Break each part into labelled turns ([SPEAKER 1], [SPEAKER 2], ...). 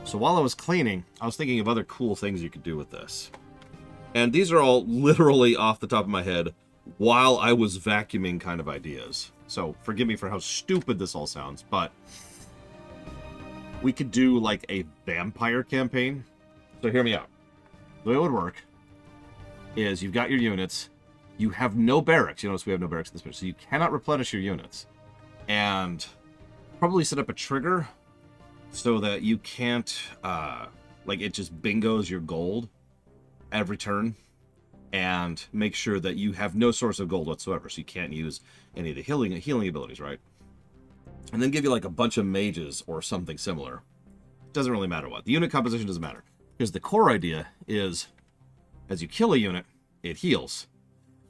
[SPEAKER 1] So while I was cleaning, I was thinking of other cool things you could do with this. And these are all literally off the top of my head while I was vacuuming kind of ideas. So forgive me for how stupid this all sounds, but we could do like a vampire campaign. So hear me out. The way it would work is you've got your units. You have no barracks. You notice we have no barracks in this mission, so you cannot replenish your units. And probably set up a trigger so that you can't, like, it just bingos your gold every turn. And make sure that you have no source of gold whatsoever, so you can't use any of the healing abilities, right? And then give you, like, a bunch of mages or something similar. Doesn't really matter what. The unit composition doesn't matter. Because the core idea is, as you kill a unit, it heals.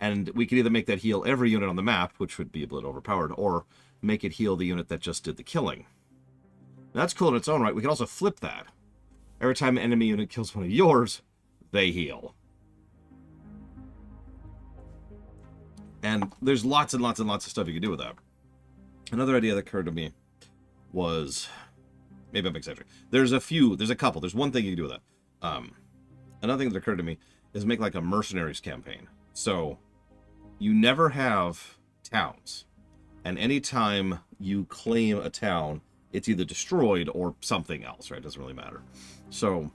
[SPEAKER 1] And we could either make that heal every unit on the map, which would be a little overpowered, or make it heal the unit that just did the killing. That's cool in its own right. We can also flip that. Every time an enemy unit kills one of yours, they heal. And there's lots and lots and lots of stuff you can do with that. Another idea that occurred to me was... Maybe I'm exaggerating. There's a couple. There's one thing you can do with that. Another thing that occurred to me is make like a mercenaries campaign. So, you never have towns. And anytime you claim a town, it's either destroyed or something else, right? It doesn't really matter. So,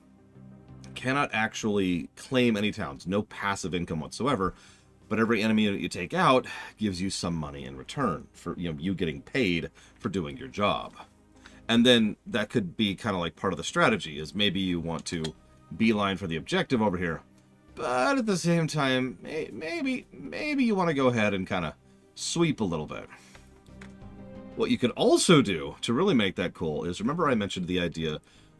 [SPEAKER 1] cannot actually claim any towns. No passive income whatsoever. But every enemy that you take out gives you some money in return for you getting paid for doing your job. And then that could be kind of like part of the strategy, is maybe you want to beeline for the objective over here. But at the same time, maybe you want to go ahead and kind of sweep a little bit. What you could also do to really make that cool is, remember I mentioned the idea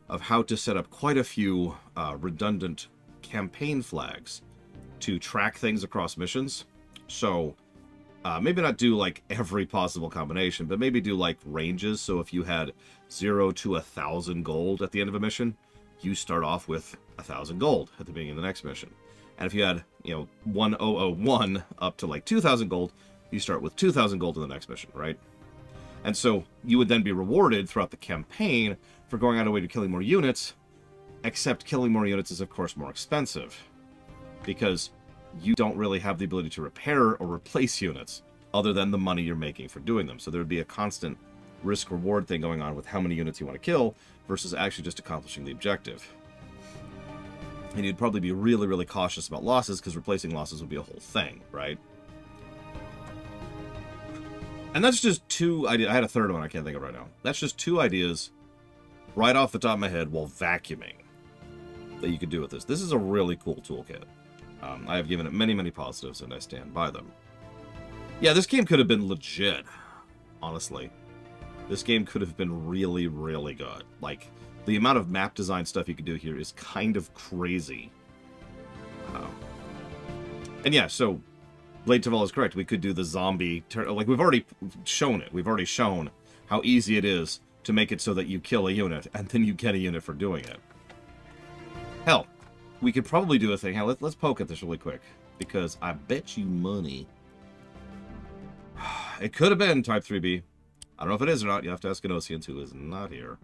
[SPEAKER 1] of how to set up quite a few redundant campaign flags to track things across missions. So maybe not do like every possible combination, but maybe do like ranges. So if you had 0 to 1,000 gold at the end of a mission, you start off with 1,000 gold at the beginning of the next mission. And if you had, 1001 up to like 2,000 gold, you start with 2,000 gold in the next mission, right? And so you would then be rewarded throughout the campaign for going out of the way to killing more units, except killing more units is of course more expensive, because you don't really have the ability to repair or replace units other than the money you're making for doing them. So there would be a constant risk-reward thing going on with how many units you want to kill versus actually just accomplishing the objective. And you'd probably be really, really cautious about losses, because replacing losses would be a whole thing, right? And that's just two ideas. I had a third one I can't think of right now. That's just two ideas right off the top of my head while vacuuming that you could do with this. This is a really cool toolkit. I have given it many, many positives, and I stand by them. Yeah, this game could have been legit, honestly. This game could have been really, really good. Like, the amount of map design stuff you could do here is kind of crazy. And yeah, so Blade Tavel is correct. We could do the zombie... Like, we've already shown it. We've already shown how easy it is to make it so that you kill a unit, and then you get a unit for doing it. Hell, we could probably do a thing. Hell, let's poke at this really quick, because I bet you money... It could have been Type 3B. I don't know if it is or not. You have to ask Ganosians, who is not here.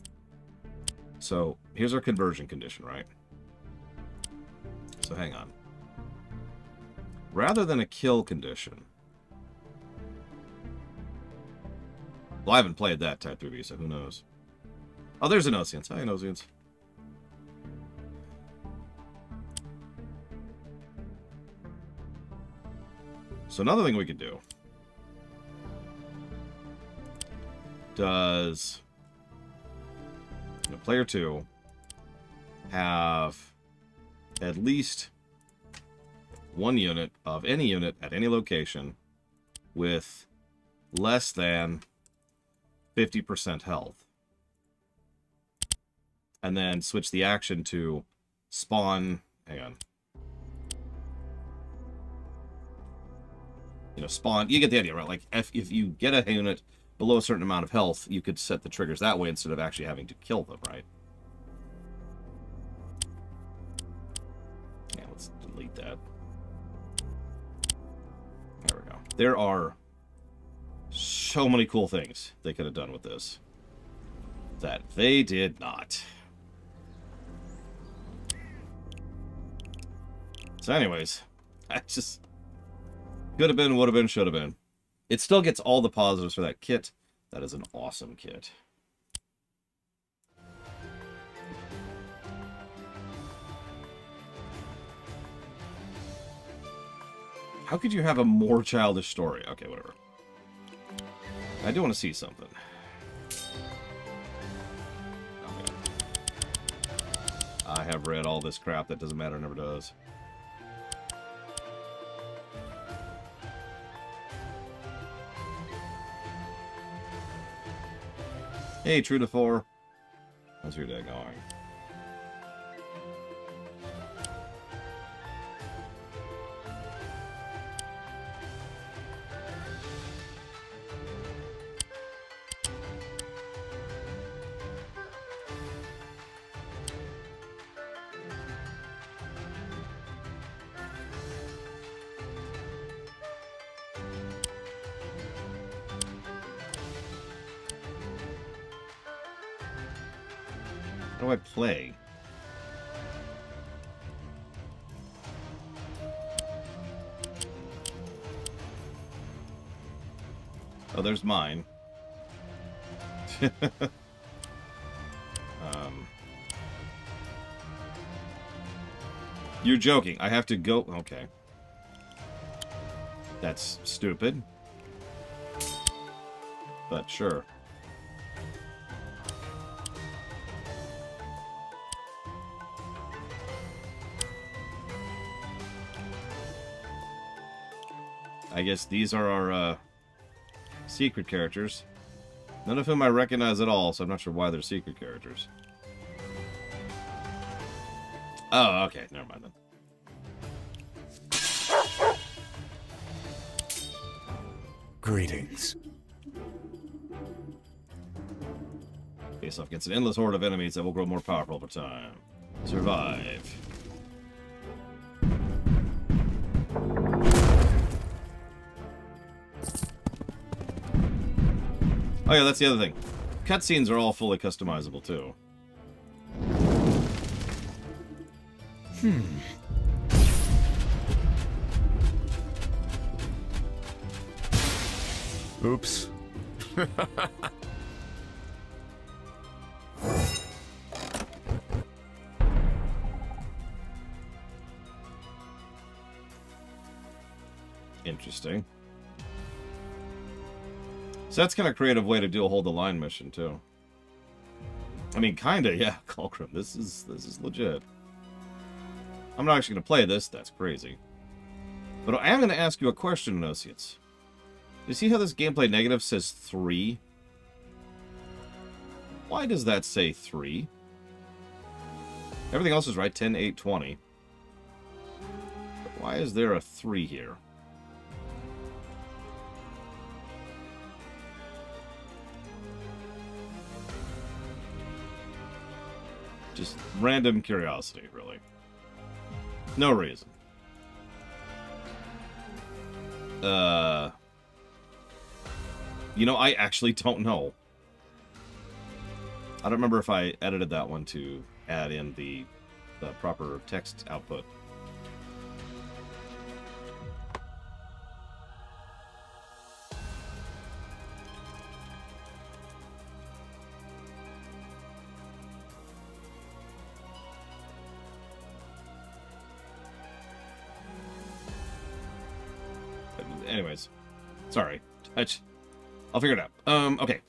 [SPEAKER 1] So, here's our conversion condition, right? So, hang on. Rather than a kill condition... Well, I haven't played that Type 3B, so who knows? Oh, there's Ganosians. Hi, Ganosians. So, another thing we could do... Does player 2 have at least one unit of any unit at any location with less than 50% health? And then switch the action to spawn... Hang on. Spawn... You get the idea, right? Like, if you get a unit below a certain amount of health, you could set the triggers that way instead of actually having to kill them, right? Yeah, let's delete that. There we go. There are so many cool things they could have done with this that they did not. So anyways, I just... Could have been, would have been, should have been. It still gets all the positives for that kit. That is an awesome kit. How could you have a more childish story? Okay, whatever. I do want to see something. Okay. I have read all this crap that doesn't matter, never does. Hey, true to 4. How's your day going? How do I play? Oh, there's mine. You're joking. I have to go... Okay. That's stupid. But sure. I guess these are our secret characters. None of whom I recognize at all, so I'm not sure why they're secret characters. Oh, okay. Never mind then.
[SPEAKER 2] Greetings.
[SPEAKER 1] Face off against an endless horde of enemies that will grow more powerful over time. Survive. Oh yeah, that's the other thing. Cutscenes are all fully customizable too.
[SPEAKER 2] Oops.
[SPEAKER 1] Interesting. So that's kind of a creative way to do a hold the line mission too. I mean, kinda, yeah. Fulcrum, this is legit. I'm not actually gonna play this. That's crazy. But I am gonna ask you a question, Associates. You see how this gameplay negative says 3? Why does that say 3? Everything else is right. 10, 8, 20. But why is there a 3 here? Just random curiosity, really. No reason. You know, I actually don't know. I don't remember if I edited that one to add in the proper text output. Anyways, sorry. I'll figure it out. Okay.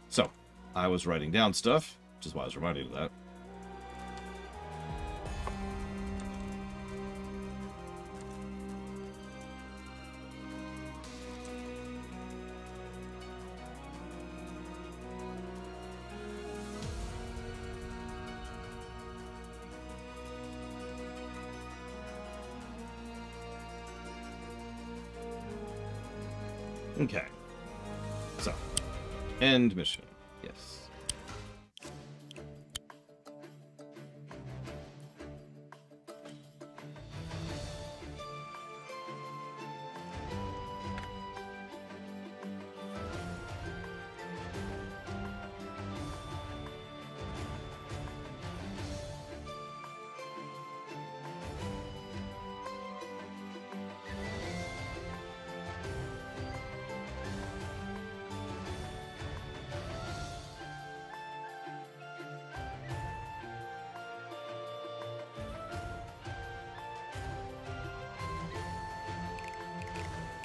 [SPEAKER 1] So, I was writing down stuff, which is why I was reminded of that. Okay. So, end mission. Yes.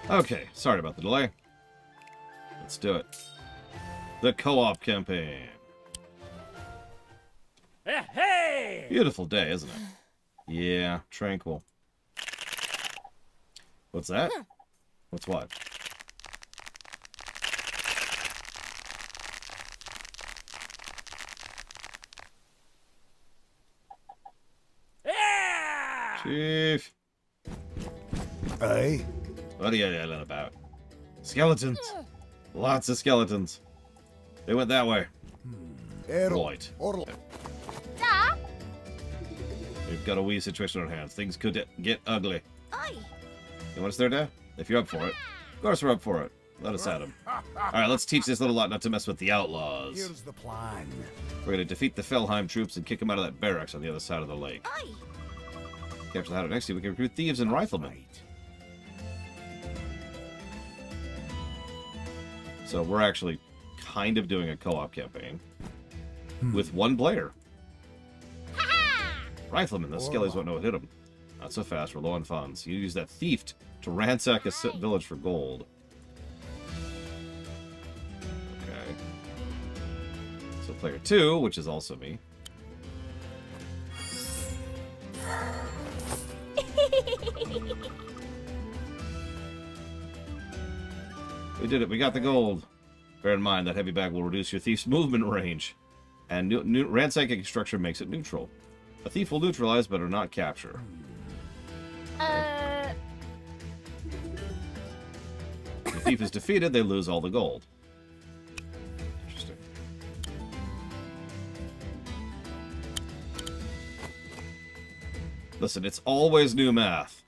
[SPEAKER 1] Okay, sorry about the delay. Let's do it. The co-op campaign.
[SPEAKER 3] Hey!
[SPEAKER 1] Beautiful day, isn't it? Yeah, tranquil. What's that? What's what?
[SPEAKER 3] Yeah!
[SPEAKER 1] Chief.
[SPEAKER 2] Aye?
[SPEAKER 1] What are you yelling about? Skeletons. Lots of skeletons. They went that way. Right.
[SPEAKER 4] Da?
[SPEAKER 1] We've got a wee situation on our hands. Things could get ugly.
[SPEAKER 4] Oi.
[SPEAKER 1] You want us there, Dad? If you're up for it. Of course we're up for it. Let us at him. Alright, let's teach this little lot not to mess with the outlaws.
[SPEAKER 2] Here's the plan.
[SPEAKER 1] We're gonna defeat the Felheim troops and kick them out of that barracks on the other side of the lake.
[SPEAKER 4] Oi.
[SPEAKER 1] Capture the hideout next to you, we can recruit thieves and riflemen.
[SPEAKER 2] Right.
[SPEAKER 1] So we're actually kind of doing a co-op campaign with one player. Riflemen, the skellies won't know what hit them. Not so fast, we're low on funds. You use that thief to ransack a village for gold. Okay. So player 2, which is also me. We did it, we got the gold. Bear in mind that heavy bag will reduce your thief's movement range. And ransacking structure makes it neutral. A thief will neutralize, but not capture. If the thief is defeated, they lose all the gold. Interesting. Listen, it's always new math.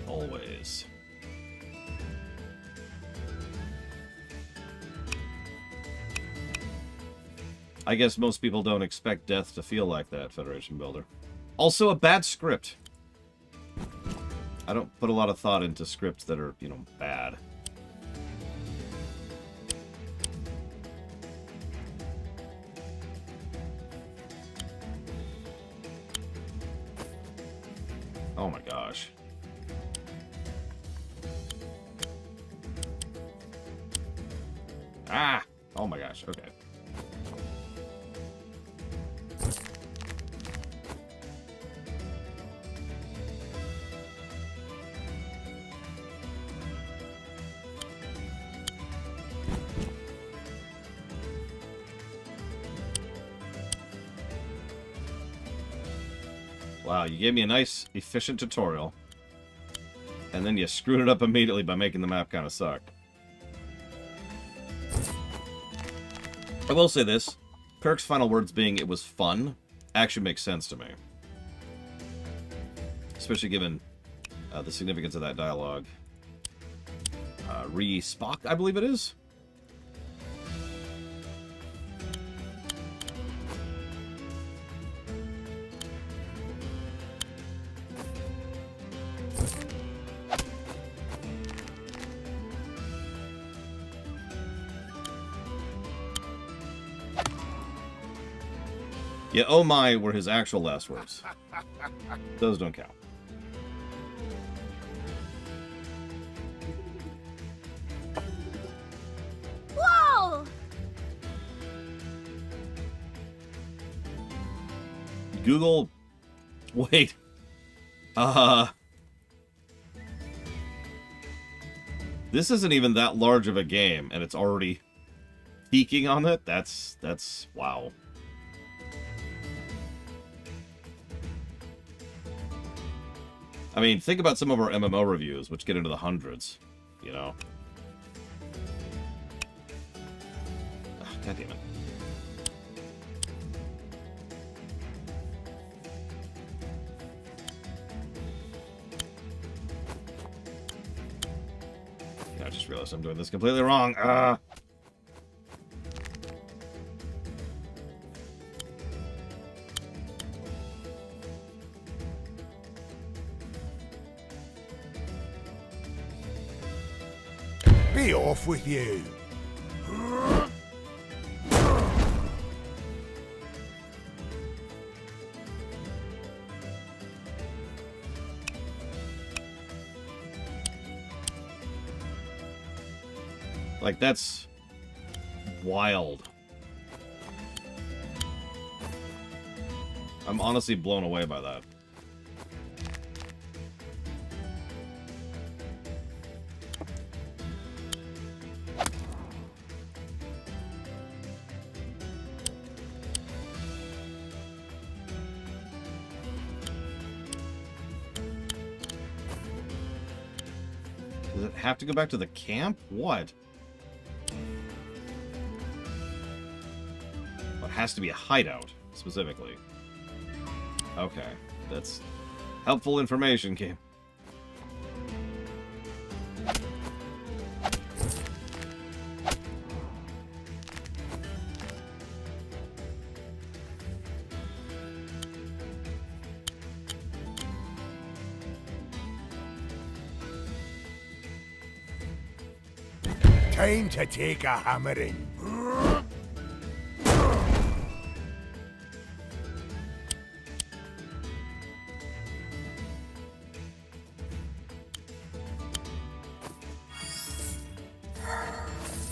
[SPEAKER 1] Always. I guess most people don't expect death to feel like that, Federation Builder. Also, a bad script. I don't put a lot of thought into scripts that are, you know, bad. Oh my gosh. Ah! Oh my gosh, okay. Wow, you gave me a nice, efficient tutorial. And then you screwed it up immediately by making the map kind of suck. I will say this. Perk's final words being it was fun actually makes sense to me. Especially given the significance of that dialogue. Spock, I believe it is. Yeah, oh my were his actual last words. Those don't count.
[SPEAKER 4] Whoa!
[SPEAKER 1] Google... Wait. This isn't even that large of a game, and it's already peaking on it? That's... wow. I mean, think about some of our MMO reviews, which get into the hundreds, you know? Ugh, God damn it. Yeah, I just realized I'm doing this completely wrong.
[SPEAKER 2] Be off with you.
[SPEAKER 1] Like, that's wild. I'm honestly blown away by that. Does it have to go back to the camp? What? It has to be a hideout, specifically. Okay, that's helpful information, game.
[SPEAKER 2] Time to take a hammering.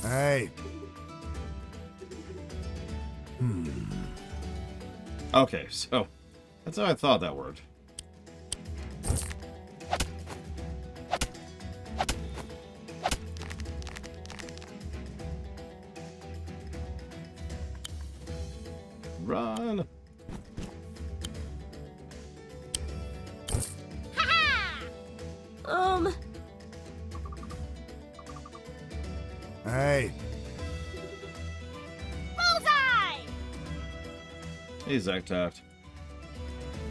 [SPEAKER 2] Hey.
[SPEAKER 1] Okay, so that's how I thought that worked. Run!
[SPEAKER 2] Hey.
[SPEAKER 4] Bullseye!
[SPEAKER 1] Hey, Zach Taft.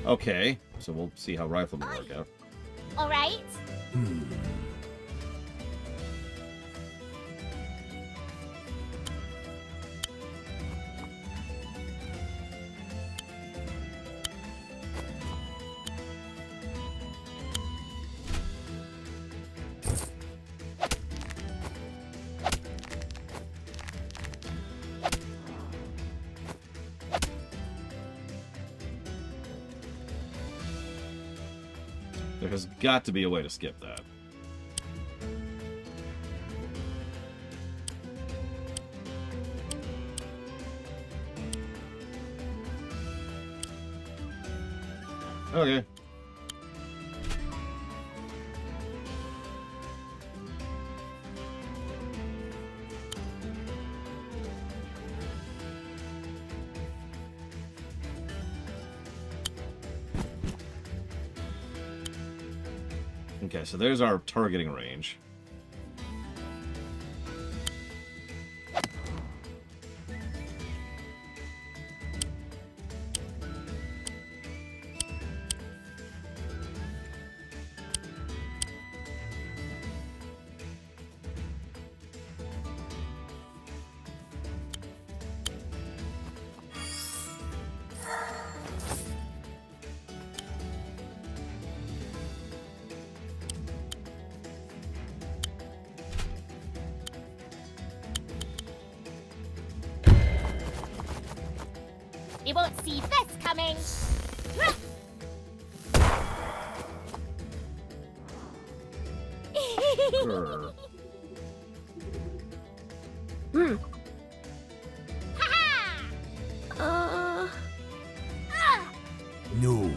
[SPEAKER 1] Okay, so we'll see how riflemen work out.
[SPEAKER 4] All right.
[SPEAKER 1] There has got to be a way to skip that. Okay. Okay, so there's our targeting range.
[SPEAKER 4] You won't see this coming.
[SPEAKER 1] Grr.
[SPEAKER 2] No.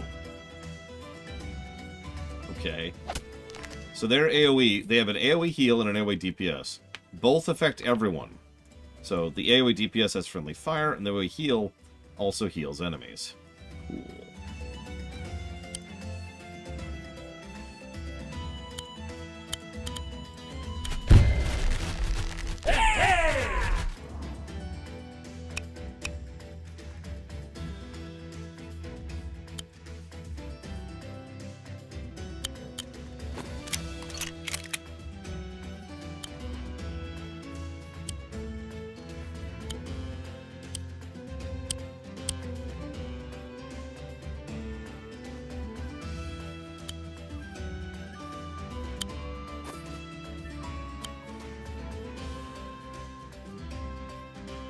[SPEAKER 1] Okay. So their AoE, they have an AoE heal and an AoE DPS. Both affect everyone. So the AoE DPS has friendly fire, and the AoE heal also heals enemies. Cool.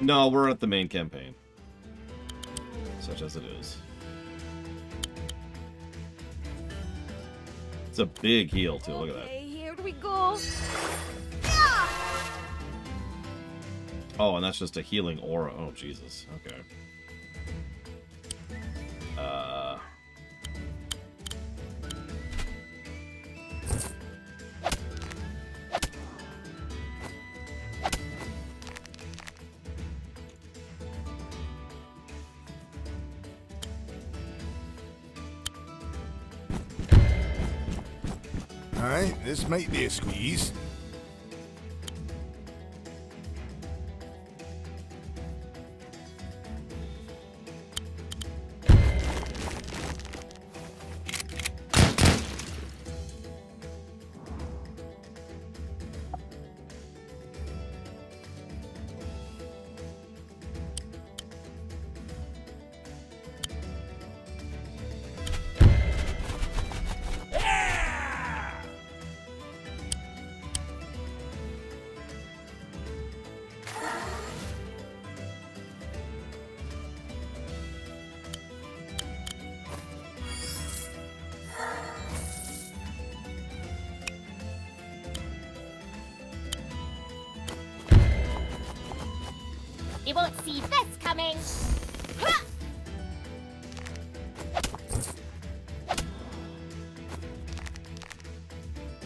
[SPEAKER 1] No, we're at the main campaign. Such as it is. It's a big heal, too. Look at that.
[SPEAKER 4] Okay, here we go.
[SPEAKER 1] Oh, and that's just a healing aura. Oh, Jesus. Okay.
[SPEAKER 2] Alright, this might be a squeeze.
[SPEAKER 4] You won't see this coming. Ha!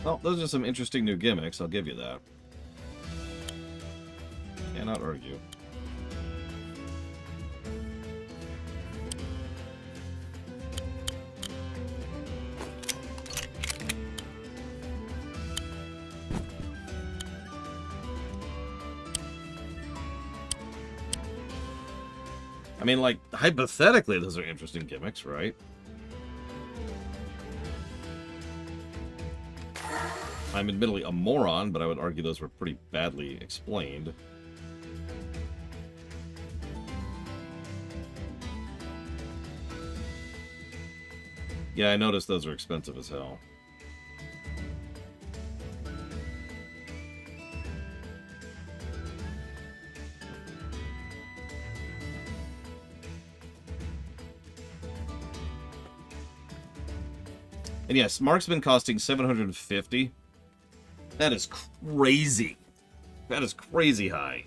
[SPEAKER 1] Well, those are some interesting new gimmicks, I'll give you that. Cannot argue. I mean, like, hypothetically, those are interesting gimmicks, right? I'm admittedly a moron, but I would argue those were pretty badly explained. Yeah, I noticed those are expensive as hell. And yes, Marksman costing $750. That is crazy. That is crazy high.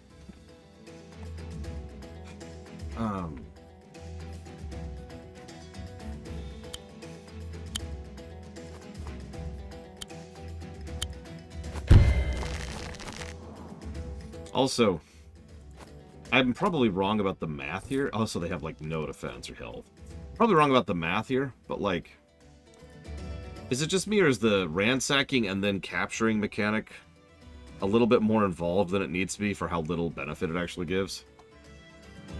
[SPEAKER 1] Also, I'm probably wrong about the math here. Also, they have, like, no defense or health. Probably wrong about the math here, but, like... Is it just me, or is the ransacking and then capturing mechanic a little bit more involved than it needs to be for how little benefit it actually gives?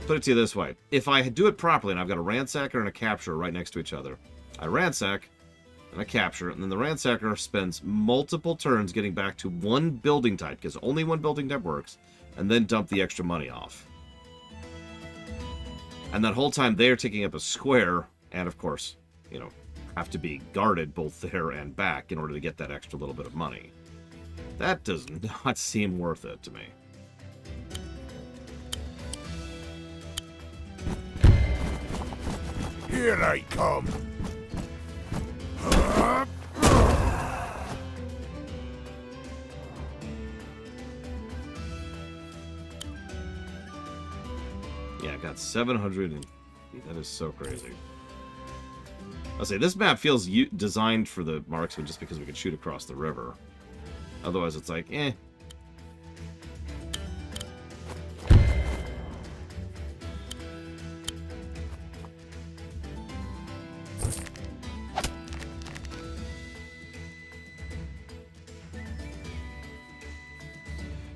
[SPEAKER 1] Put it to you this way. If I do it properly, and I've got a ransacker and a capturer right next to each other, I ransack, and I capture, and then the ransacker spends multiple turns getting back to one building type, because only one building type works, and then dump the extra money off. And that whole time, they are taking up a square, and of course, you know, have to be guarded both there and back in order to get that extra little bit of money. That does not seem worth it to me.
[SPEAKER 2] Here I come.
[SPEAKER 1] Yeah, I got 700 and that is so crazy. I'll say this map feels designed for the marksman just because we can shoot across the river. Otherwise, it's like, eh.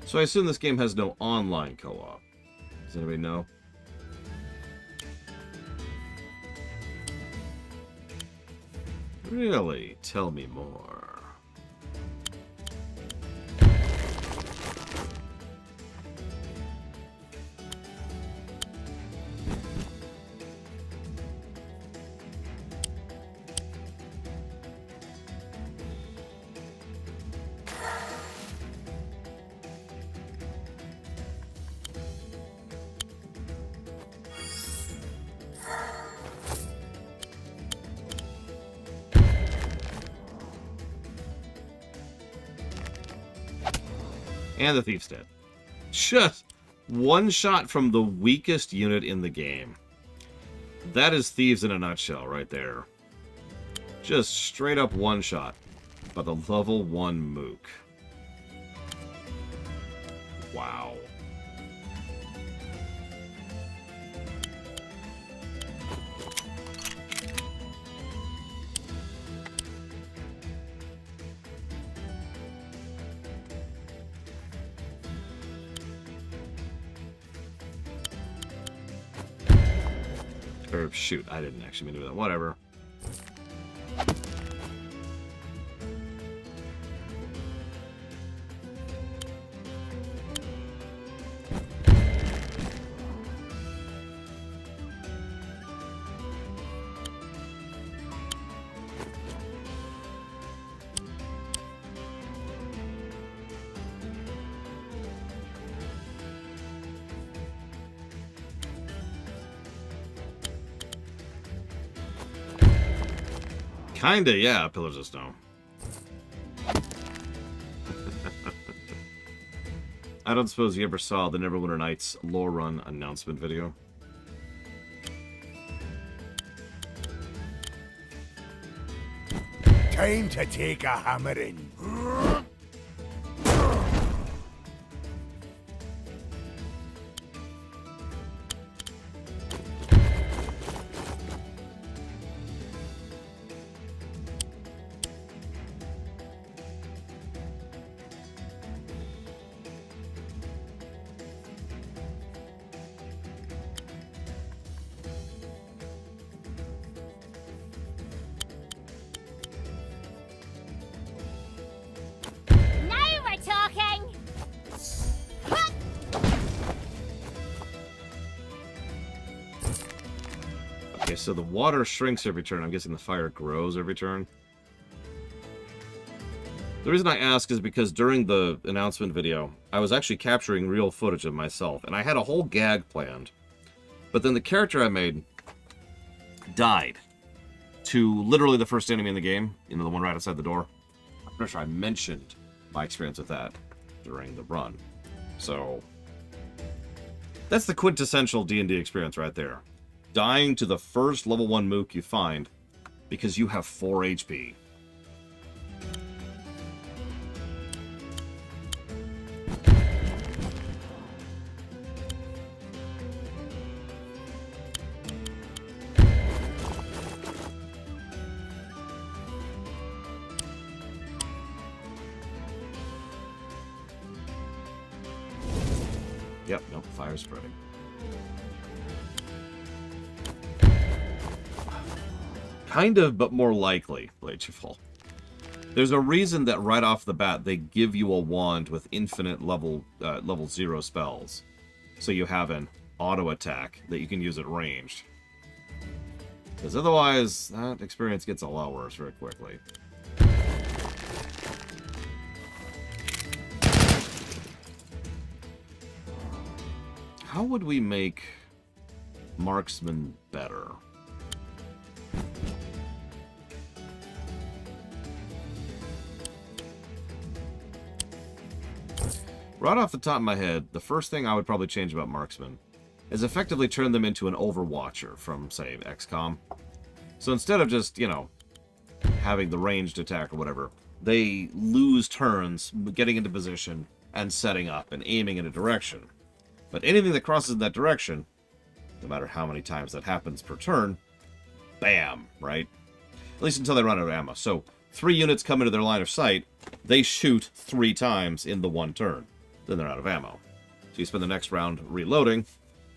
[SPEAKER 1] So I assume this game has no online co-op. Does anybody know? Really? Tell me more. And the thief's dead. Shut! One shot from the weakest unit in the game. That is Thieves in a nutshell right there. Just straight up one shot by the level 1 Mook. Wow. Or, shoot, I didn't actually mean to do that. Whatever. Kinda, yeah, Pillars of Snow. I don't suppose you ever saw the Neverwinter Nights lore run announcement video.
[SPEAKER 2] Time to take a hammering.
[SPEAKER 4] Now we're talking!
[SPEAKER 1] Okay, so the water shrinks every turn. I'm guessing the fire grows every turn. The reason I ask is because during the announcement video, I was actually capturing real footage of myself, and I had a whole gag planned. But then the character I made died to literally the first enemy in the game, you know, the one right outside the door. I'm pretty sure I mentioned my experience with that during the run. So, that's the quintessential D&D experience right there. Dying to the first level 1 Mook you find because you have 4 HP. Yep, nope, fire spreading. Kind of, but more likely, Blade-Fall. There's a reason that right off the bat they give you a wand with infinite level 0 spells. So you have an auto attack that you can use at ranged. Because otherwise, that experience gets a lot worse very quickly. How would we make Marksman better? Right off the top of my head, the first thing I would probably change about Marksman is effectively turn them into an Overwatcher from, say, XCOM. So instead of just, you know, having the ranged attack or whatever, they lose turns getting into position and setting up and aiming in a direction. But anything that crosses in that direction, no matter how many times that happens per turn, bam, right? At least until they run out of ammo. So 3 units come into their line of sight, they shoot 3 times in the 1 turn. Then they're out of ammo. So you spend the next round reloading,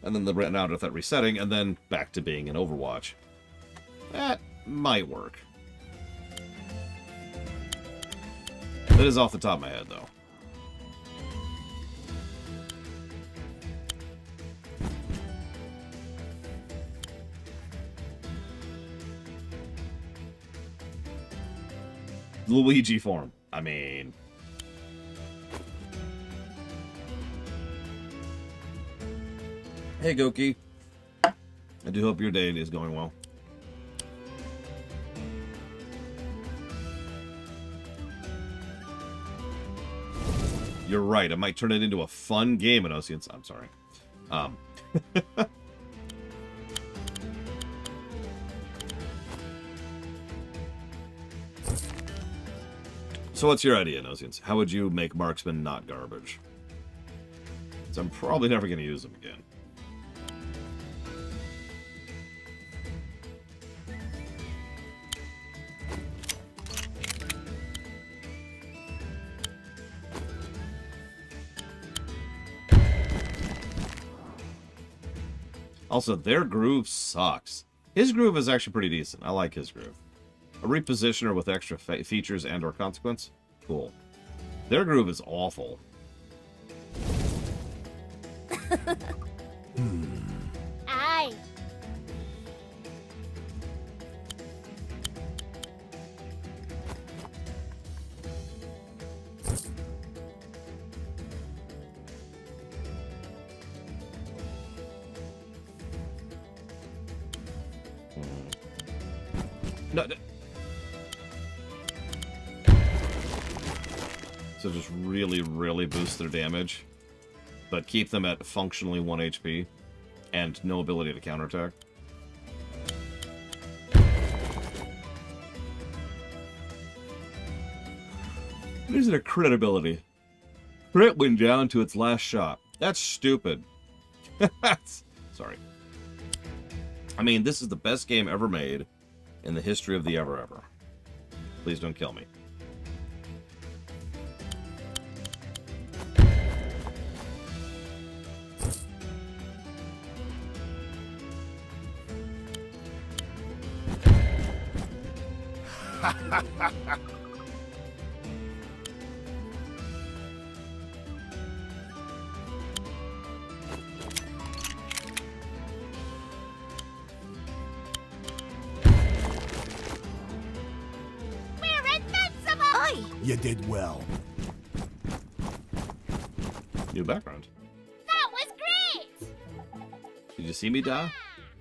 [SPEAKER 1] and then the round with that resetting, and then back to being an Overwatch. That might work. That is off the top of my head, though. Luigi form. I mean... Hey, Goki. I do hope your day is going well. You're right. I might turn it into a fun game in Oceans. I'm sorry. Um, so what's your idea, Nosians? How would you make marksman not garbage? So I'm probably never going to use them again. Also, their groove sucks. His groove is actually pretty decent. I like his groove. A repositioner with extra features and or consequence? Cool. Their groove is awful.
[SPEAKER 4] Aye.
[SPEAKER 1] No. So just really, really boost their damage, but keep them at functionally 1 HP and no ability to counterattack. Is it a crit ability? Crit went down to its last shot. That's stupid. Sorry. I mean, this is the best game ever made in the history of the ever. Please don't kill me.
[SPEAKER 2] You did well.
[SPEAKER 1] New background.
[SPEAKER 4] That was great!
[SPEAKER 1] Did you see me die?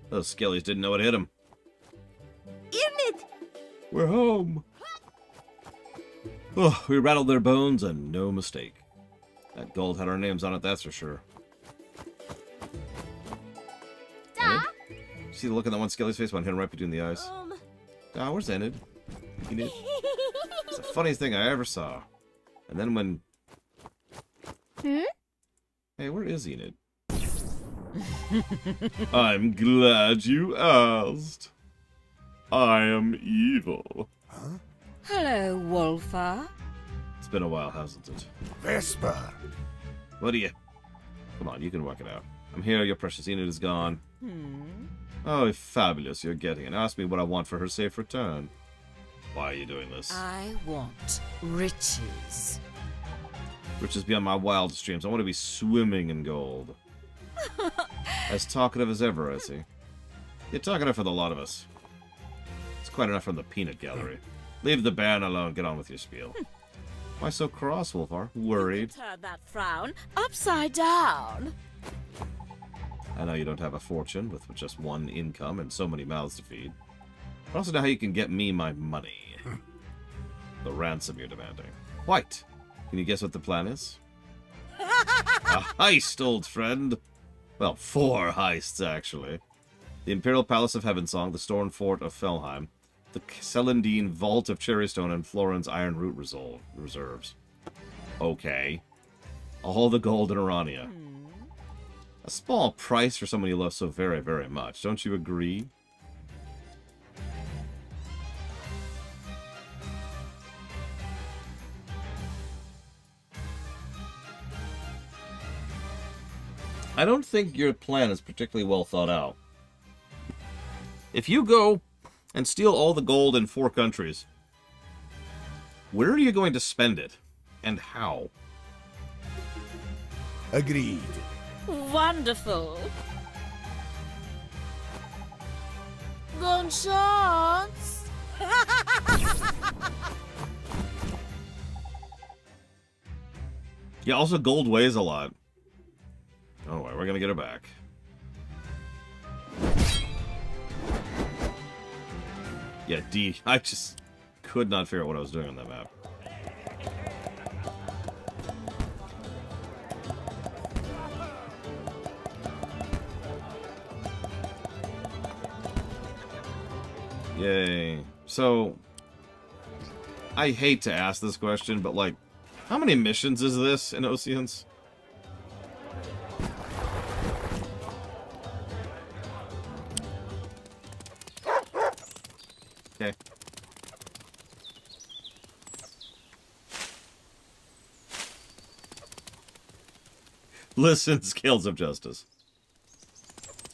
[SPEAKER 1] Those skellies didn't know what hit them.
[SPEAKER 3] Enid!
[SPEAKER 1] We're home. Oh, we rattled their bones and no mistake. That gold had our names on it, that's for sure.
[SPEAKER 4] Da?
[SPEAKER 1] See the look on that one skelly's face when hit him right between the eyes? Ah, where's Enid? Enid? It's the funniest thing I ever saw. And then when... Hey, where is Enid? I'm glad you asked. I am evil.
[SPEAKER 2] Huh?
[SPEAKER 3] Hello, Wolfer.
[SPEAKER 1] It's been a while, hasn't it?
[SPEAKER 2] Vesper.
[SPEAKER 1] What do you... Come on, you can work it out. I'm here, your precious Enid is gone. Oh, fabulous you're getting it. Ask me what I want for her safe return. Why are you doing this?
[SPEAKER 3] I want riches.
[SPEAKER 1] Riches beyond my wildest dreams. I want to be swimming in gold. As talkative as ever, I see. You're talkative for the lot of us. It's quite enough from the peanut gallery. Leave the baron alone. Get on with your spiel. Why so cross, Wolfar? Worried?
[SPEAKER 3] Turn that frown upside down.
[SPEAKER 1] I know you don't have a fortune with just one income and so many mouths to feed. I also know how you can get me my money. The ransom you're demanding. White! Can you guess what the plan is? A heist, old friend! Well, 4 heists, actually. The Imperial Palace of Heavensong, the Storm Fort of Felheim, the Celandine Vault of Cherrystone, and Florin's Iron Root reserves. Okay. All the gold in Arania. A small price for someone you love so very, very much. Don't you agree? I don't think your plan is particularly well thought out. If you go and steal all the gold in 4 countries, where are you going to spend it? And how?
[SPEAKER 2] Agreed.
[SPEAKER 3] Wonderful. Good chance.
[SPEAKER 1] Yeah, also gold weighs a lot. Oh, we're gonna get it back. Yeah, D. I just could not figure out what I was doing on that map. Yay. So, I hate to ask this question, but, like, how many missions is this in Oceans? Okay. Listen, Scales of Justice.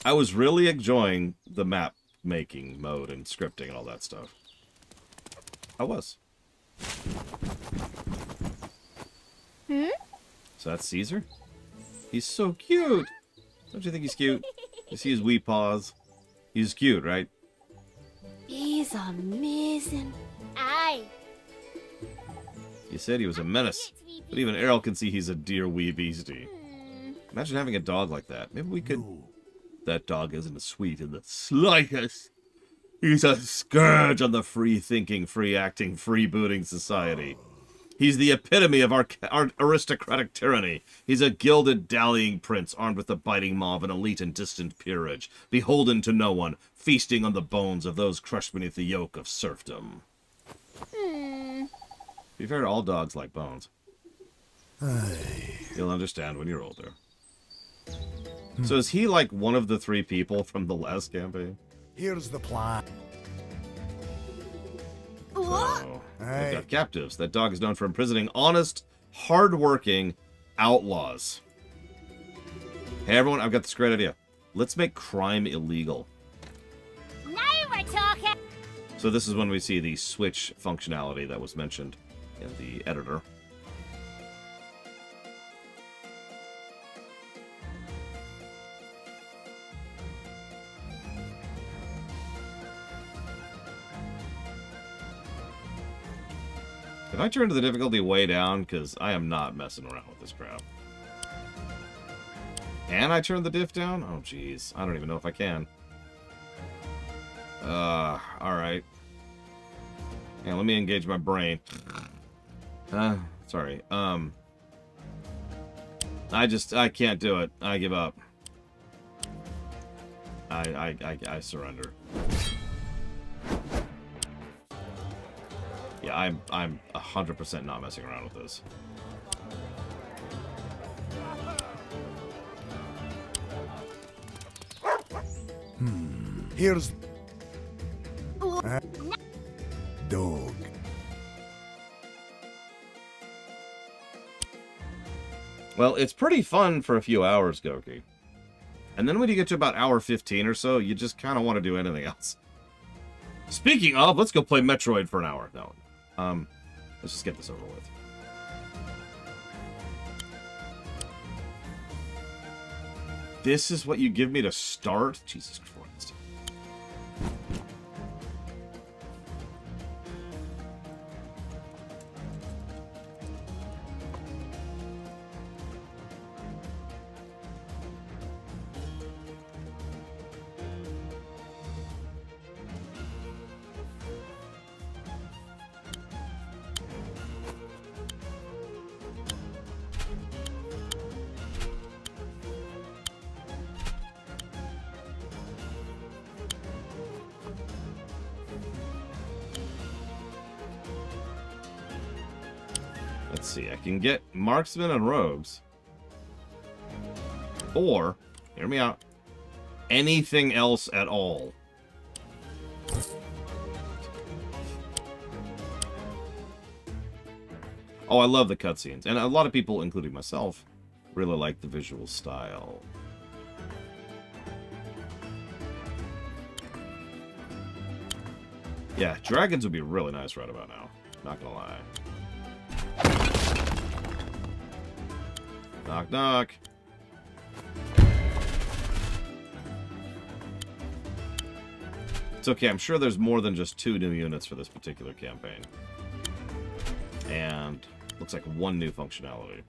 [SPEAKER 1] I was really enjoying the map making mode and scripting and all that stuff. I was. So that's Caesar? He's so cute! Don't you think he's cute? You see his wee paws? He's cute, right?
[SPEAKER 4] He's amazing. Aye.
[SPEAKER 1] You said he was a menace, but even Errol can see he's a dear wee beastie. Imagine having a dog like that. Maybe we could... That dog isn't sweet in the slightest. He's a scourge on the free-thinking, free-acting, free-booting society. He's the epitome of our aristocratic tyranny. He's a gilded, dallying prince armed with the biting maw of an elite and distant peerage, beholden to no one, feasting on the bones of those crushed beneath the yoke of serfdom. To be fair, all dogs like bones. You'll understand when you're older. So is he like one of the 3 people from the last campaign?
[SPEAKER 2] Here's the plan.
[SPEAKER 1] So,
[SPEAKER 2] Hey.
[SPEAKER 1] they've got captives. That dog is known for imprisoning honest, hard-working outlaws. Hey everyone, I've got this great idea. Let's make crime illegal.
[SPEAKER 4] Now we're talking.
[SPEAKER 1] So this is when we see the switch functionality that was mentioned in the editor. If I turn the difficulty way down, because I am not messing around with this crap. Can I turn the diff down? Oh, jeez. I don't even know if I can. Alright. Yeah, let me engage my brain. Sorry. I can't do it. I give up. I surrender. Yeah, I'm 100% not messing around with this.
[SPEAKER 2] Here's... Dog.
[SPEAKER 1] Well, it's pretty fun for a few hours, Goki. And then when you get to about hour 15 or so, you just kind of want to do anything else. Speaking of, let's go play Metroid for an hour. No. Let's just get this over with. This is what you give me to start? Jesus Christ. Let's see, I can get marksmen and rogues. Or, hear me out, anything else at all. Oh, I love the cutscenes. And a lot of people, including myself, really like the visual style. Yeah, dragons would be really nice right about now. Not gonna lie. Knock, knock. It's okay, I'm sure there's more than just 2 new units for this particular campaign. And looks like 1 new functionality.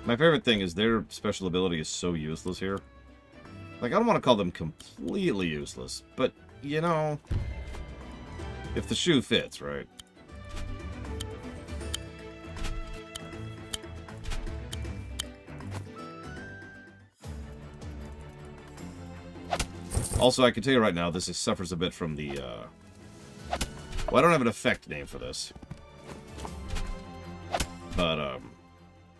[SPEAKER 1] My favorite thing is their special ability is so useless here. Like, I don't want to call them completely useless, but, you know, if the shoe fits, right? Also, I can tell you right now, this suffers a bit from the, well, I don't have an effect name for this. But,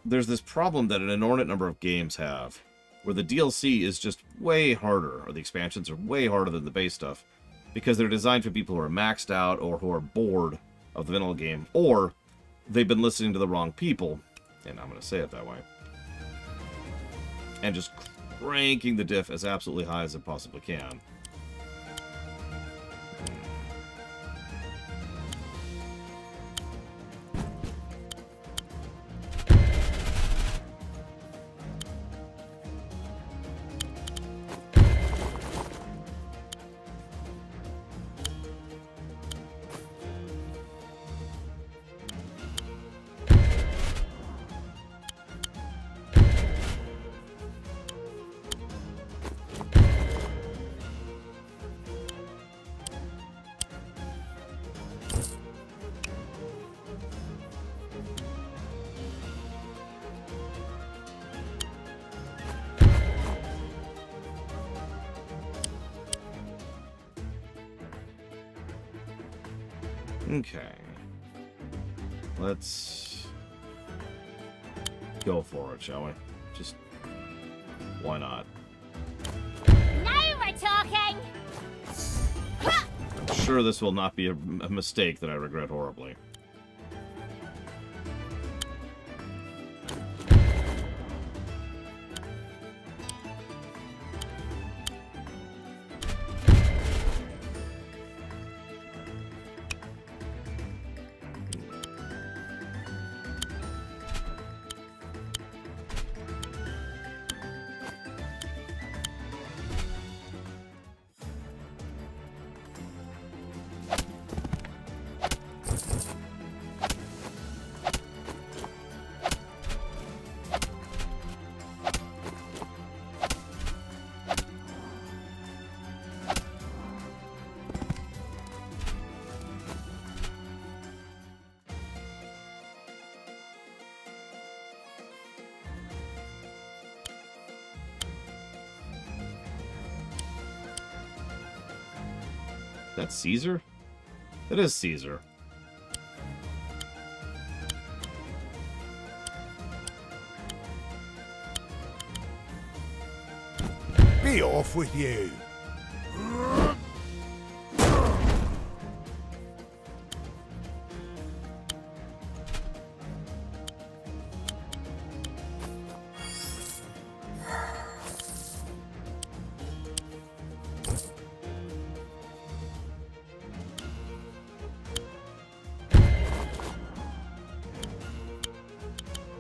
[SPEAKER 1] there's this problem that an inordinate number of games have, where the DLC is just way harder, or the expansions are way harder than the base stuff, because they're designed for people who are maxed out, or who are bored of the vanilla game, or they've been listening to the wrong people, and I'm going to say it that way, and just cranking the diff as absolutely high as it possibly can. Okay. Let's go for it, shall we? Just, why not?
[SPEAKER 4] Now we're talking!
[SPEAKER 1] I'm sure this will not be a mistake that I regret horribly. That's Caesar? That is Caesar.
[SPEAKER 2] Be off with you.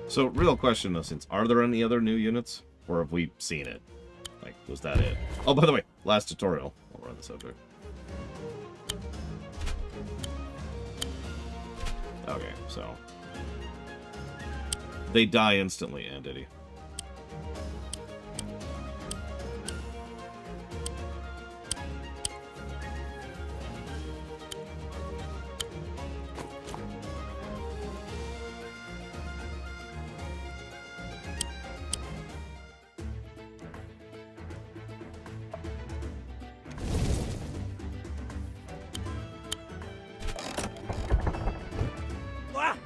[SPEAKER 1] So, real question though, since are there any other new units? Or have we seen it? Like, was that it? Oh, by the way, last tutorial while we're on the subject. Okay, so they die instantly, and did he?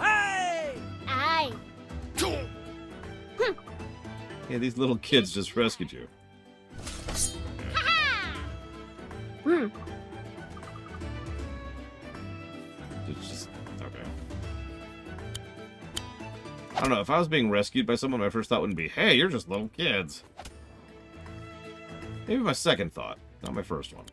[SPEAKER 4] Aye.
[SPEAKER 1] Hey, these little kids just rescued you. It's just... okay. I don't know, if I was being rescued by someone, my first thought wouldn't be, hey, you're just little kids. Maybe my second thought, not my first one.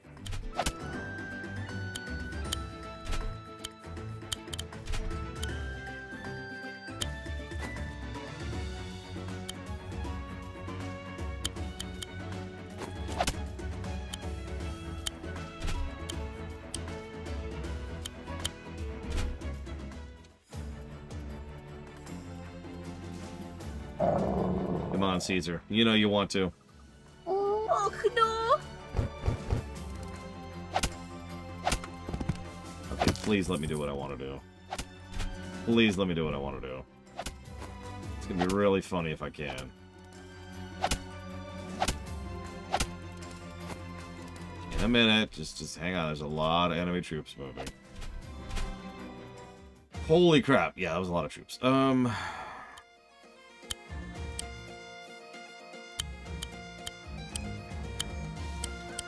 [SPEAKER 1] Come on, Caesar. You know you want to.
[SPEAKER 3] Oh, no!
[SPEAKER 1] Okay, please let me do what I want to do. Please let me do what I want to do. It's gonna be really funny if I can. In a minute. Just hang on. There's a lot of enemy troops moving. Holy crap. Yeah, that was a lot of troops.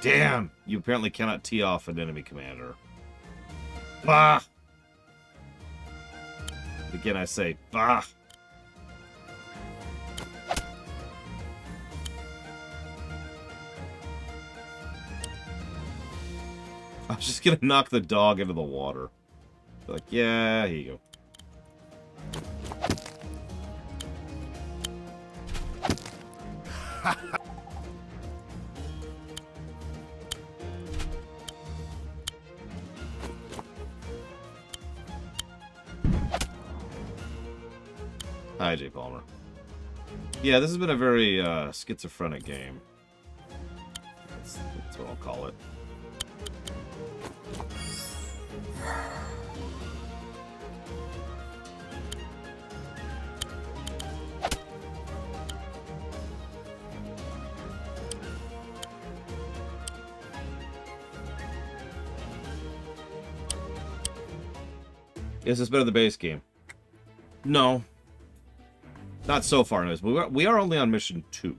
[SPEAKER 1] Damn! You apparently cannot tee off an enemy commander. Bah! Again, I say, bah! I was just gonna knock the dog into the water. Like, yeah, here you go. Hi, J. Palmer. Yeah, this has been a very schizophrenic game. That's what I'll call it. Is this better than the base game? No. Not so far, anyways. But we are only on mission 2.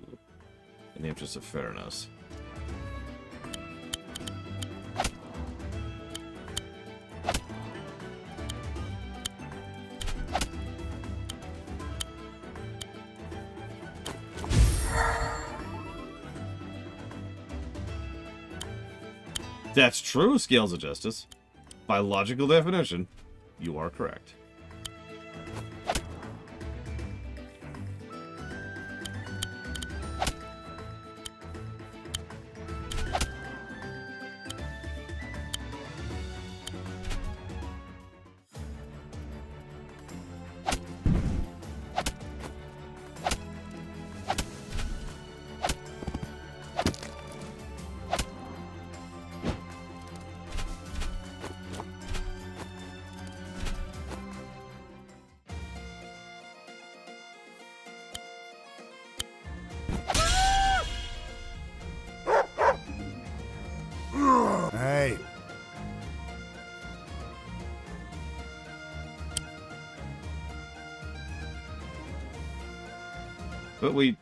[SPEAKER 1] In the interest of fairness. That's true, Scales of Justice. By logical definition, you are correct.
[SPEAKER 2] Hey.
[SPEAKER 1] But we...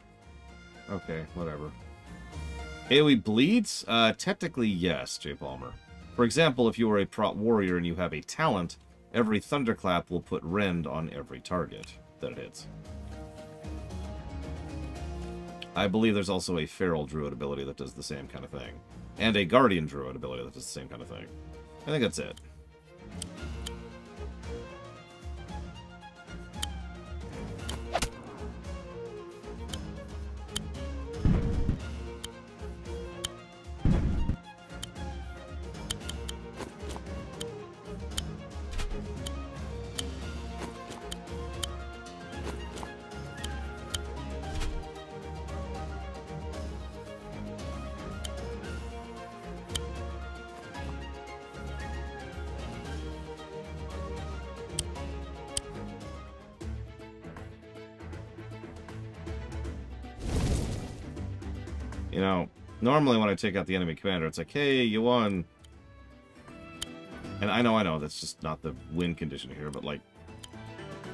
[SPEAKER 1] okay, whatever. AoE bleeds? Technically, yes, J. Palmer. For example, if you are a prot warrior and you have a talent, every thunderclap will put rend on every target that it hits. I believe there's also a feral druid ability that does the same kind of thing. And a guardian druid ability that does the same kind of thing. I think that's it. You know, normally when I take out the enemy commander, it's like, hey, you won. And I know, that's just not the win condition here, but like,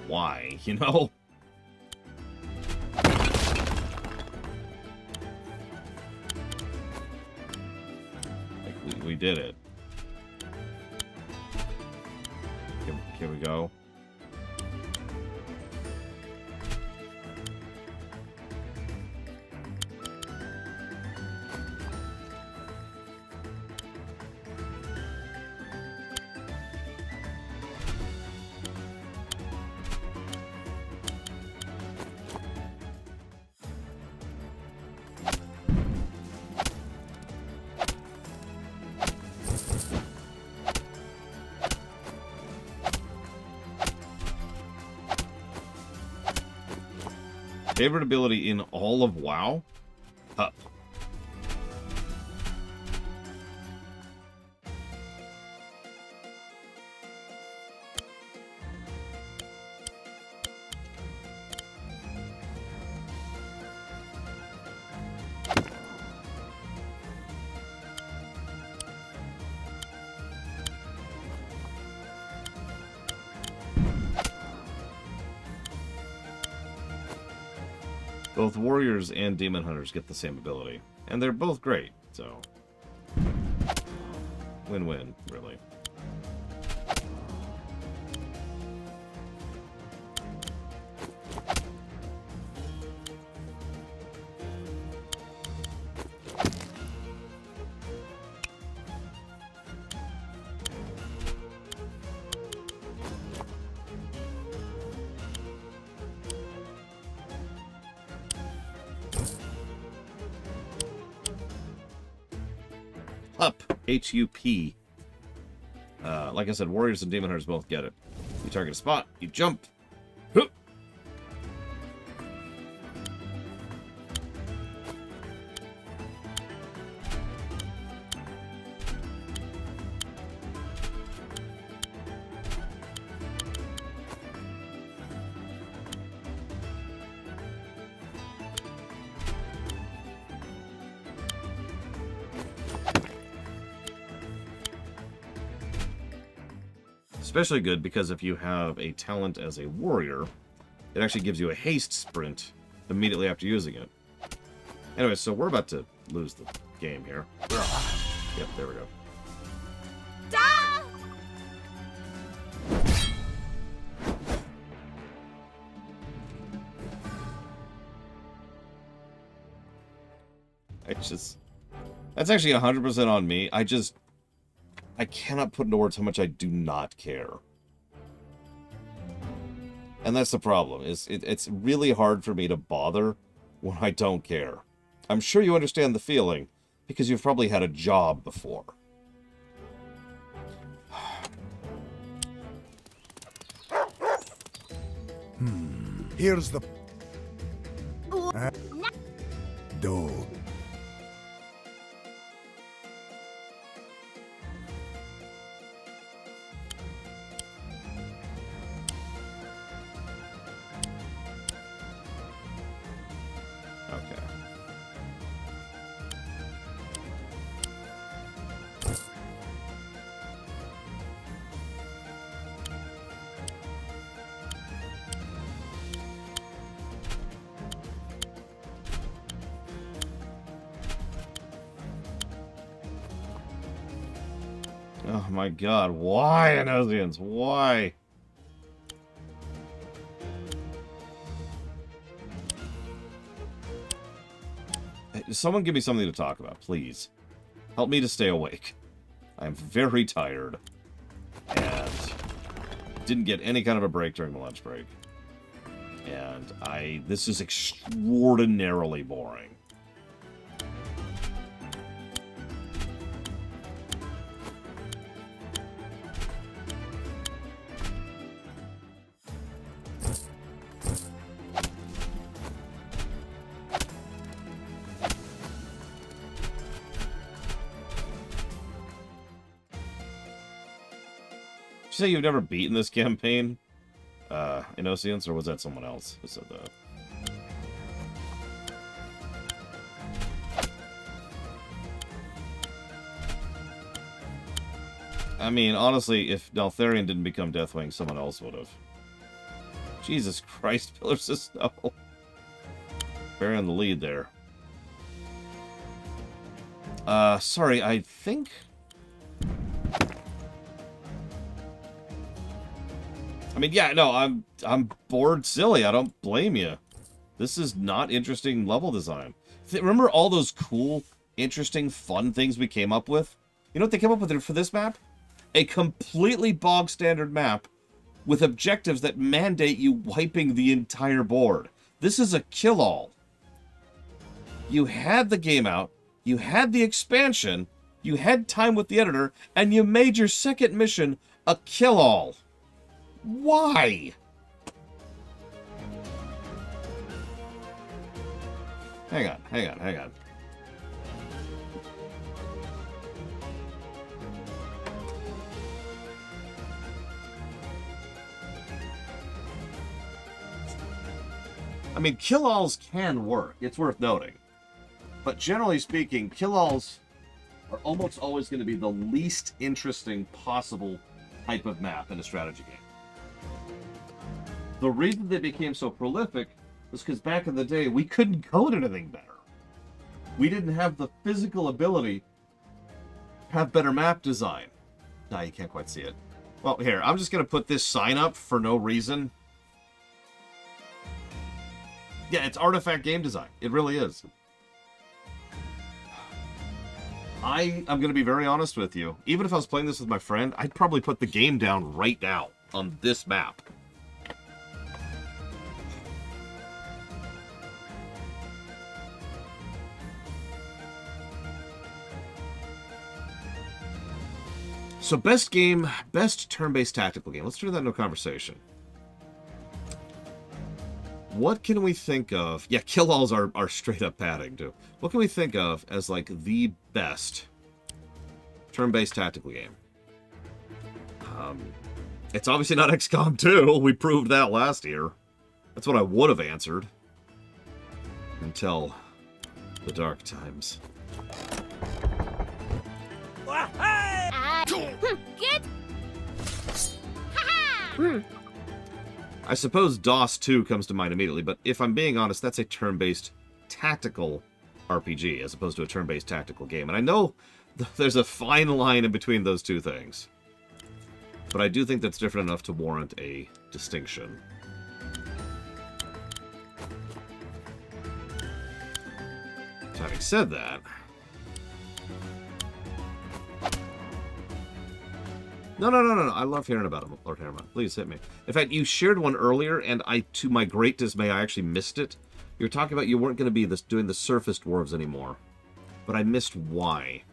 [SPEAKER 1] why, you know? we did it. Here we go. Favorite ability in all of WoW? Up. Both warriors and demon hunters get the same ability, and they're both great, so win-win, really. Up, H-U-P. Like I said, warriors and demon hunters both get it. You target a spot, you jump. Hup. Especially good because if you have a talent as a warrior, it actually gives you a haste sprint immediately after using it. Anyway, so we're about to lose the game here. Yep, there we go. That's actually 100% on me. I cannot put into words how much I do not care. And that's the problem. It's really hard for me to bother when I don't care. I'm sure you understand the feeling, because you've probably had a job before.
[SPEAKER 2] Here's the... Dog.
[SPEAKER 1] Oh my god, why, Anosians? Why? Someone give me something to talk about, please. Help me to stay awake. I'm very tired. And didn't get any kind of a break during the lunch break. And this is extraordinarily boring. Did you say you've never beaten this campaign, Inosians, or was that someone else who said that? I mean, honestly, if Neltharion didn't become Deathwing, someone else would have. Jesus Christ, Pillars of Snow. Very on the lead there. Sorry, I think I mean, yeah, no, I'm bored silly. I don't blame you. This is not interesting level design. Remember all those cool, interesting, fun things we came up with? You know what they came up with for this map? A completely bog standard map with objectives that mandate you wiping the entire board. This is a kill-all. You had the game out, you had the expansion, you had time with the editor, and you made your second mission a kill-all. Why? Hang on. I mean, kill-alls can work. It's worth noting. But generally speaking, kill-alls are almost always going to be the least interesting possible type of map in a strategy game. The reason they became so prolific was because back in the day, we couldn't code anything better. We didn't have the physical ability to have better map design. Nah, you can't quite see it. Well, here, I'm just going to put this sign up for no reason. Yeah, it's artifact game design. It really is. I'm going to be very honest with you. Even if I was playing this with my friend, I'd probably put the game down right now on this map. So best game, best turn-based tactical game. Let's turn that into a conversation. What can we think of? Yeah, kill-alls are straight-up padding, too. What can we think of as, like, the best turn-based tactical game? It's obviously not XCOM 2. We proved that last year. That's what I would have answered. Until the dark times.
[SPEAKER 4] Get! Ha-ha!
[SPEAKER 1] I suppose DOS 2 comes to mind immediately, but if I'm being honest, that's a turn-based tactical RPG as opposed to a turn-based tactical game. And I know there's a fine line in between those two things. But I do think that's different enough to warrant a distinction. So having said that... No. I love hearing about him, Lord Harriman. Please hit me. In fact, you shared one earlier, and to my great dismay, I actually missed it. You were talking about you weren't going to be doing the surface dwarves anymore. But I missed why.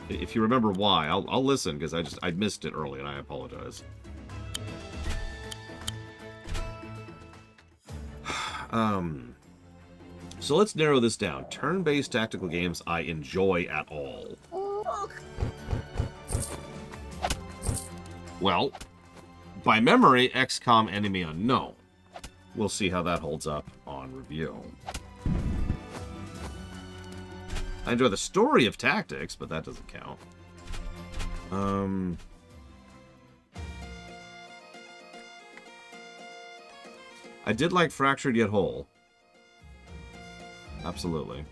[SPEAKER 1] If you remember why, I'll listen, because I missed it early, and I apologize. So let's narrow this down. Turn-based tactical games I enjoy at all. Well, by memory, XCOM Enemy Unknown. We'll see how that holds up on review. I enjoy the story of Tactics, but that doesn't count. I did like Fractured Yet Whole. Absolutely.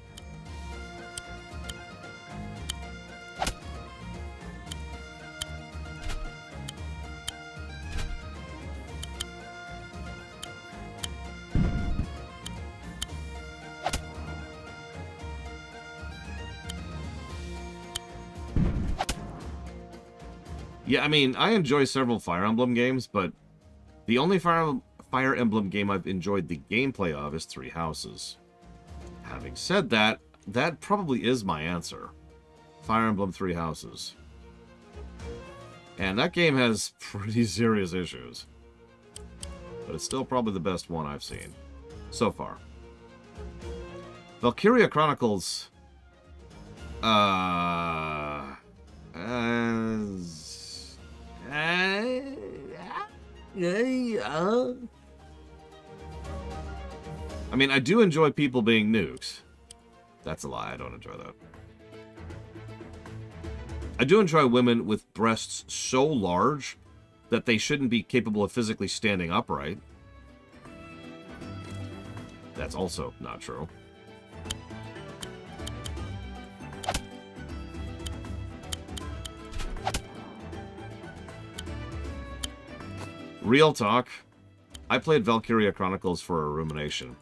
[SPEAKER 1] Yeah, I mean, I enjoy several Fire Emblem games, but the only Fire Emblem game I've enjoyed the gameplay of is Three Houses. Having said that, that probably is my answer. Fire Emblem Three Houses. And that game has pretty serious issues. But it's still probably the best one I've seen. So far. Valkyria Chronicles... I mean, I do enjoy people being nukes. That's a lie, I don't enjoy that. I do enjoy women with breasts so large that they shouldn't be capable of physically standing upright. That's also not true. Real talk, I played Valkyria Chronicles for a rumination.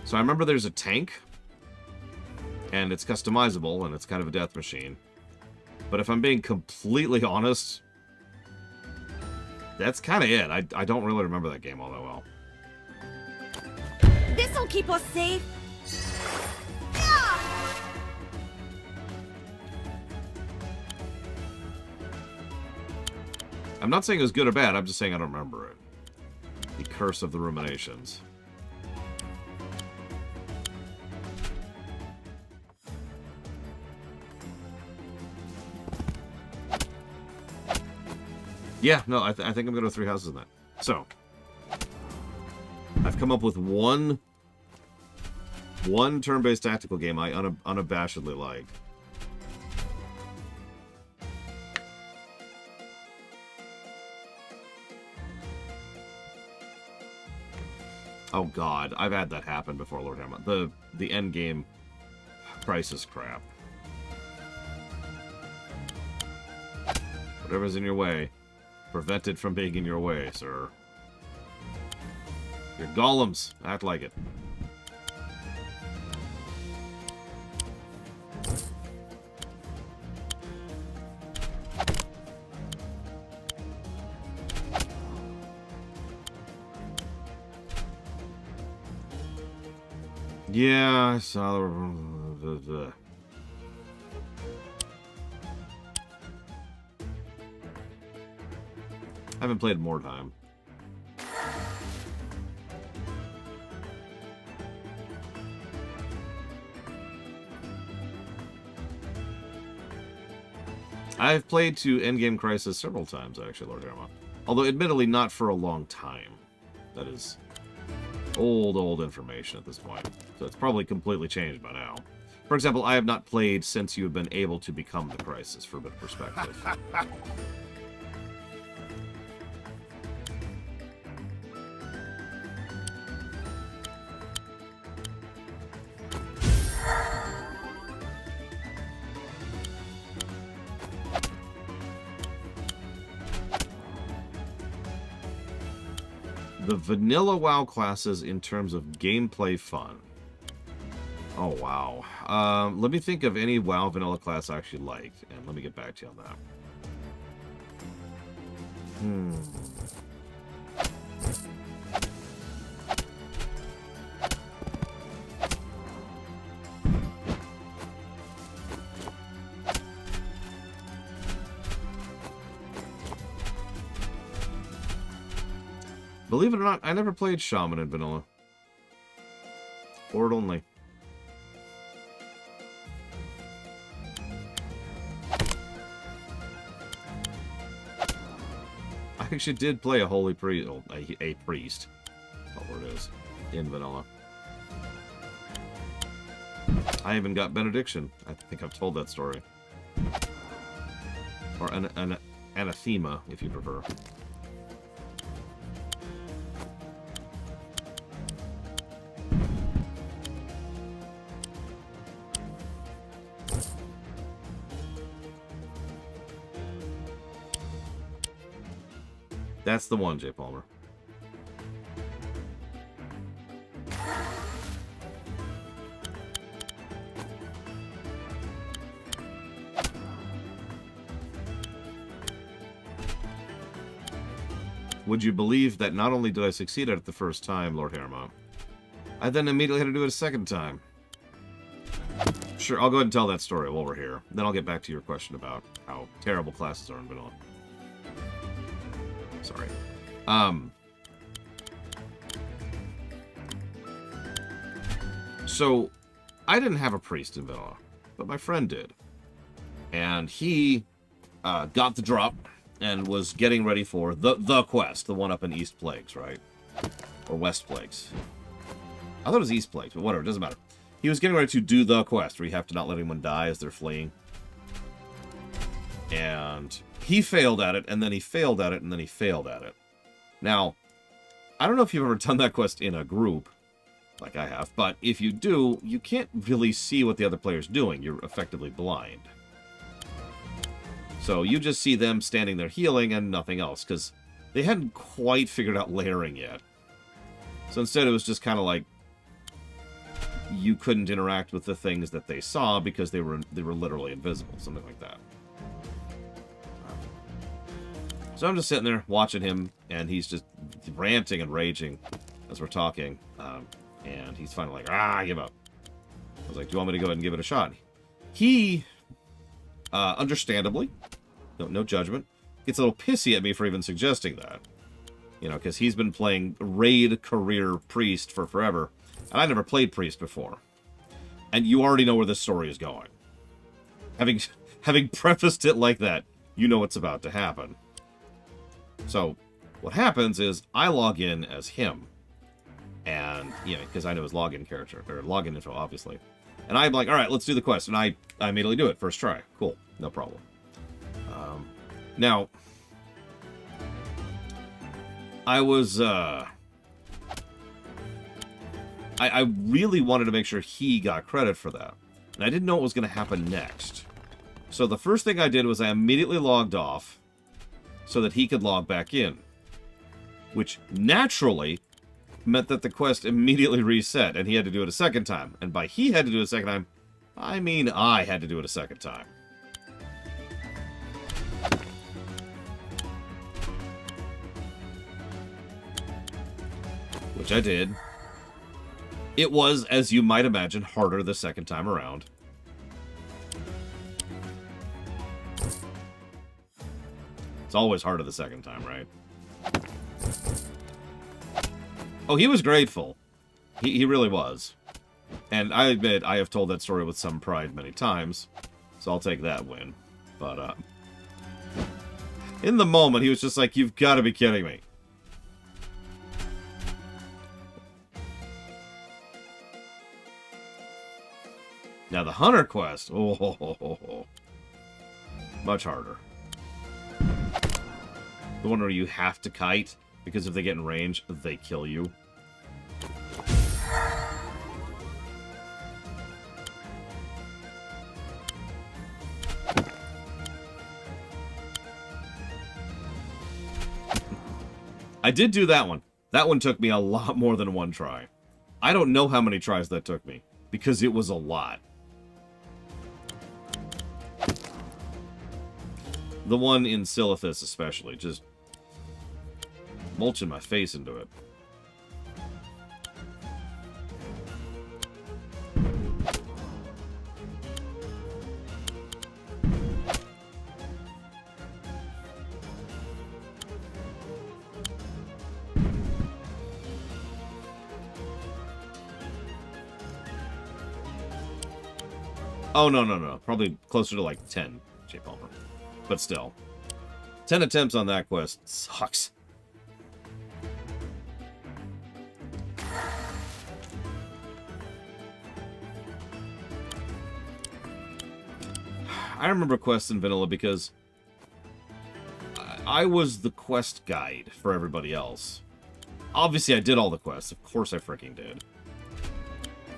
[SPEAKER 1] So I remember there's a tank, and it's customizable, and it's kind of a death machine. But if I'm being completely honest, that's kind of it. I don't really remember that game all that well.
[SPEAKER 3] This'll keep us safe.
[SPEAKER 1] I'm not saying it was good or bad, I'm just saying I don't remember it. The Curse of the Ruminations. Yeah, no, I think I'm going to go 3 houses in that. So, I've come up with one turn-based tactical game I unabashedly like. Oh god, I've had that happen before, Lord Hammer. The end game crisis crap. Whatever's in your way, prevent it from being in your way, sir. Your golems, act like it. Yeah, I saw the I haven't played more time. I've played to Endgame Crisis several times, actually, Lord Irma. Although, admittedly, not for a long time. That is old information at this point. So it's probably completely changed by now. For example, I have not played since you have been able to become the Crisis, for a bit of perspective. The vanilla WoW classes in terms of gameplay fun. Oh, wow. Let me think of any WoW vanilla class I actually liked, and let me get back to you on that. Believe it or not, I never played Shaman in vanilla. Horde only. I actually did play a holy priest, a priest, that's what it is, in vanilla. I even got benediction. I think I've told that story. Or an anathema, if you prefer. That's the one, Jay Palmer. Would you believe that not only did I succeed at it the first time, Lord Haremont, I then immediately had to do it a second time? Sure, I'll go ahead and tell that story while we're here. Then I'll get back to your question about how terrible classes are in vanilla. Sorry. So, I didn't have a priest in vanilla, but my friend did. And he got the drop and was getting ready for the quest, the one up in East Plagues, right? Or West Plagues. I thought it was East Plagues, but whatever, it doesn't matter. He was getting ready to do the quest, where you have to not let anyone die as they're fleeing. And he failed at it, and then he failed at it, and then he failed at it. Now, I don't know if you've ever done that quest in a group, like I have, but if you do, you can't really see what the other player's doing. You're effectively blind. So you just see them standing there healing and nothing else, because they hadn't quite figured out layering yet. So instead it was just kind of like you couldn't interact with the things that they saw because they were literally invisible, something like that. So I'm just sitting there watching him, and he's just ranting and raging as we're talking. And he's finally like, I give up. I was like, do you want me to go ahead and give it a shot? He, understandably, no judgment, gets a little pissy at me for even suggesting that. You know, because he's been playing raid career priest for forever. And I never played priest before. And you already know where this story is going. Having prefaced it like that, you know what's about to happen. So, what happens is, I log in as him. And, you know, because I know his login character, or login info, obviously. And I'm like, alright, let's do the quest. And I immediately do it, first try. Cool, no problem. Now, I was, I really wanted to make sure he got credit for that. And I didn't know what was going to happen next. So the first thing I did was I immediately logged off so that he could log back in. Which naturally meant that the quest immediately reset and he had to do it a second time. And by he had to do it a second time, I mean I had to do it a second time. Which I did. It was, as you might imagine, harder the second time around. It's always harder the second time, right? Oh, he was grateful. He really was. And I admit, I have told that story with some pride many times, so I'll take that win. But, in the moment, he was just like, you've got to be kidding me. Now, the Hunter quest, much harder. The one where you have to kite, because if they get in range, they kill you. I did do that one. That one took me a lot more than one try. I don't know how many tries that took me, because it was a lot. The one in Silithus especially, just mulching my face into it. Oh, no. Probably closer to like 10, J. Palmer. But still. 10 attempts on that quest sucks. I remember quests in Vanilla because I was the quest guide for everybody else. Obviously, I did all the quests. Of course I freaking did.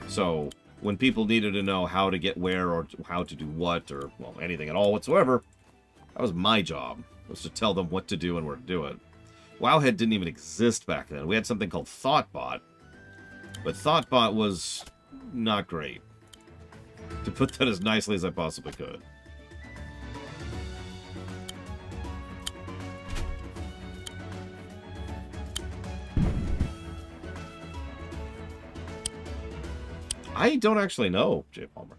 [SPEAKER 1] So, when people needed to know how to get where or how to do what or, well, anything at all whatsoever, that was my job, was to tell them what to do and where to do it. Wowhead didn't even exist back then. We had something called Thoughtbot, but Thoughtbot was not great. To put that as nicely as I possibly could. I don't actually know, J. Palmer.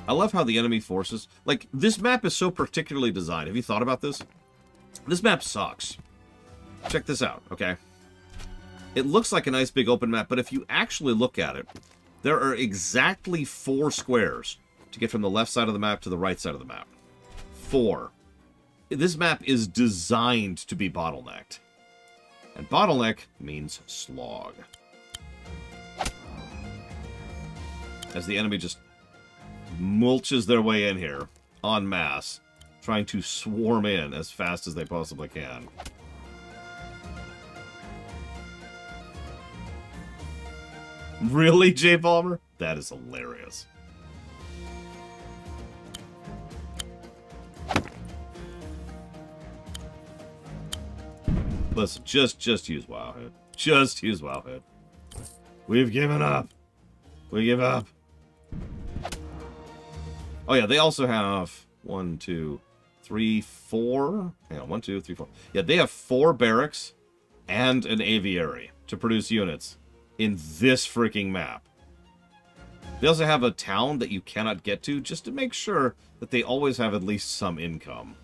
[SPEAKER 1] I love how the enemy forces... Like, this map is so particularly designed. Have you thought about this? This map sucks. Check this out, okay? It looks like a nice big open map, but if you actually look at it, there are exactly 4 squares to get from the left side of the map to the right side of the map. 4. This map is designed to be bottlenecked. And bottleneck means slog. As the enemy just mulches their way in here, en masse, trying to swarm in as fast as they possibly can. Really, J. Palmer? That is hilarious. Listen, just use Wowhead. Just use Wowhead. We've given up. We give up. Oh yeah, they also have 1, 2, 3, 4. Hang on, 1, 2, 3, 4. Yeah, they have 4 barracks and an aviary to produce units in this freaking map. They also have a town that you cannot get to just to make sure that they always have at least some income.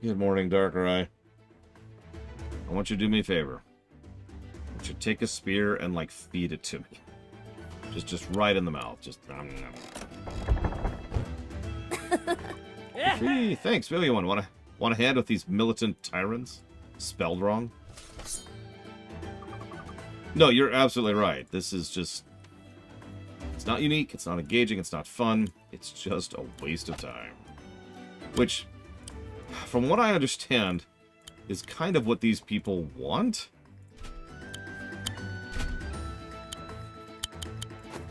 [SPEAKER 1] Good morning, Darker Eye. I want you to do me a favor. I want you to take a spear and, like, feed it to me. Just right in the mouth. Just... Gee, thanks, Billy. You want a hand with these militant tyrants? Spelled wrong? No, you're absolutely right. This is just... It's not unique, it's not engaging, it's not fun. It's just a waste of time. Which... From what I understand, is kind of what these people want.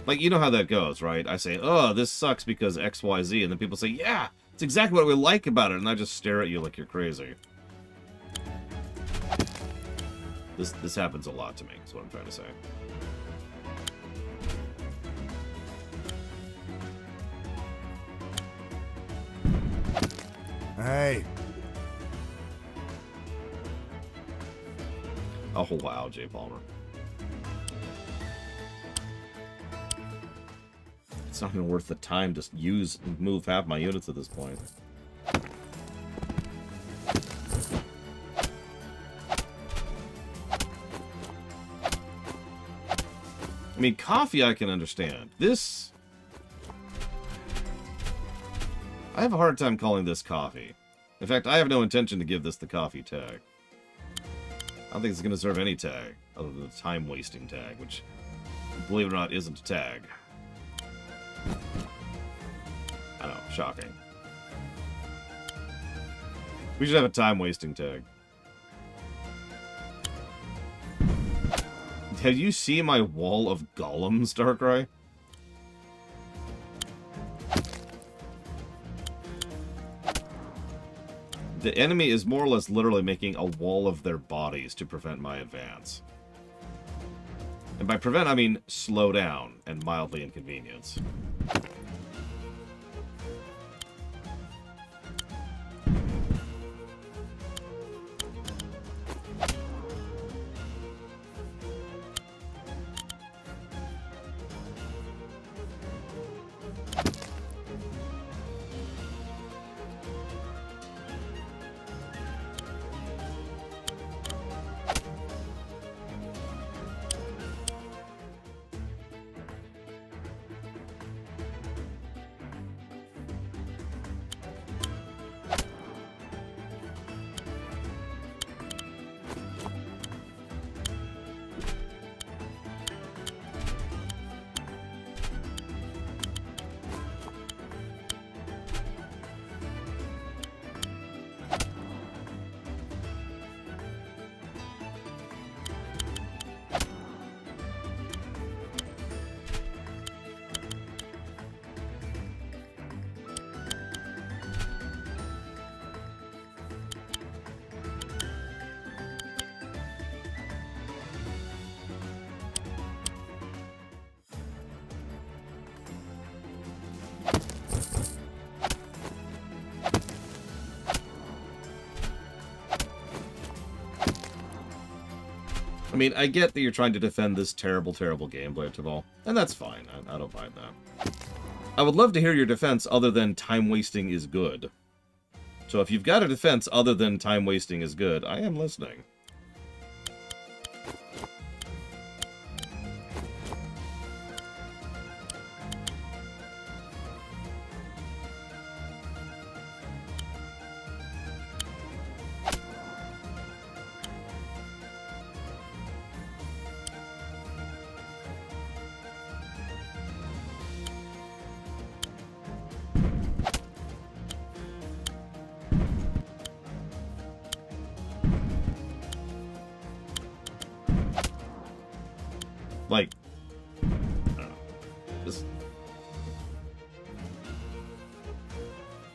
[SPEAKER 1] Like, you know how that goes, right? I say, oh, this sucks because XYZ, and then people say, yeah, it's exactly what we like about it, and I just stare at you like you're crazy. This happens a lot to me, is what I'm trying to say.
[SPEAKER 2] Hey.
[SPEAKER 1] Oh, wow, J. Palmer. It's not even worth the time to use and move half my units at this point. I mean, coffee I can understand. This... I have a hard time calling this coffee. In fact, I have no intention to give this the coffee tag. I don't think it's going to serve any tag, other than the time-wasting tag, which, believe it or not, isn't a tag. I know, shocking. We should have a time-wasting tag. Have you seen my wall of golems, Darkrai? The enemy is more or less literally making a wall of their bodies to prevent my advance. And by prevent, I mean slow down and mildly inconvenience. I mean, I get that you're trying to defend this terrible, terrible gameplay, Taval, and that's fine. I don't mind that. I would love to hear your defense other than time wasting is good. So if you've got a defense other than time wasting is good, I am listening.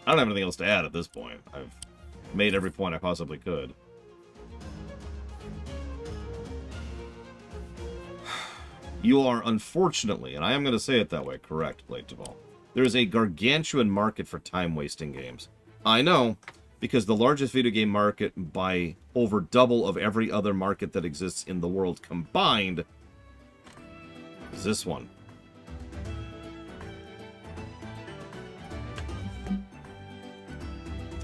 [SPEAKER 1] I don't have anything else to add at this point. I've made every point I possibly could. You are, unfortunately, and I am going to say it that way, correct, Blade Duval. There is a gargantuan market for time-wasting games. I know, because the largest video game market by over double of every other market that exists in the world combined is this one.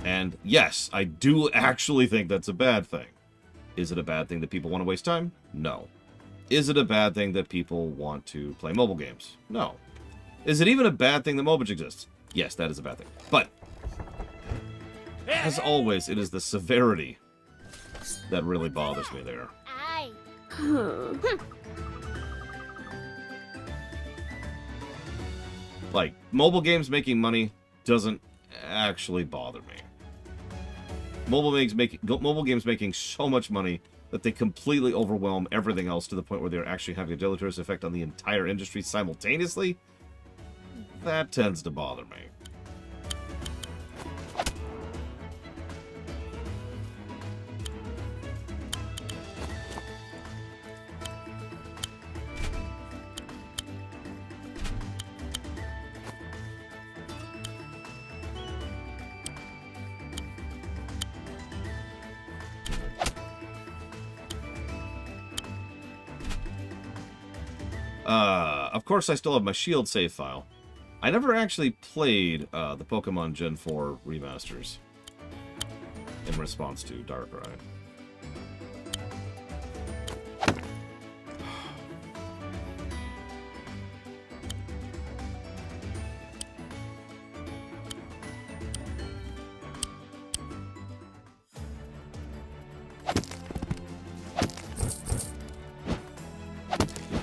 [SPEAKER 1] And yes, I do actually think that's a bad thing. Is it a bad thing that people want to waste time? No. Is it a bad thing that people want to play mobile games? No. Is it even a bad thing that mobile exists? Yes, that is a bad thing. But, as always, it is the severity that really bothers me there.
[SPEAKER 4] Aye.
[SPEAKER 1] Like, mobile games making money doesn't actually bother me. Mobile games making so much money that they completely overwhelm everything else to the point where they're actually having a deleterious effect on the entire industry simultaneously. That tends to bother me. Of course, I still have my Shield save file. I never actually played the Pokemon Gen 4 remasters in response to Darkrai.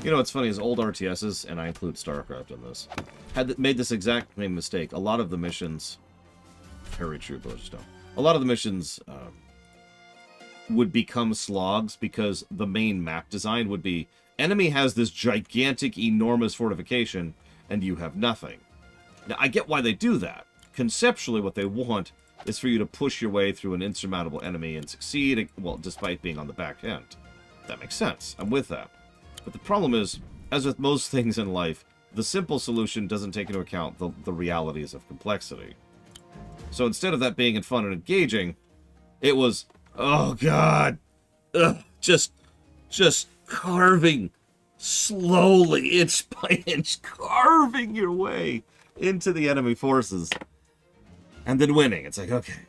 [SPEAKER 1] You know what's funny is old RTSs, and I include StarCraft in this, made this exact same mistake. A lot of the missions, very true, Bridgestone. A lot of the missions would become slogs because the main map design would be enemy has this gigantic, enormous fortification, and you have nothing. Now, I get why they do that. Conceptually, what they want is for you to push your way through an insurmountable enemy and succeed, well, despite being on the back end. That makes sense. I'm with that. But the problem is, as with most things in life, the simple solution doesn't take into account the realities of complexity. So instead of that being fun and engaging, it was, oh god, just carving slowly, inch by inch, carving your way into the enemy forces, and then winning. It's like, okay,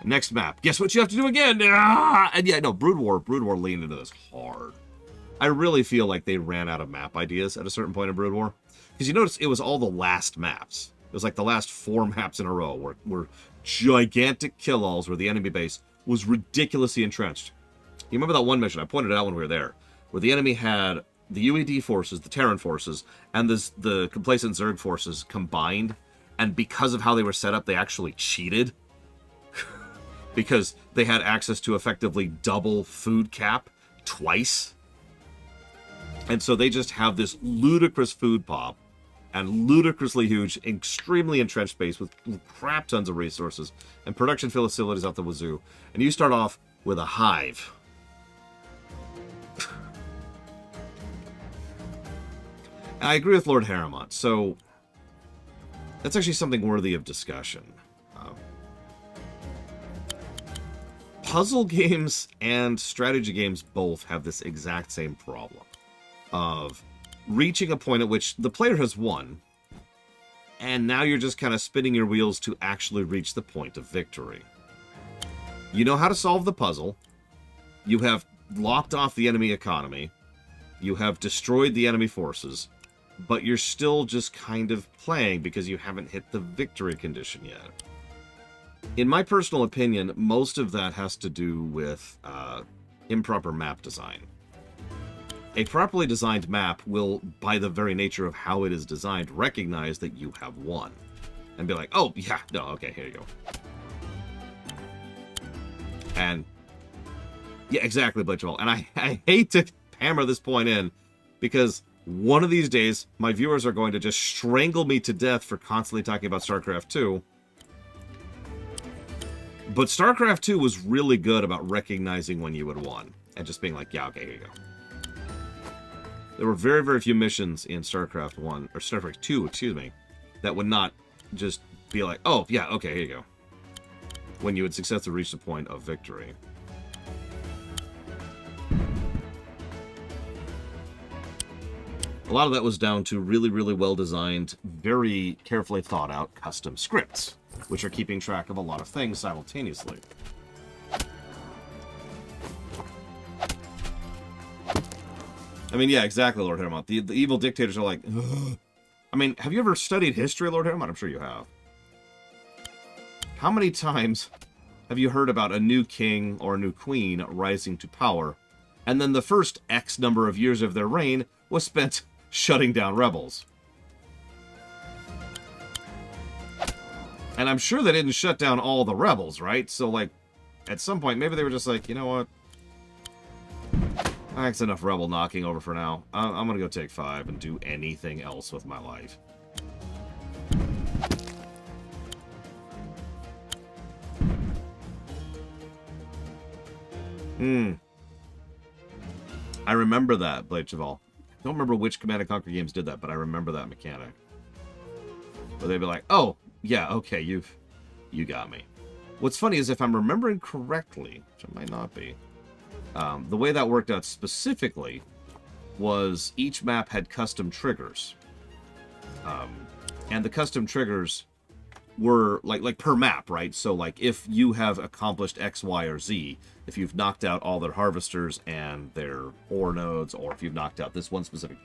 [SPEAKER 1] next map. Guess what you have to do again? Ah! And yeah, no, Brood War leaned into this hard. I really feel like they ran out of map ideas at a certain point in Brood War. Because you notice it was all the last maps. It was like the last 4 maps in a row were gigantic kill-alls where the enemy base was ridiculously entrenched. You remember that one mission, I pointed it out when we were there, where the enemy had the UED forces, the Terran forces, and the Complacent Zerg forces combined, and because of how they were set up, they actually cheated. Because they had access to effectively double food cap twice. And so they just have this ludicrous food pop and ludicrously huge, extremely entrenched base with crap tons of resources and production facilities out the wazoo. And you start off with a hive. I agree with Lord Harrimont. So that's actually something worthy of discussion. Puzzle games and strategy games both have this exact same problem of reaching a point at which the player has won, and now you're just kind of spinning your wheels to actually reach the point of victory. You know how to solve the puzzle, you have locked off the enemy economy, you have destroyed the enemy forces, but you're still just kind of playing because you haven't hit the victory condition yet. In my personal opinion, most of that has to do with improper map design. A properly designed map will, by the very nature of how it is designed, recognize that you have won. And be like, oh, yeah, no, okay, here you go. And, yeah, exactly, Blitchwell. And I hate to hammer this point in, because one of these days, my viewers are going to just strangle me to death for constantly talking about StarCraft 2. But StarCraft 2 was really good about recognizing when you had won. And just being like, yeah, okay, here you go. There were very, very few missions in StarCraft 1, or StarCraft 2, excuse me, that would not just be like, oh, yeah, okay, here you go. When you had successfully reached the point of victory. A lot of that was down to really, really well-designed, very carefully thought-out custom scripts, which are keeping track of a lot of things simultaneously. I mean, yeah, exactly, Lord Hermont. The evil dictators are like, ugh. I mean, have you ever studied history, Lord Hermont? I'm sure you have. How many times have you heard about a new king or a new queen rising to power, and then the first X number of years of their reign was spent shutting down rebels? And I'm sure they didn't shut down all the rebels, right? So, like, at some point, maybe they were just like, you know what? That's enough rebel knocking over for now. I'm gonna go take 5 and do anything else with my life. I remember that, Blade Cheval. I don't remember which Command & Conquer games did that, but I remember that mechanic. Where they'd be like, oh, yeah, okay, you got me. What's funny is if I'm remembering correctly, which I might not be, the way that worked out specifically was each map had custom triggers. And the custom triggers were like per map, right? So like if you have accomplished X, Y, or Z, if you've knocked out all their harvesters and their ore nodes, or if you've knocked out this one specific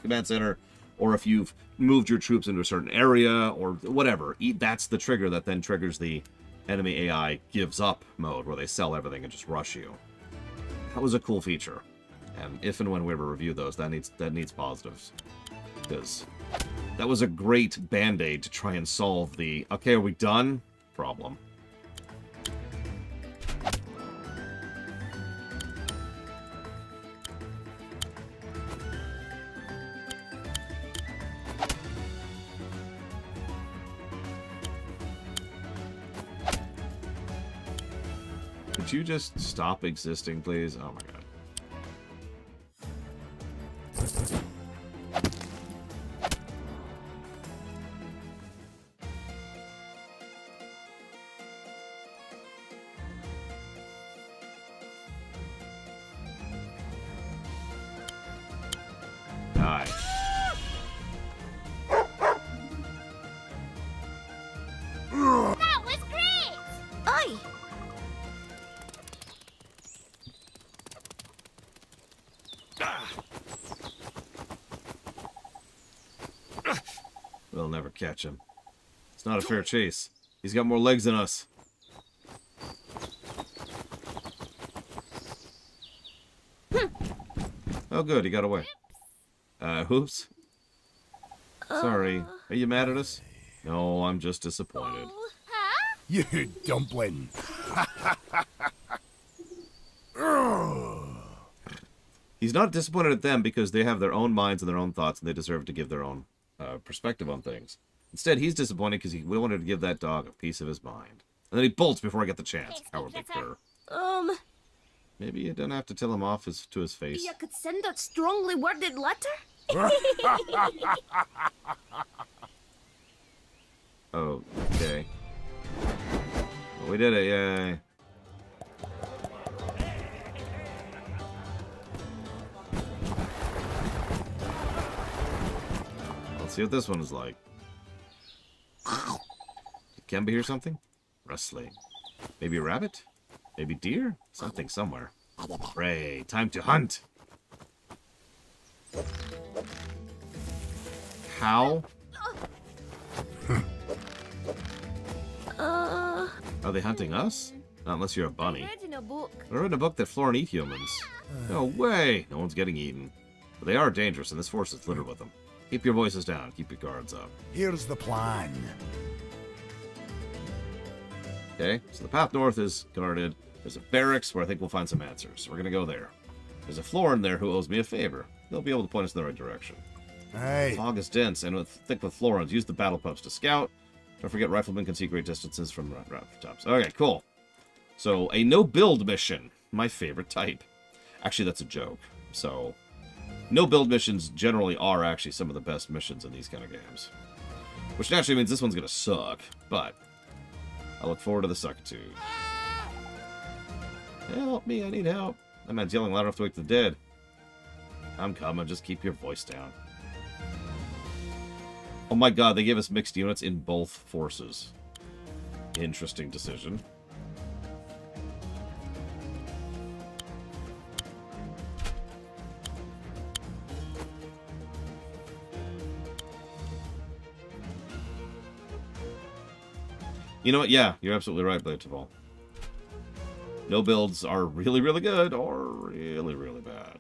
[SPEAKER 1] command center, or if you've moved your troops into a certain area, or whatever, that's the trigger that then triggers the enemy AI gives up mode, where they sell everything and just rush you. That was a cool feature, and if and when we ever review those, that needs positives, because that was a great band-aid to try and solve the "okay, are we done?" problem. Could you just stop existing, please? Oh my god. Die.
[SPEAKER 4] That was great!
[SPEAKER 3] Aye.
[SPEAKER 1] We'll never catch him. It's not a fair chase. He's got more legs than us. Oh good, he got away. Oops. Sorry. Are you mad at us? No, I'm just disappointed.
[SPEAKER 4] Huh?
[SPEAKER 2] You dumpling.
[SPEAKER 1] He's not disappointed at them because they have their own minds and their own thoughts, and they deserve to give their own perspective on things. Instead, he's disappointed because he wanted to give that dog a piece of his mind. And then he bolts before I get the chance.
[SPEAKER 4] Thanks,
[SPEAKER 1] Cowardly
[SPEAKER 4] Professor.
[SPEAKER 1] cur. Maybe you don't have to tell him off to his face.
[SPEAKER 3] You could send a strongly worded letter?
[SPEAKER 1] Oh, okay. Well, we did it, yay. Let's see what this one is like. Can be here something? Rustling. Maybe a rabbit? Maybe deer? Something somewhere. Hooray, time to hunt! How? Are they hunting us? Not unless you're a bunny.
[SPEAKER 3] Read in a book.
[SPEAKER 1] I read a book that Florin eat humans. No way! No one's getting eaten. But they are dangerous, and this forest is littered with them. Keep your voices down. Keep your guards up.
[SPEAKER 2] Here's the plan.
[SPEAKER 1] Okay, so the path north is guarded. There's a barracks where I think we'll find some answers. So we're gonna go there. There's a Florin there who owes me a favor. They'll be able to point us in the right direction.
[SPEAKER 2] Hey.
[SPEAKER 1] Fog is dense and thick with Florins. Use the battle pups to scout. Don't forget, riflemen can see great distances from rooftops. Okay, cool. So, a no-build mission. My favorite type. Actually, that's a joke. So, no-build missions generally are actually some of the best missions in these kind of games. Which naturally means this one's gonna suck, but I look forward to the suckitude. Help me, I need help. That man's yelling loud enough to wake the dead. I'm coming, just keep your voice down. Oh my god, they gave us mixed units in both forces. Interesting decision. You know what? Yeah, you're absolutely right, Blade Taval. No builds are really, really good or really, really bad.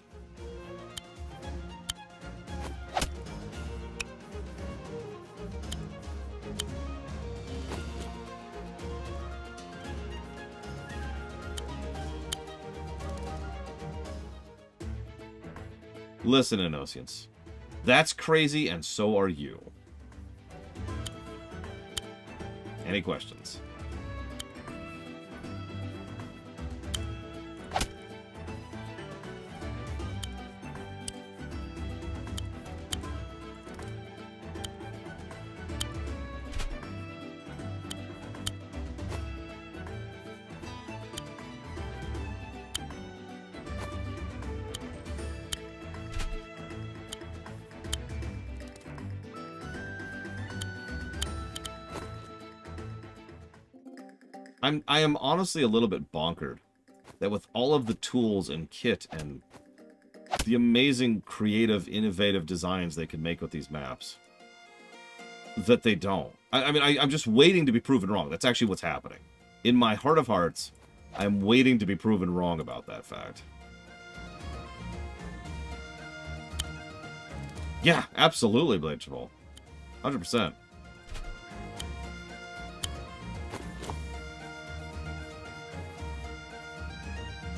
[SPEAKER 1] Listen, Inosians. That's crazy, and so are you. Any questions? I am honestly a little bit bonkered that with all of the tools and kit and the amazing creative, innovative designs they can make with these maps, that they don't. I'm just waiting to be proven wrong. That's actually what's happening. In my heart of hearts, I'm waiting to be proven wrong about that fact. Yeah, absolutely, Blade Travel. 100%.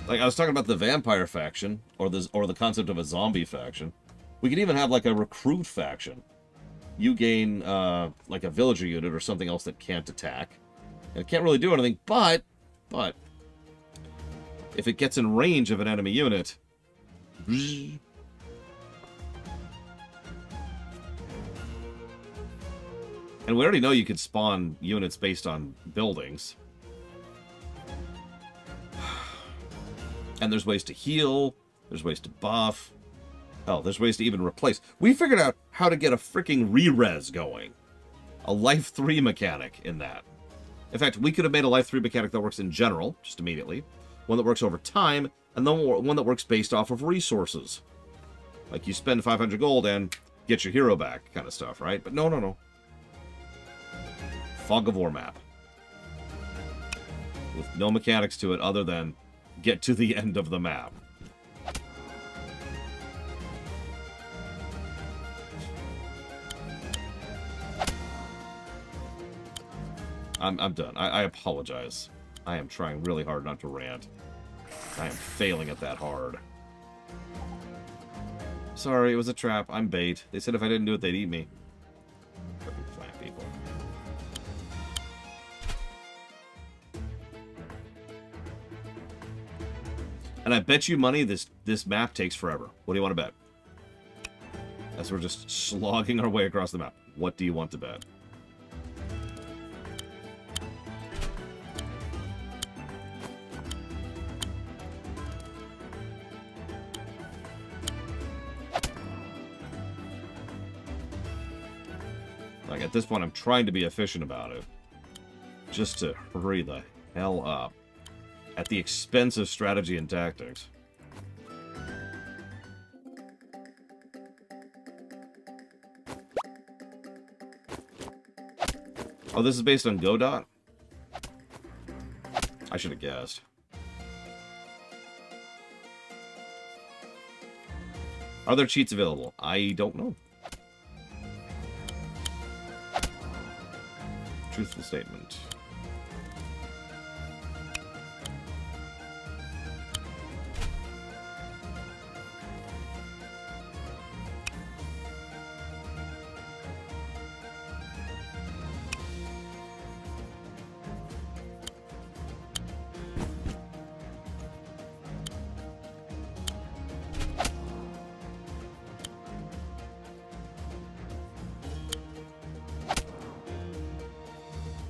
[SPEAKER 1] Like, I was talking about the vampire faction, or the concept of a zombie faction. We could even have, like, a recruit faction. You gain, like, a villager unit or something else that can't attack. And it can't really do anything, but, if it gets in range of an enemy unit... And we already know you could spawn units based on buildings. And there's ways to heal, there's ways to buff. Hell, there's ways to even replace. We figured out how to get a freaking re-res going. A Life 3 mechanic in that. In fact, we could have made a Life 3 mechanic that works in general, just immediately. One that works over time, and then one that works based off of resources. Like you spend 500 gold and get your hero back kind of stuff, right? But no. Fog of War map. With no mechanics to it other than get to the end of the map. I'm done. I apologize. I am trying really hard not to rant. I am failing at that hard. Sorry, it was a trap. I'm bait. They said if I didn't do it, they'd eat me. Fucking plant people. And I bet you money this map takes forever. What do you want to bet? As we're just slogging our way across the map. What do you want to bet? Like, at this point, I'm trying to be efficient about it. Just to hurry the hell up. At the expense of strategy and tactics. Oh, this is based on Godot? I should have guessed. Are there cheats available? I don't know. Truthful statement.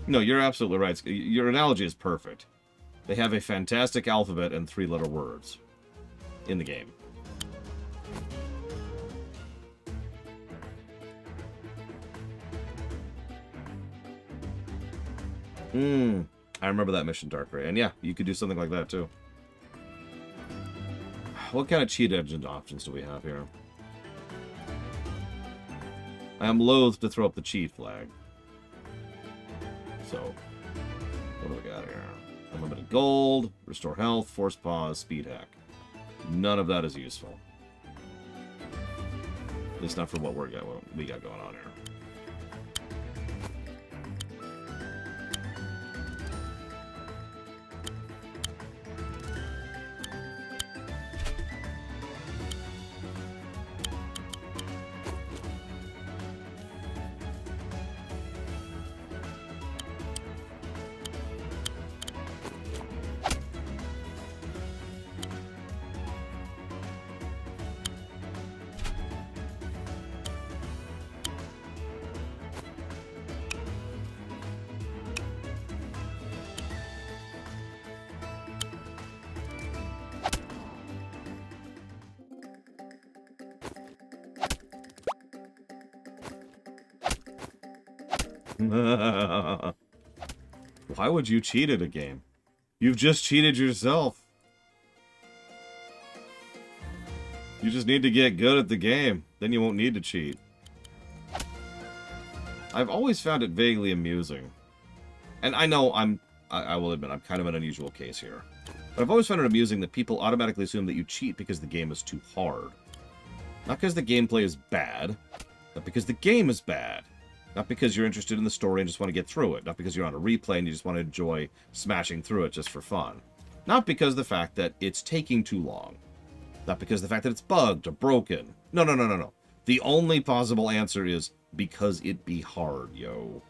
[SPEAKER 1] No, you're absolutely right. Your analogy is perfect. They have a fantastic alphabet and 3-letter words in the game. I remember that mission, Darkray. And yeah, you could do something like that, too. What kind of cheat engine options do we have here? I am loath to throw up the cheat flag. So, what do we got here? Unlimited gold, restore health, force pause, speed hack. None of that is useful. At least not for what we got going on here. Why would you cheat at a game? You've just cheated yourself. You just need to get good at the game. Then you won't need to cheat. I've always found it vaguely amusing. And I know I will admit, I'm kind of an unusual case here. But I've always found it amusing that people automatically assume that you cheat because the game is too hard. Not because the gameplay is bad. Not because the game is bad. Not because you're interested in the story and just want to get through it. Not because you're on a replay and you just want to enjoy smashing through it just for fun. Not because of the fact that it's taking too long. Not because of the fact that it's bugged or broken. No, no, no, no, no. The only possible answer is because it be hard, yo.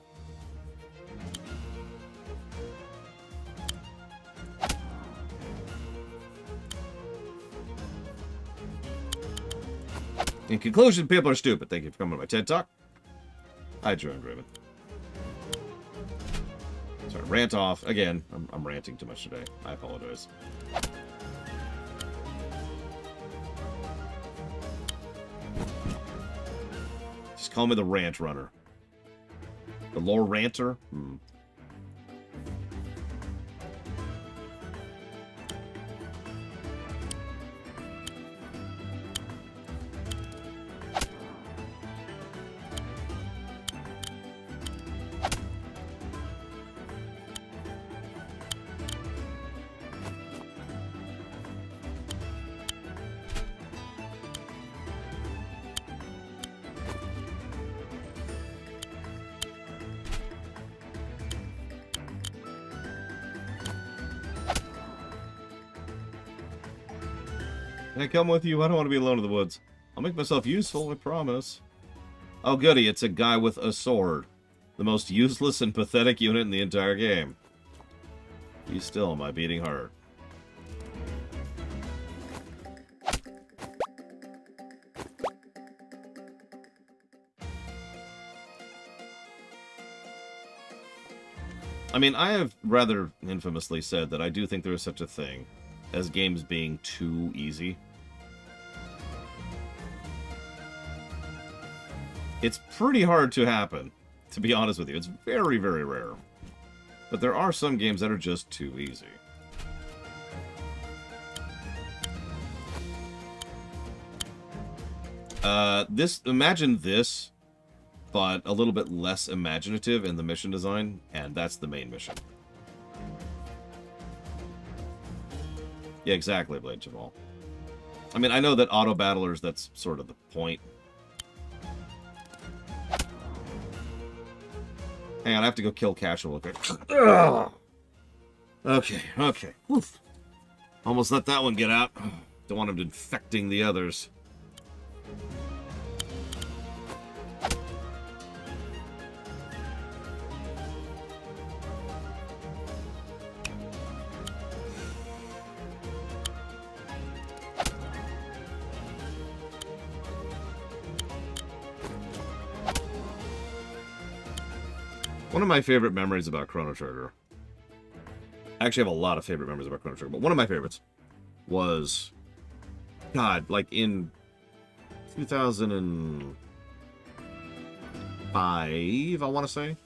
[SPEAKER 1] In conclusion, people are stupid. Thank you for coming to my TED Talk. Hi, Drew and Raven. Sorry, rant off. Again, I'm ranting too much today. I apologize. Just call me the rant runner. The lore ranter? Can I come with you? I don't want to be alone in the woods. I'll make myself useful, I promise. Oh, goody, it's a guy with a sword. The most useless and pathetic unit in the entire game. Be still, my beating heart. I mean, I have rather infamously said that I do think there is such a thing as games being too easy. It's pretty hard to happen, to be honest with you. It's very, very rare. But there are some games that are just too easy. Imagine this, but a little bit less imaginative in the mission design, and that's the main mission. Yeah, exactly, Blade Jamal. I mean, I know that auto-battlers, that's sort of the point. Hang on, I have to go kill Casual real quick. Okay, okay. Oof. Almost let that one get out. Don't want him infecting the others. One of my favorite memories about Chrono Trigger... I actually have a lot of favorite memories about Chrono Trigger, but one of my favorites was... God, like in 2005, I want to say.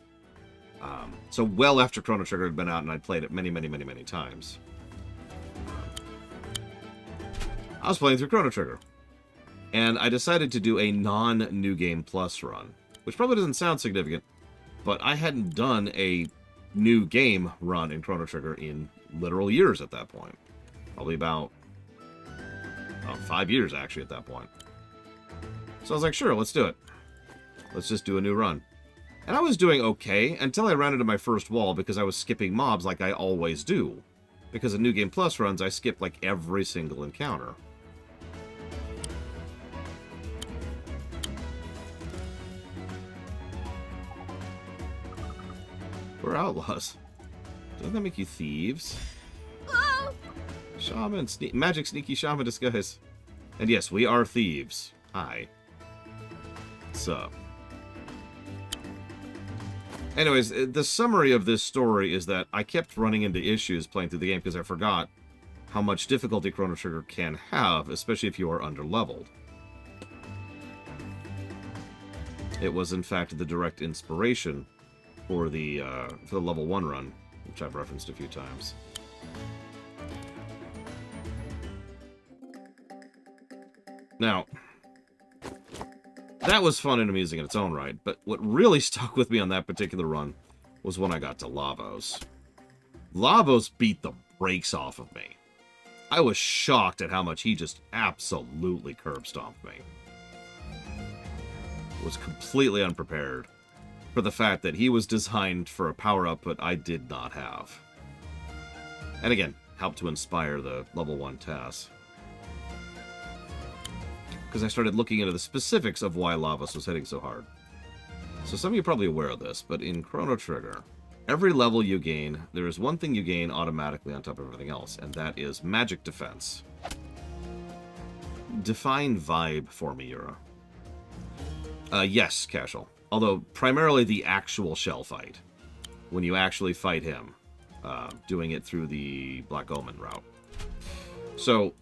[SPEAKER 1] So well after Chrono Trigger had been out and I'd played it many, many, many, many times. I was playing through Chrono Trigger. And I decided to do a non-New Game Plus run. Which probably doesn't sound significant, but I hadn't done a new game run in Chrono Trigger in literal years at that point. Probably about 5 years, actually, at that point. So I was like, sure, let's do it. Let's just do a new run. And I was doing okay until I ran into my first wall because I was skipping mobs like I always do. Because in New Game Plus runs, I skip like every single encounter. We're outlaws. Doesn't that make you thieves?
[SPEAKER 3] Oh!
[SPEAKER 1] Shaman, magic sneaky shaman disguise. And yes, we are thieves. Hi. What's up? Anyways, the summary of this story is that I kept running into issues playing through the game because I forgot how much difficulty Chrono Trigger can have, especially if you are underleveled. It was, in fact, the direct inspiration for the level 1 run, which I've referenced a few times. Now, that was fun and amusing in its own right, but what really stuck with me on that particular run was when I got to Lavos. Lavos beat the brakes off of me. I was shocked at how much he just absolutely curb-stomped me. Was completely unprepared for the fact that he was designed for a power output I did not have. And again, helped to inspire the level 1 tasks. Because I started looking into the specifics of why Lavos was hitting so hard. So some of you are probably aware of this, but in Chrono Trigger, every level you gain, there is one thing you gain automatically on top of everything else, and that is magic defense. Define vibe for me, Yura. Yes, Casual. Although, primarily the actual shell fight. When you actually fight him. Doing it through the Black Omen route. So,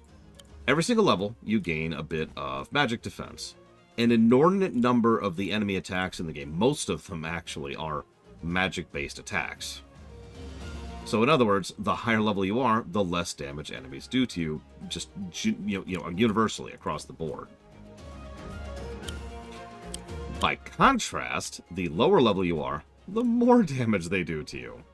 [SPEAKER 1] every single level, you gain a bit of magic defense. An inordinate number of the enemy attacks in the game, most of them actually, are magic-based attacks. So, in other words, the higher level you are, the less damage enemies do to you, just, universally across the board. By contrast, the lower level you are, the more damage they do to you.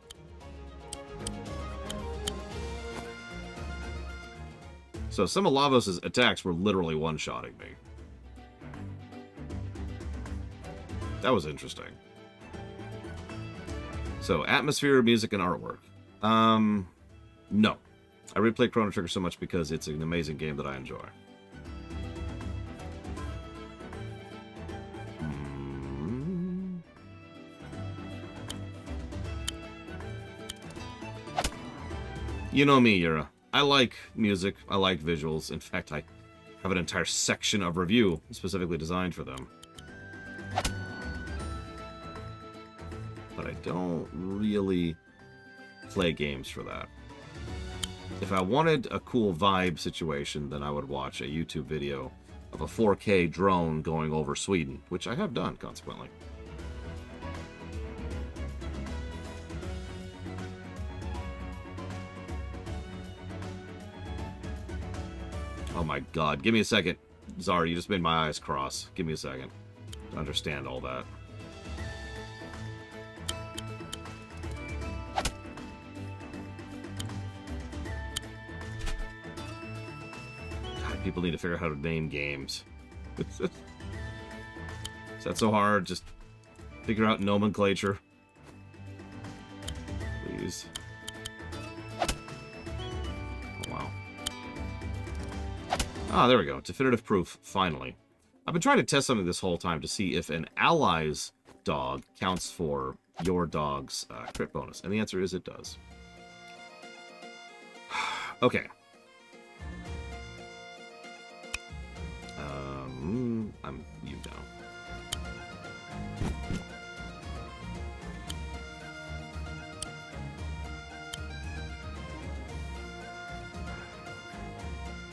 [SPEAKER 1] So some of Lavos' attacks were literally one-shotting me. That was interesting. So, atmosphere, music, and artwork. No. I replay Chrono Trigger so much because it's an amazing game that I enjoy. You know me, Yura. I like music, I like visuals. In fact, I have an entire section of review specifically designed for them. But I don't really play games for that. If I wanted a cool vibe situation, then I would watch a YouTube video of a 4K drone going over Sweden, which I have done, consequently. Oh my god, give me a second. Zara, you just made my eyes cross. Give me a second to understand all that. God, people need to figure out how to name games. Is that so hard? Just figure out nomenclature. Please. Ah, there we go. Definitive proof, finally. I've been trying to test something this whole time to see if an ally's dog counts for your dog's crit bonus. And the answer is it does. Okay. I'm you now.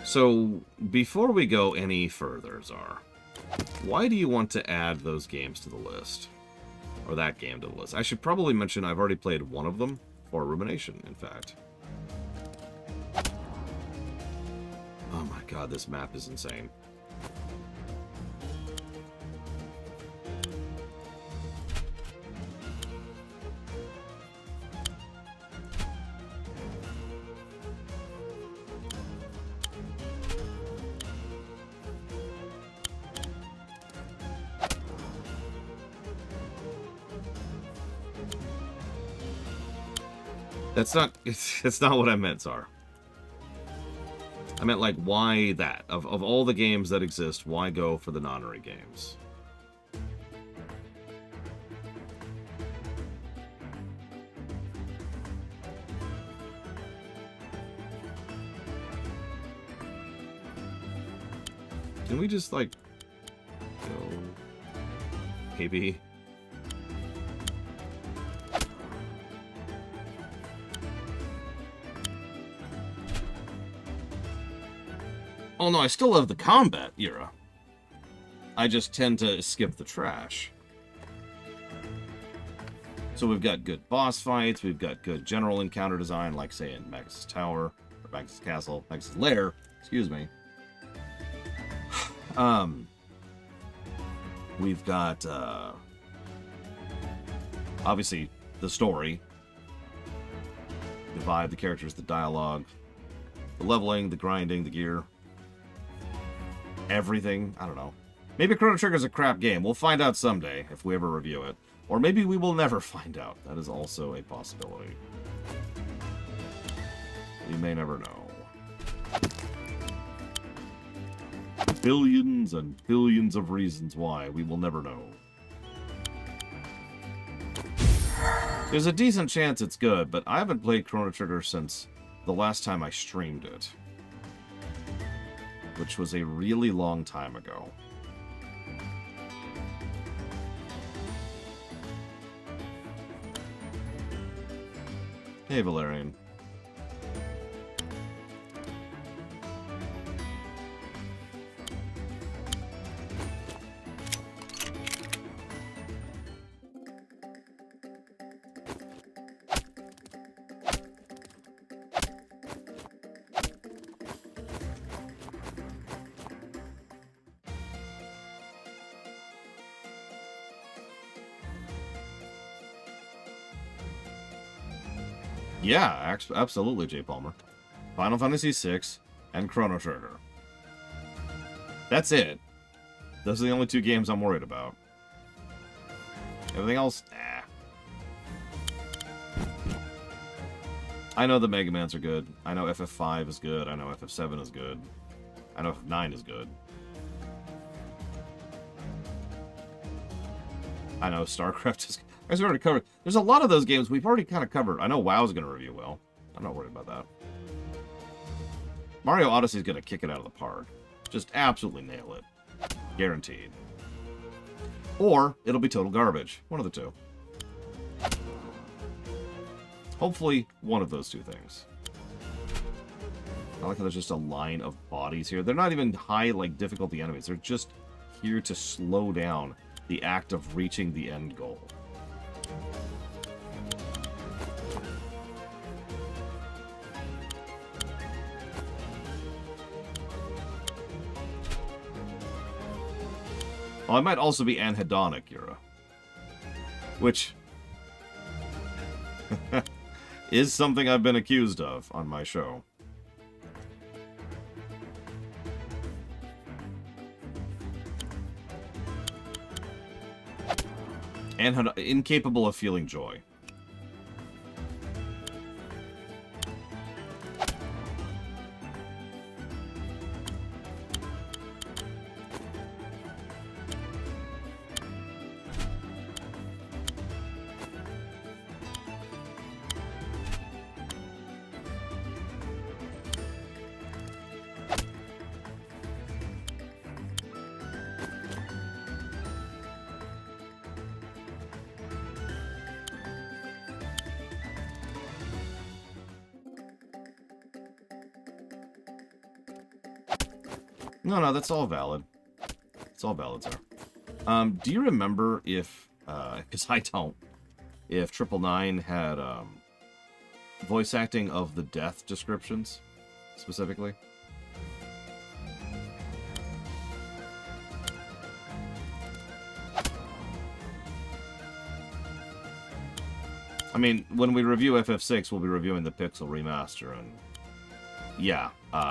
[SPEAKER 1] So, before we go any further, Czar, why do you want to add those games to the list? Or that game to the list? I should probably mention I've already played one of them, for Rumination, in fact. Oh my god, this map is insane. That's not, it's not what I meant, Czar. I meant, like, why that? Of all the games that exist, why go for the nonary games? Can we just, like, go... Maybe... Oh no, I still love the combat era. I just tend to skip the trash. So we've got good boss fights, we've got good general encounter design, like say in Magus' Tower, or Magus' Castle, Magus' Lair, excuse me. We've got, obviously, the story, the vibe, the characters, the dialogue, the leveling, the grinding, the gear. Everything. I don't know. Maybe Chrono Trigger's a crap game. We'll find out someday if we ever review it. Or maybe we will never find out. That is also a possibility. We may never know. Billions and billions of reasons why. We will never know. There's a decent chance it's good, but I haven't played Chrono Trigger since the last time I streamed it, which was a really long time ago. Hey, Valerian. Yeah, absolutely, J. Palmer. Final Fantasy VI and Chrono Trigger. That's it. Those are the only two games I'm worried about. Everything else, nah. I know the Mega Mans are good. I know FF5 is good. I know FF7 is good. I know FF9 is good. I know StarCraft is... As we already covered, there's a lot of those games we've already kind of covered. I know WoW's going to review well. I'm not worried about that. Mario Odyssey's going to kick it out of the park. Just absolutely nail it. Guaranteed. Or, it'll be total garbage. One of the two. Hopefully, one of those two things. I like how there's just a line of bodies here. They're not even high, like, difficulty enemies. They're just here to slow down the act of reaching the end goal. Well, I might also be anhedonic, Yura. Which is something I've been accused of on my show. Incapable of feeling joy. No, no, that's all valid. It's all valid, sir. Do you remember if, because I don't, if 999 had, voice acting of the death descriptions, specifically? I mean, when we review FF6, we'll be reviewing the Pixel Remaster, and yeah,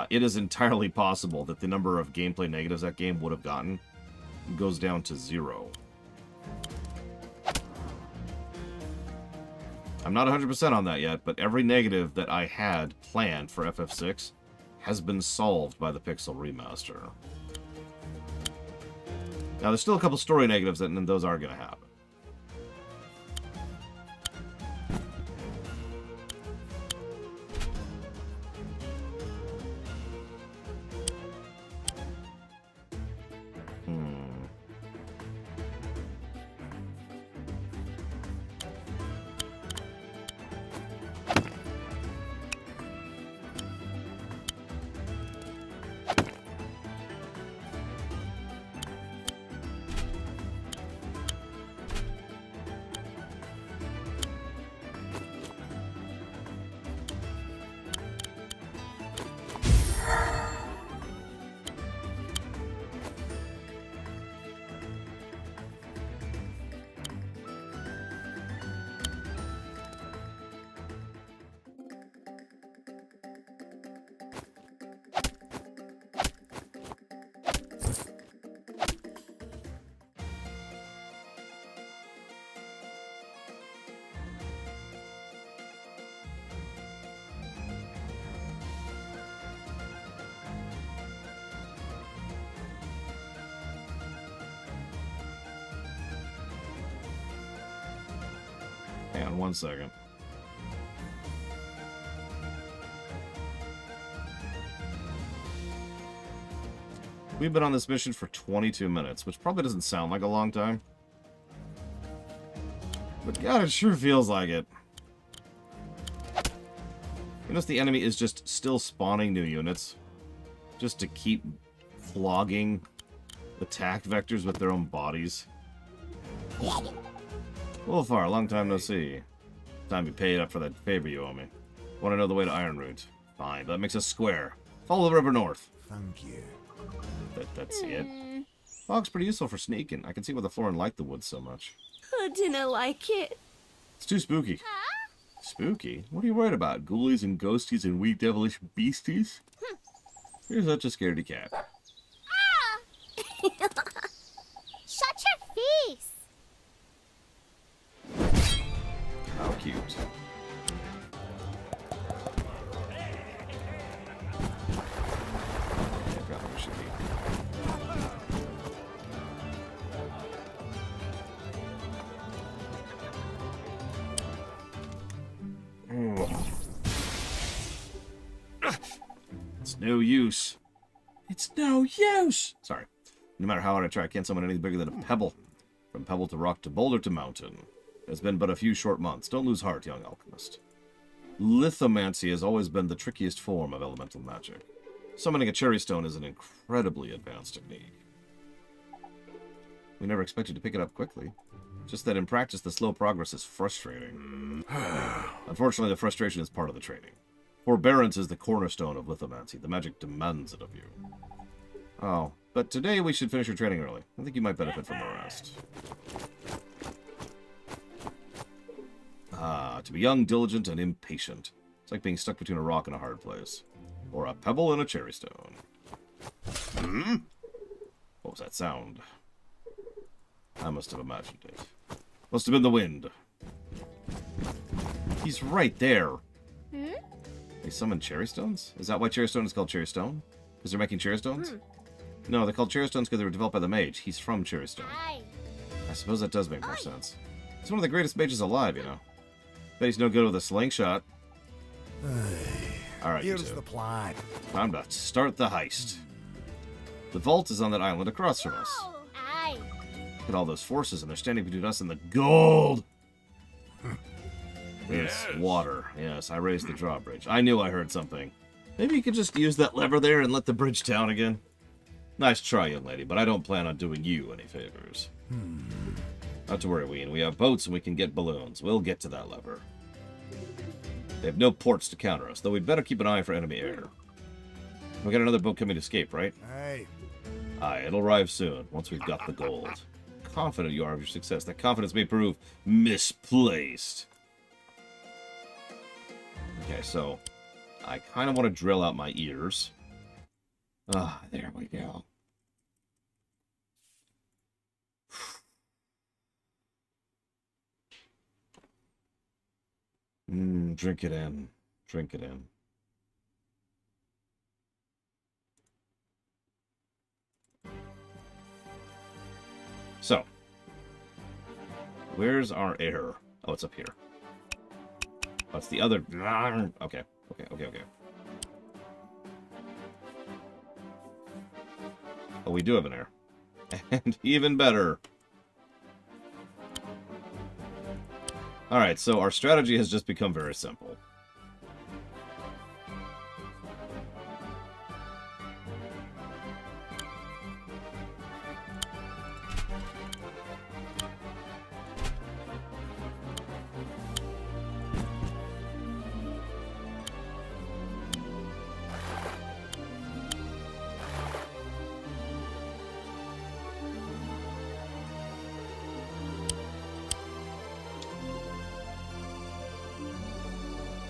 [SPEAKER 1] it is entirely possible that the number of gameplay negatives that game would have gotten goes down to 0. I'm not 100% on that yet, but every negative that I had planned for FF6 has been solved by the Pixel Remaster. Now, there's still a couple story negatives, and those are going to happen. Hang on 1 second. We've been on this mission for 22 minutes, which probably doesn't sound like a long time. But God, it sure feels like it. You notice the enemy is just still spawning new units, just to keep flogging attack vectors with their own bodies. Wolfar, long time no see. Time you paid up for that favor you owe me. Want to know the way to Ironroot? Fine, but that makes us square. Follow the river north.
[SPEAKER 2] Thank you.
[SPEAKER 1] That's it. Fog's pretty useful for sneaking. I can see why the Florin liked the woods so much.
[SPEAKER 3] I didn't like it.
[SPEAKER 1] It's too spooky. Spooky? What are you worried about? Ghoulies and ghosties and wee devilish beasties? You're such a scaredy cat.
[SPEAKER 4] Shut your face!
[SPEAKER 1] How cute. It's no use. It's no use! Sorry. No matter how hard I try, I can't summon anything bigger than a pebble. From pebble to rock to boulder to mountain. It's been but a few short months. Don't lose heart, young alchemist. Lithomancy has always been the trickiest form of elemental magic. Summoning a cherry stone is an incredibly advanced technique. We never expected to pick it up quickly. Just that in practice, the slow progress is frustrating. Unfortunately, the frustration is part of the training. Forbearance is the cornerstone of lithomancy. The magic demands it of you. Oh, but today we should finish your training early. I think you might benefit from a rest. Ah, to be young, diligent, and impatient. It's like being stuck between a rock and a hard place. Or a pebble and a cherry stone. Hmm? What was that sound? I must have imagined it. Must have been the wind. He's right there.
[SPEAKER 4] Hmm?
[SPEAKER 1] They summon cherry stones? Is that why cherry stone is called cherry stone? Because they're making cherry stones? No, they're called cherry stones because they were developed by the mage. He's from cherry stone.
[SPEAKER 4] Aye.
[SPEAKER 1] I suppose that does make more sense. He's one of the greatest mages alive, you know. Bet he's no good with a slingshot. Alright, you
[SPEAKER 2] Here's
[SPEAKER 1] two.
[SPEAKER 2] the plan.
[SPEAKER 1] Time to start the heist. The vault is on that island across from us.
[SPEAKER 4] Oh, aye.
[SPEAKER 1] Look at all those forces, and they're standing between us and the gold! It's water. Yes, I raised the drawbridge. I knew I heard something. Maybe you could just use that lever there and let the bridge down again? Nice try, young lady, but I don't plan on doing you any favors. Not to worry, Ween. We have boats and we can get balloons. We'll get to that lever. They have no ports to counter us, though we'd better keep an eye for enemy air. We got another boat coming to escape, right?
[SPEAKER 2] Hey.
[SPEAKER 1] Aye, it'll arrive soon, once we've got the gold. Confident you are of your success. That confidence may prove misplaced. Okay, so I kind of want to drill out my ears. Ah, there we go. Drink it in. Drink it in. So, where's our air? Oh, it's up here. Oh, it's the other... Okay, okay. Oh, we do have an air. And even better. Alright, so our strategy has just become very simple.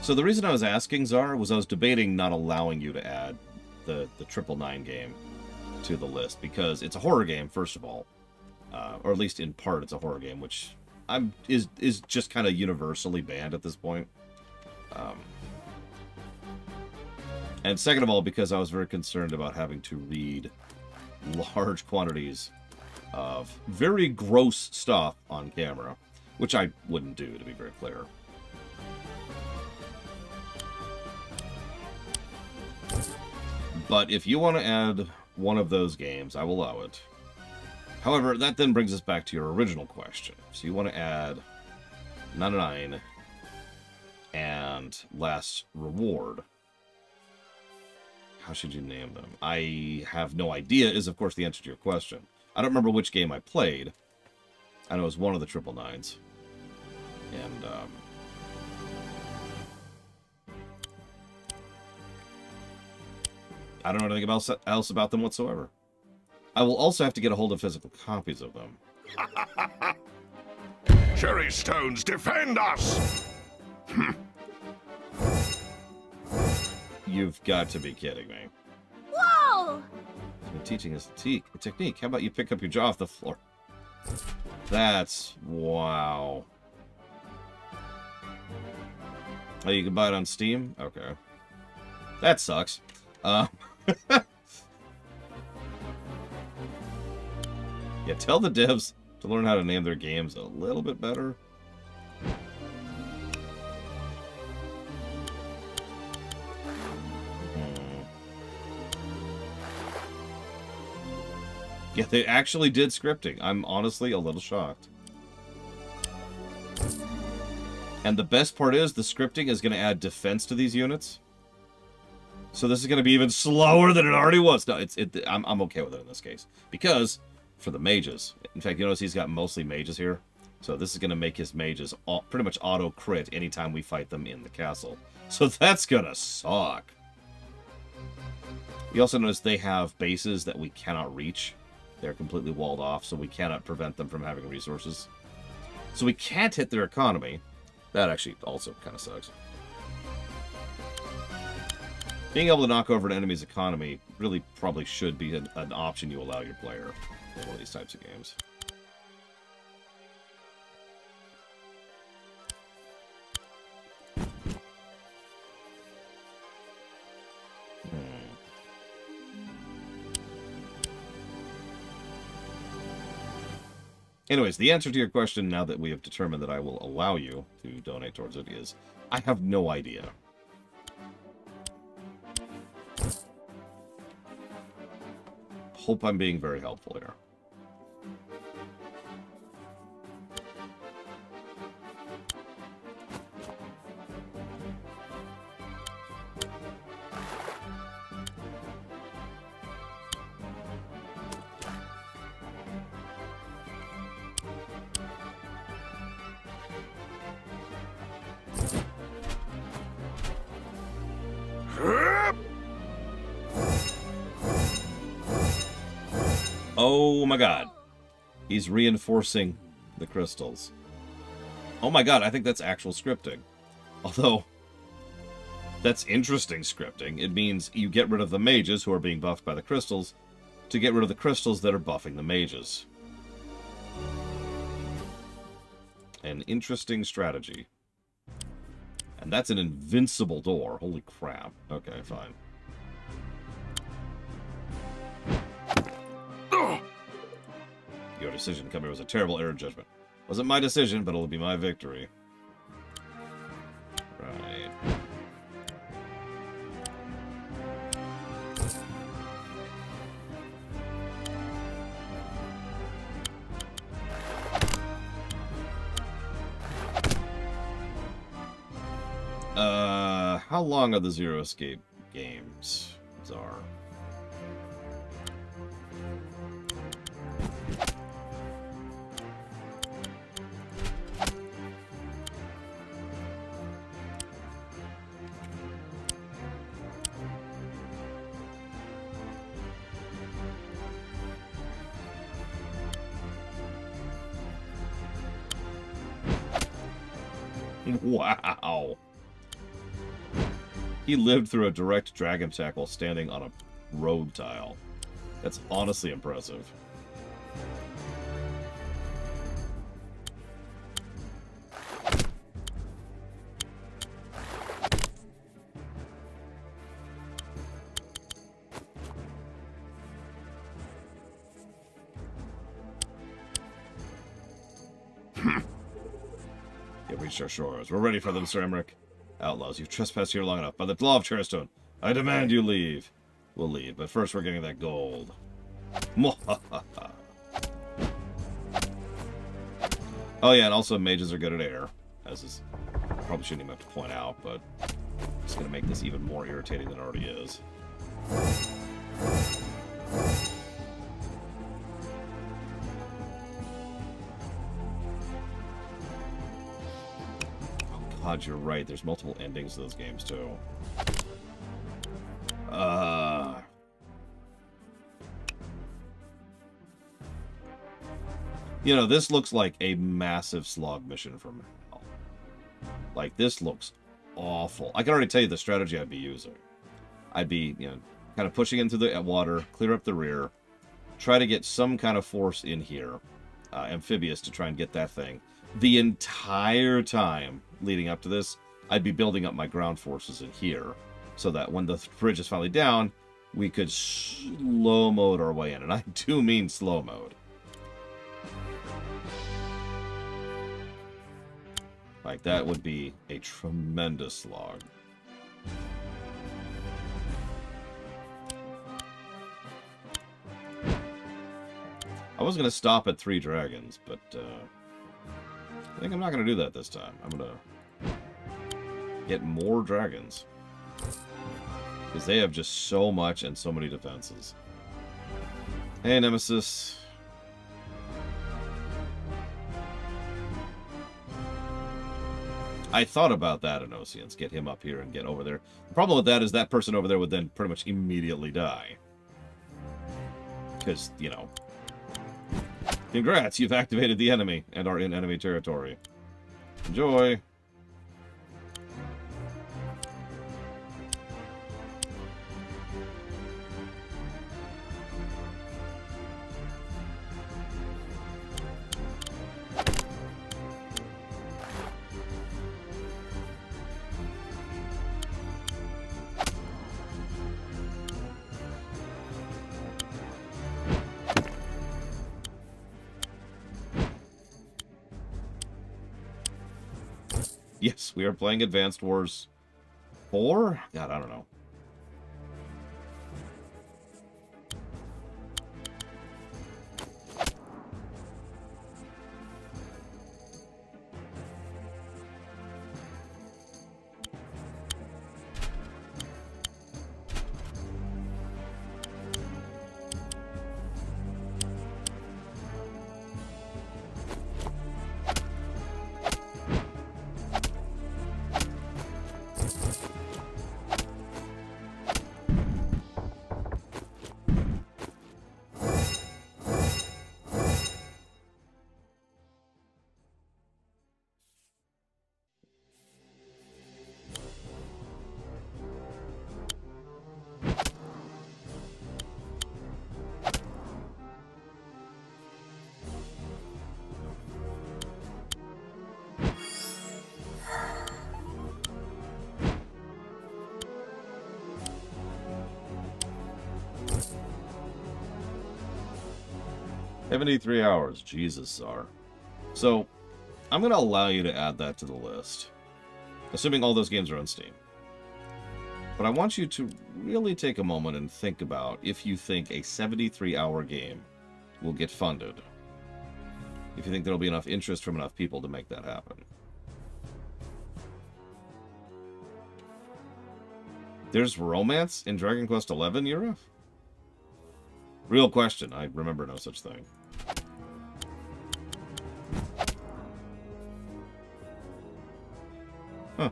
[SPEAKER 1] So the reason I was asking, Czar, was I was debating not allowing you to add the 999 game to the list, because it's a horror game, first of all. Or at least in part it's a horror game, which is just kind of universally banned at this point. And second of all, because I was very concerned about having to read large quantities of very gross stuff on camera, which I wouldn't do, to be very clear. But if you want to add one of those games, I will allow it. However, that then brings us back to your original question. So you want to add 99 and Last Reward. How should you name them? I have no idea is, of course, the answer to your question. I don't remember which game I played. I know it was one of the 999s. And, I don't know anything else about them whatsoever. I will also have to get a hold of physical copies of them.
[SPEAKER 5] Cherry stones, defend us!
[SPEAKER 1] You've got to be kidding me.
[SPEAKER 3] Whoa!
[SPEAKER 1] I've been teaching us a technique. How about you pick up your jaw off the floor? That's... wow. Oh, you can buy it on Steam? Okay. That sucks. Yeah, tell the devs to learn how to name their games a little bit better. Yeah, they actually did scripting. I'm honestly a little shocked. And the best part is, the scripting is going to add defense to these units. So this is going to be even slower than it already was. No, I'm okay with it in this case. Because, for the mages, in fact, you notice he's got mostly mages here. So this is going to make his mages pretty much auto-crit anytime we fight them in the castle. So that's going to suck. You also notice they have bases that we cannot reach. They're completely walled off, so we cannot prevent them from having resources. So we can't hit their economy. That actually also kind of sucks. Being able to knock over an enemy's economy really probably should be an option you allow your player in one of these types of games. Anyways, the answer to your question, now that we have determined that I will allow you to donate towards it, is I have no idea. Hope I'm being very helpful here. Oh my god. He's reinforcing the crystals. Oh my god, I think that's actual scripting. Although, that's interesting scripting. It means you get rid of the mages who are being buffed by the crystals to get rid of the crystals that are buffing the mages. An interesting strategy. And that's an invincible door. Holy crap. Okay, fine. Your decision to come here was a terrible error of judgment. Wasn't my decision, but it'll be my victory. Right. How long are the Zero Escape games? Czar. Wow. He lived through a direct dragon attack while standing on a road tile. That's honestly impressive. You've reached our shores. We're ready for them, Sir Emmerich. Outlaws, you've trespassed here long enough. By the law of Cherstone, I demand you leave. We'll leave, but first we're getting that gold. Oh yeah, and also mages are good at air. As is, probably shouldn't even have to point out, but it's going to make this even more irritating than it already is. God, you're right. There's multiple endings to those games, too. You know, this looks like a massive slog mission from hell. Like, this looks awful. I can already tell you the strategy I'd be using. I'd be, you know, kind of pushing into the water, clear up the rear, try to get some kind of force in here, amphibious, to try and get that thing. The entire time leading up to this, I'd be building up my ground forces in here, so that when the bridge is finally down, we could slow mode our way in. And I do mean slow mode. Like, that would be a tremendous slog. I was going to stop at 3 dragons, but I think I'm not going to do that this time. I'm going to get more dragons. Because they have just so much and so many defenses. Hey, Nemesis. I thought about that in Oceans. Get him up here and get over there. The problem with that is that person over there would then pretty much immediately die. Because, you know... Congrats, you've activated the enemy and are in enemy territory. Enjoy. Yes, we are playing Advanced Wars 4? God, I don't know. 73 hours. Jesus, Czar. So, I'm going to allow you to add that to the list. Assuming all those games are on Steam. But I want you to really take a moment and think about if you think a 73-hour game will get funded. If you think there'll be enough interest from enough people to make that happen. There's romance in Dragon Quest XI, Yura? Real question. I remember no such thing. Huh.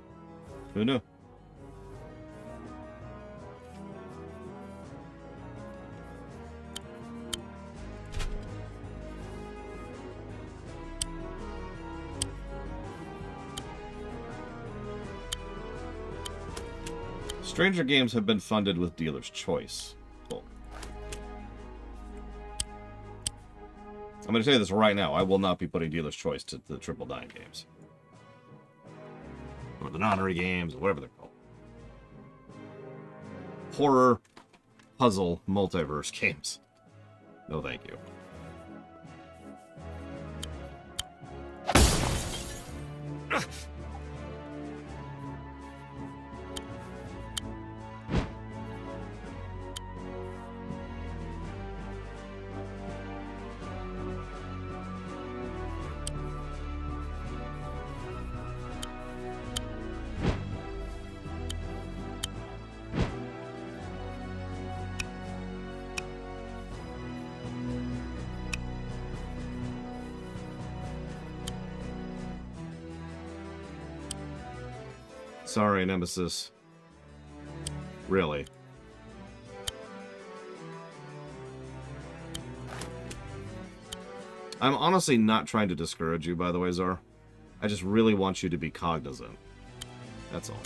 [SPEAKER 1] Who knew? Stranger games have been funded with dealer's choice. Cool. I'm going to tell you this right now. I will not be putting dealer's choice to the Triple Nine games. Or the Nonary games, or whatever they're called. Horror, puzzle, multiverse games. No thank you. Sorry, Nemesis. Really. I'm honestly not trying to discourage you, by the way, Czar. I just really want you to be cognizant. That's all.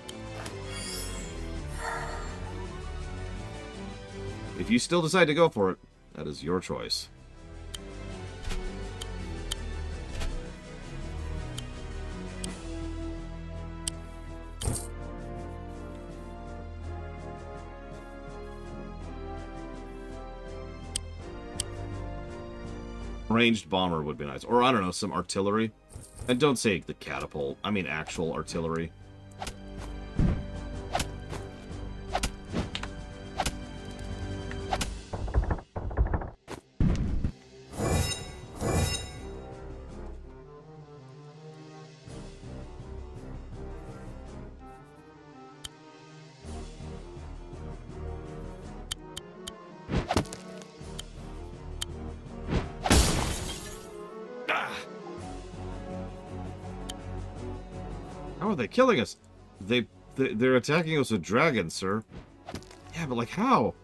[SPEAKER 1] If you still decide to go for it, that is your choice. Ranged bomber would be nice. Or, I don't know, some artillery. And don't say the catapult. I mean actual artillery. How are they killing us? They're attacking us with dragons, sir. Yeah, but like how?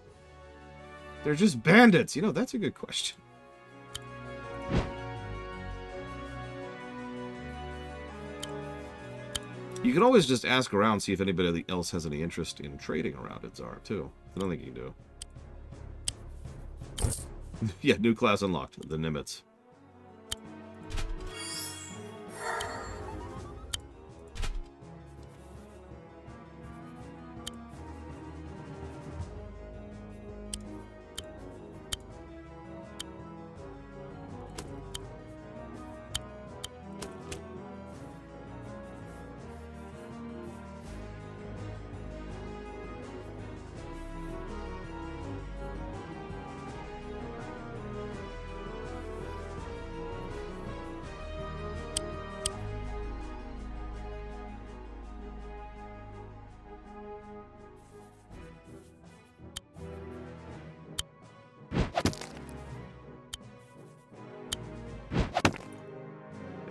[SPEAKER 1] They're just bandits. You know, that's a good question. You can always just ask around, see if anybody else has any interest in trading around it, Czar, too. I don't think you can do. Yeah, new class unlocked. The Nimitz.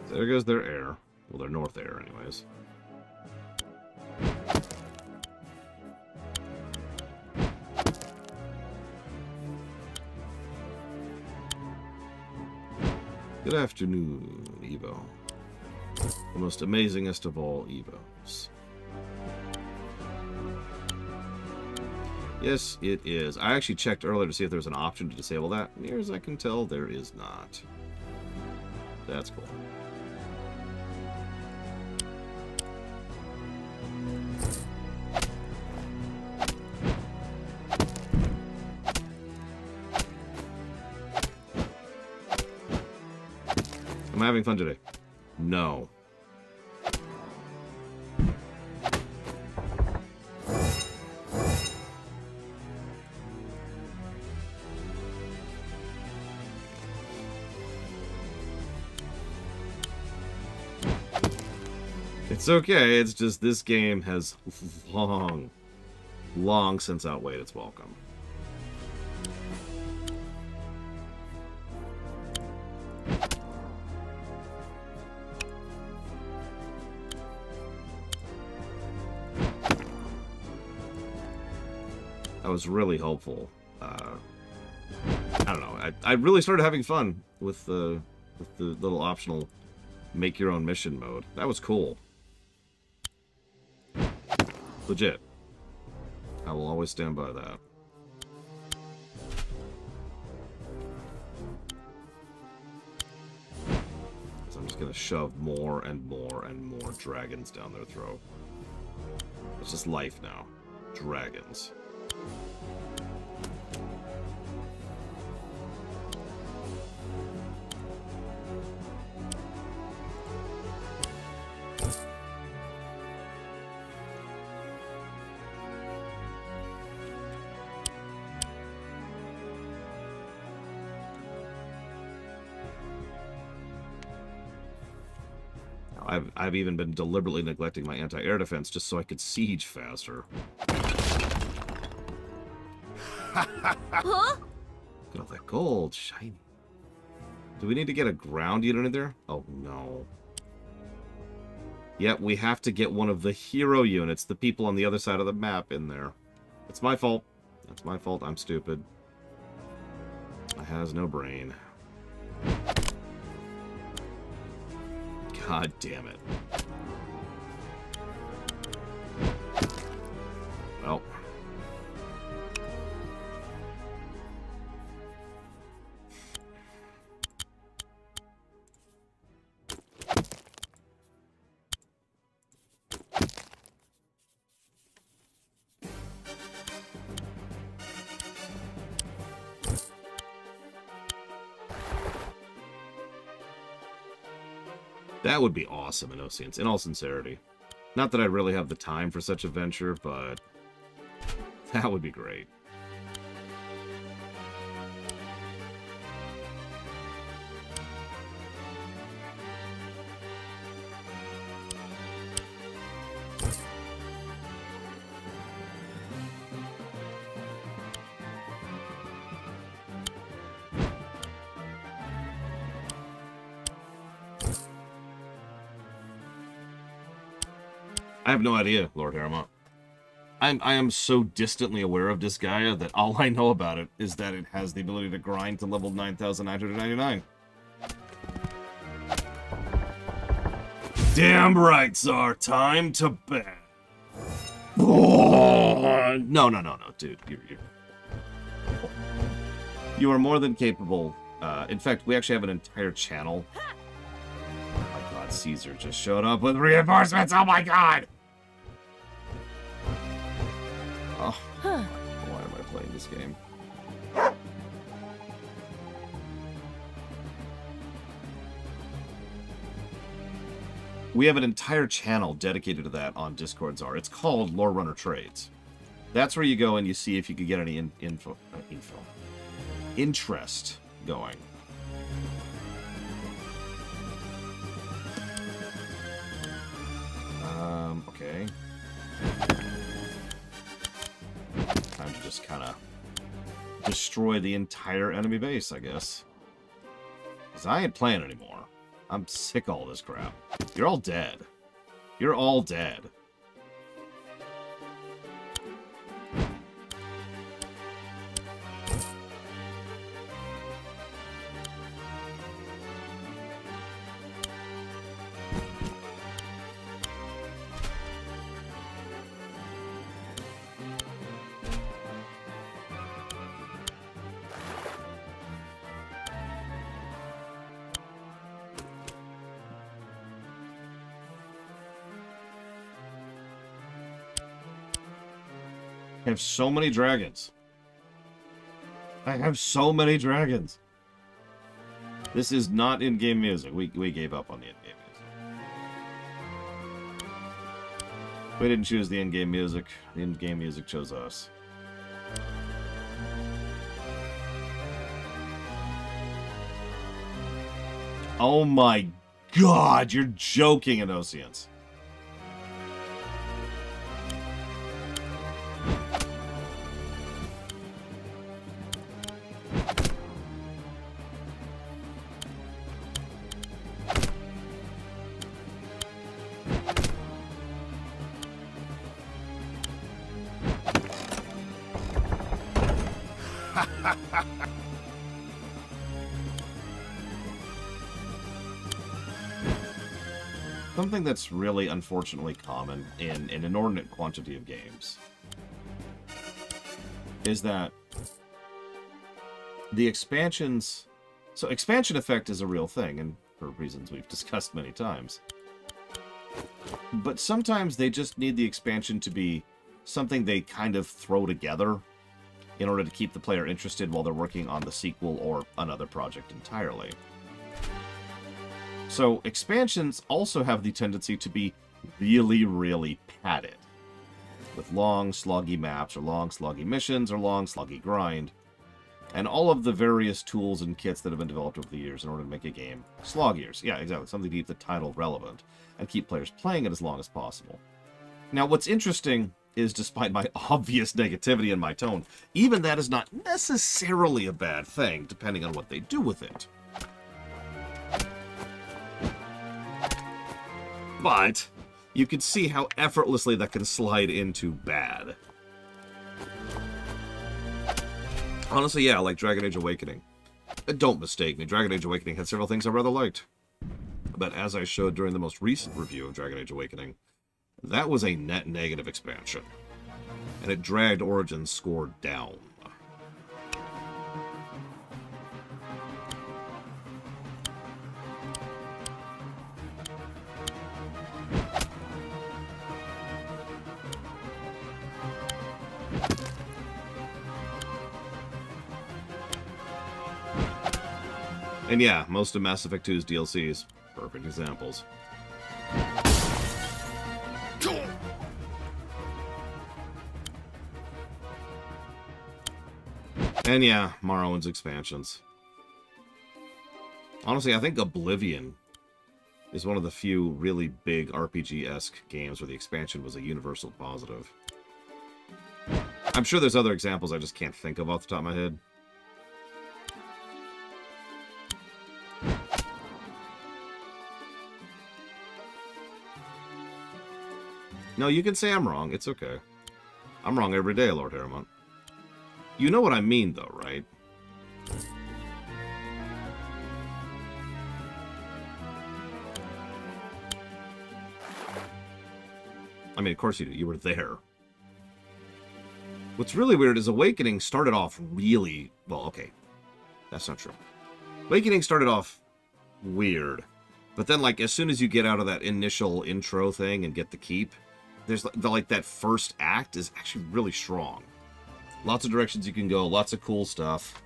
[SPEAKER 1] There goes their air. Well, their north air, anyways. Good afternoon, Evo. The most amazingest of all Evos. Yes, it is. I actually checked earlier to see if there's an option to disable that. Near as I can tell, there is not. That's cool. having fun today? No. It's okay, it's just this game has long since outweighed its welcome. That was really helpful. I don't know. I really started having fun with the little optional make your own mission mode. That was cool. Legit. I will always stand by that. So I'm just gonna shove more and more and more dragons down their throat. It's just life now. Dragons. I've even been deliberately neglecting my anti-air defense just so I could siege faster.
[SPEAKER 3] Huh?
[SPEAKER 1] Look at all that gold, shiny. Do we need to get a ground unit in there? Oh no. Yep, we have to get one of the hero units, the people on the other side of the map, in there. It's my fault. That's my fault. I'm stupid. I has no brain. God damn it. Well. That would be awesome in all sincerity. Not that I really have the time for such a venture, but that would be great. I have no idea, Lord Harriman. I am so distantly aware of Disgaea that all I know about it is that it has the ability to grind to level 9,999. Damn right, Czar. Time to bed. Oh, no, dude. You are more than capable. In fact, we actually have an entire channel. Oh my god, Caesar just showed up with reinforcements. Oh my god! Oh, why am I playing this game? We have an entire channel dedicated to that on Discord, Czar. It's called Lore Runner Trades. That's where you go and you see if you could get any interest going. Okay. Time to just kind of destroy the entire enemy base, I guess. Because I ain't playing anymore. I'm sick of all this crap. You're all dead. You're all dead. I have so many dragons. I have so many dragons. This is not in-game music. We gave up on the in-game music. We didn't choose the in-game music. The in-game music chose us. Oh my god, you're joking, Inosians. Something that's really unfortunately common in an inordinate quantity of games is that the expansions... So expansion effect is a real thing, and for reasons we've discussed many times. But sometimes they just need the expansion to be something they kind of throw together in order to keep the player interested while they're working on the sequel or another project entirely. So, expansions also have the tendency to be really, really padded. With long, sloggy maps, or long, sloggy missions, or long, sloggy grind. And all of the various tools and kits that have been developed over the years in order to make a game sloggier. Yeah, exactly. Something to keep the title relevant and keep players playing it as long as possible. Now, what's interesting is, despite my obvious negativity in my tone, even that is not necessarily a bad thing, depending on what they do with it. But you can see how effortlessly that can slide into bad. Honestly, yeah, like Dragon Age Awakening. Don't mistake me, Dragon Age Awakening had several things I rather liked. But as I showed during the most recent review of Dragon Age Awakening, that was a net negative expansion. And it dragged Origin's score down. And yeah, most of Mass Effect 2's DLCs, perfect examples. And yeah, Morrowind's expansions. Honestly, I think Oblivion is one of the few really big RPG-esque games where the expansion was a universal positive. I'm sure there's other examples I just can't think of off the top of my head. No, you can say I'm wrong. It's okay. I'm wrong every day, Lord Harrimont. You know what I mean, though, right? I mean, of course you do. You were there. What's really weird is Awakening started off really... Well, okay. That's not true. Awakening started off weird. But then, like, as soon as you get out of that initial intro thing and get the keep... There's like that first act is actually really strong. Lots of directions you can go, lots of cool stuff.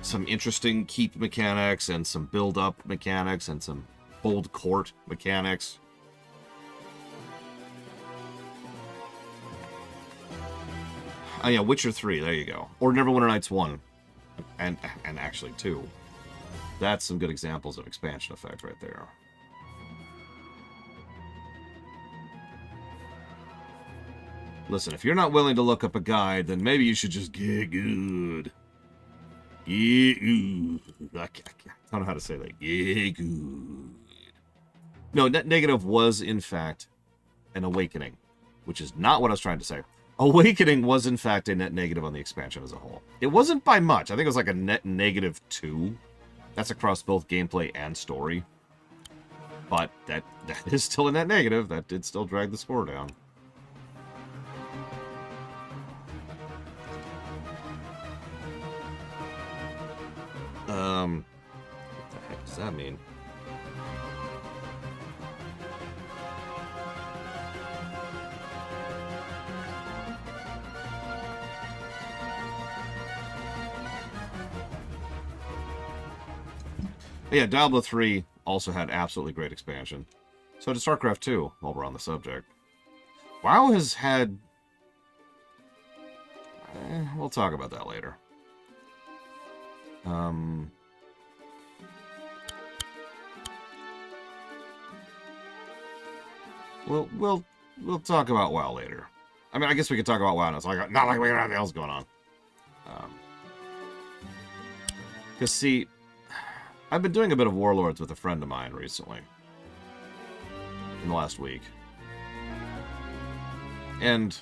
[SPEAKER 1] Some interesting keep mechanics and some build-up mechanics and some hold court mechanics. Oh yeah, Witcher 3, there you go. Or Neverwinter Nights 1. And actually 2. That's some good examples of expansion effect right there. Listen, if you're not willing to look up a guide, then maybe you should just get good. Get good. I don't know how to say that. Get good. No, net negative was, in fact, an awakening, which is not what I was trying to say. Awakening was, in fact, a net negative on the expansion as a whole. It wasn't by much. I think it was like a net negative 2. That's across both gameplay and story. But that is still a net negative. That did still drag the score down. What the heck does that mean? But yeah, Diablo 3 also had absolutely great expansion. So did StarCraft 2, while we're on the subject. WoW has had... we'll talk about that later. We'll talk about WoW later. I mean, I guess we could talk about WoW now. It's like, not like we got anything else going on. Because, see, I've been doing a bit of Warlords with a friend of mine recently. In the last week. And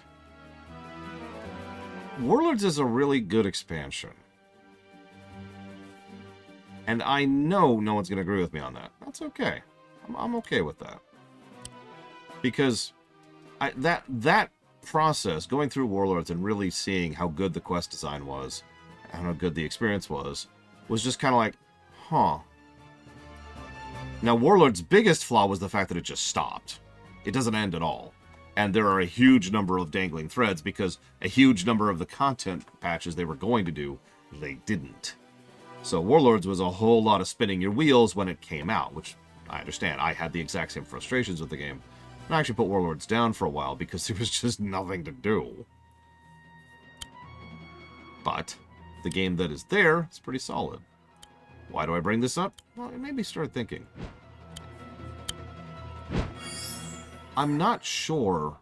[SPEAKER 1] Warlords is a really good expansion. And I know no one's going to agree with me on that. That's okay. I'm okay with that. Because that process, going through Warlords and really seeing how good the quest design was, and how good the experience was just kind of like, huh. Now, Warlords' biggest flaw was the fact that it just stopped. It doesn't end at all. And there are a huge number of dangling threads because a huge number of the content patches they were going to do, they didn't. So Warlords was a whole lot of spinning your wheels when it came out, which I understand. I had the exact same frustrations with the game. And I actually put Warlords down for a while because there was just nothing to do. But the game that is there is pretty solid. Why do I bring this up? Well, it made me start thinking. I'm not sure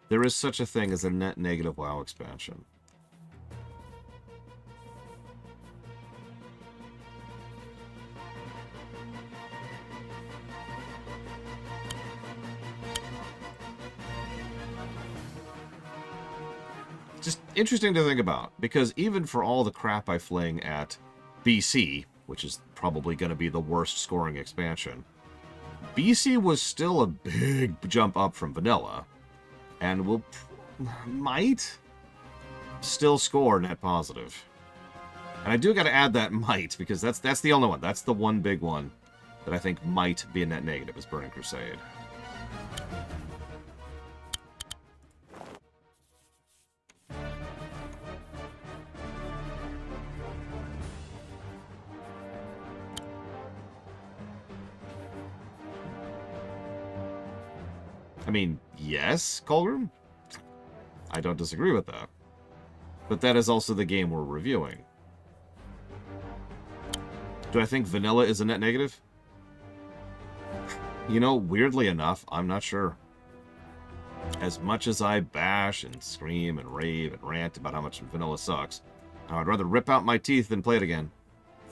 [SPEAKER 1] there is such a thing as a net negative WoW expansion. Just interesting to think about, because even for all the crap I fling at BC, which is probably going to be the worst scoring expansion, BC was still a big jump up from vanilla, and might still score net positive. And I do got to add that might, because that's the only one. That's the one big one that I think might be a net negative, is Burning Crusade. I mean, yes, Colgrim? I don't disagree with that. But that is also the game we're reviewing. Do I think vanilla is a net negative? You know, weirdly enough, I'm not sure. As much as I bash and scream and rave and rant about how much vanilla sucks, I'd rather rip out my teeth than play it again.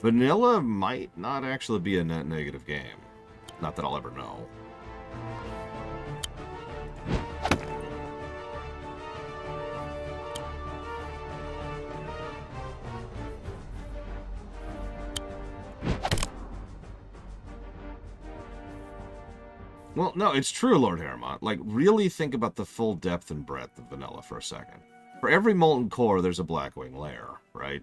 [SPEAKER 1] Vanilla might not actually be a net negative game. Not that I'll ever know. Well, no, it's true, Lord Haremont. Like, really think about the full depth and breadth of vanilla for a second. For every molten core, there's a Blackwing lair, right?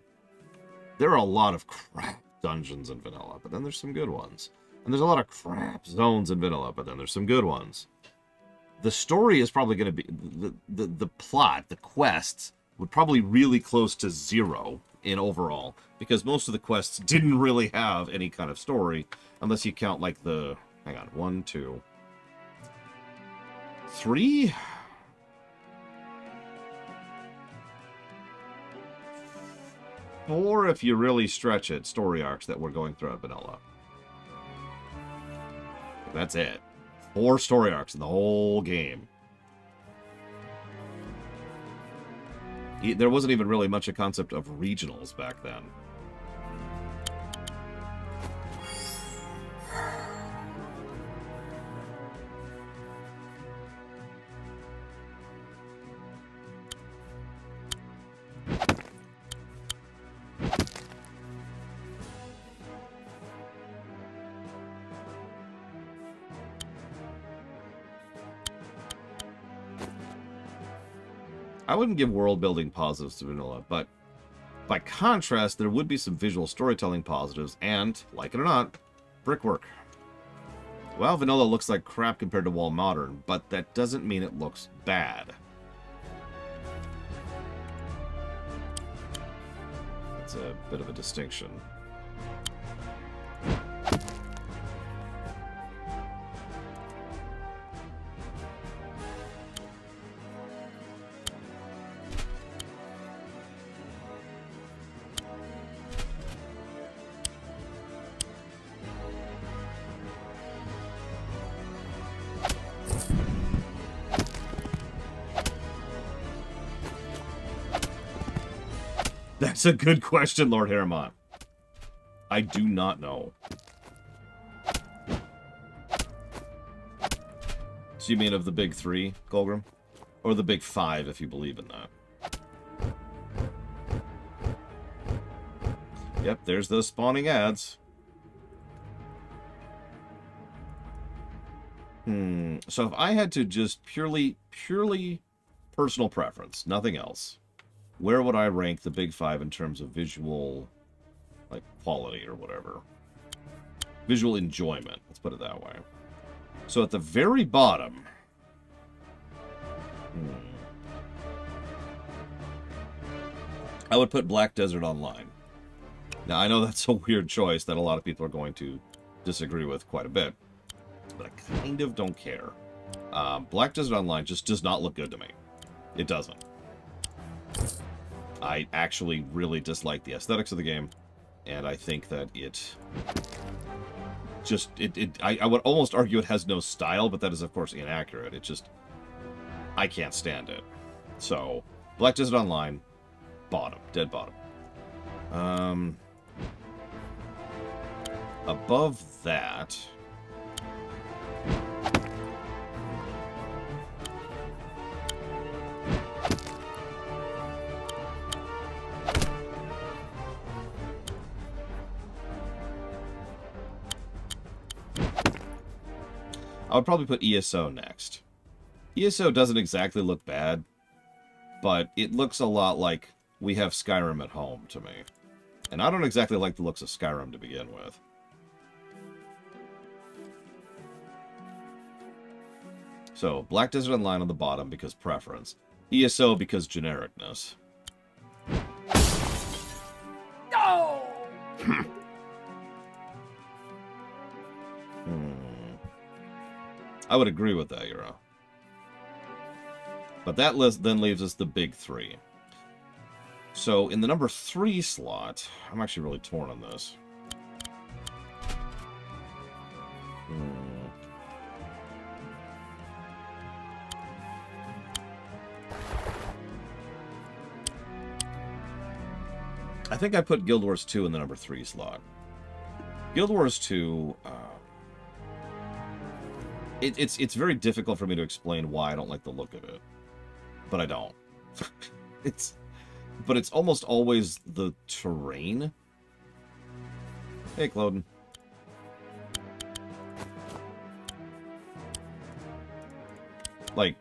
[SPEAKER 1] There are a lot of crap dungeons in vanilla, but then there's some good ones. And there's a lot of crap zones in vanilla, but then there's some good ones. The story is probably going to be... The plot, the quests, would probably really close to 0 in overall, because most of the quests didn't really have any kind of story, unless you count, like, the... Hang on, 1, 2... 3? 4 if you really stretch it, story arcs that we're going through at vanilla. That's it. 4 story arcs in the whole game. There wasn't even really much a concept of regionals back then. I wouldn't give world building positives to vanilla, but by contrast, there would be some visual storytelling positives and, like it or not, brickwork. Well, vanilla looks like crap compared to WoW Modern, but that doesn't mean it looks bad. That's a bit of a distinction. That's a good question, Lord Harriman. I do not know. So you mean of the big 3, Golgrim? Or the big 5, if you believe in that? Yep, there's those spawning ads. So if I had to just purely personal preference, nothing else, where would I rank the big 5 in terms of visual, like, quality or whatever? Visual enjoyment, let's put it that way. So at the very bottom... I would put Black Desert Online. Now, I know that's a weird choice that a lot of people are going to disagree with quite a bit, but I kind of don't care. Black Desert Online just does not look good to me. It doesn't. I actually really dislike the aesthetics of the game, and I think that it just... I would almost argue it has no style, but that is, of course, inaccurate. It just... I can't stand it. So, Black Desert Online, bottom. Dead bottom. Above that... I would probably put ESO next. ESO doesn't exactly look bad, but it looks a lot like we have Skyrim at home to me. And I don't exactly like the looks of Skyrim to begin with. So, Black Desert Online on the bottom because preference. ESO because genericness.
[SPEAKER 4] No!
[SPEAKER 1] I would agree with that, Euro. But that list then leaves us the big 3. So, in the number 3 slot, I'm actually really torn on this. I think I put Guild Wars 2 in the number 3 slot. Guild Wars 2... It's very difficult for me to explain why I don't like the look of it. But I don't. But it's almost always the terrain. Hey, Cloden. Like,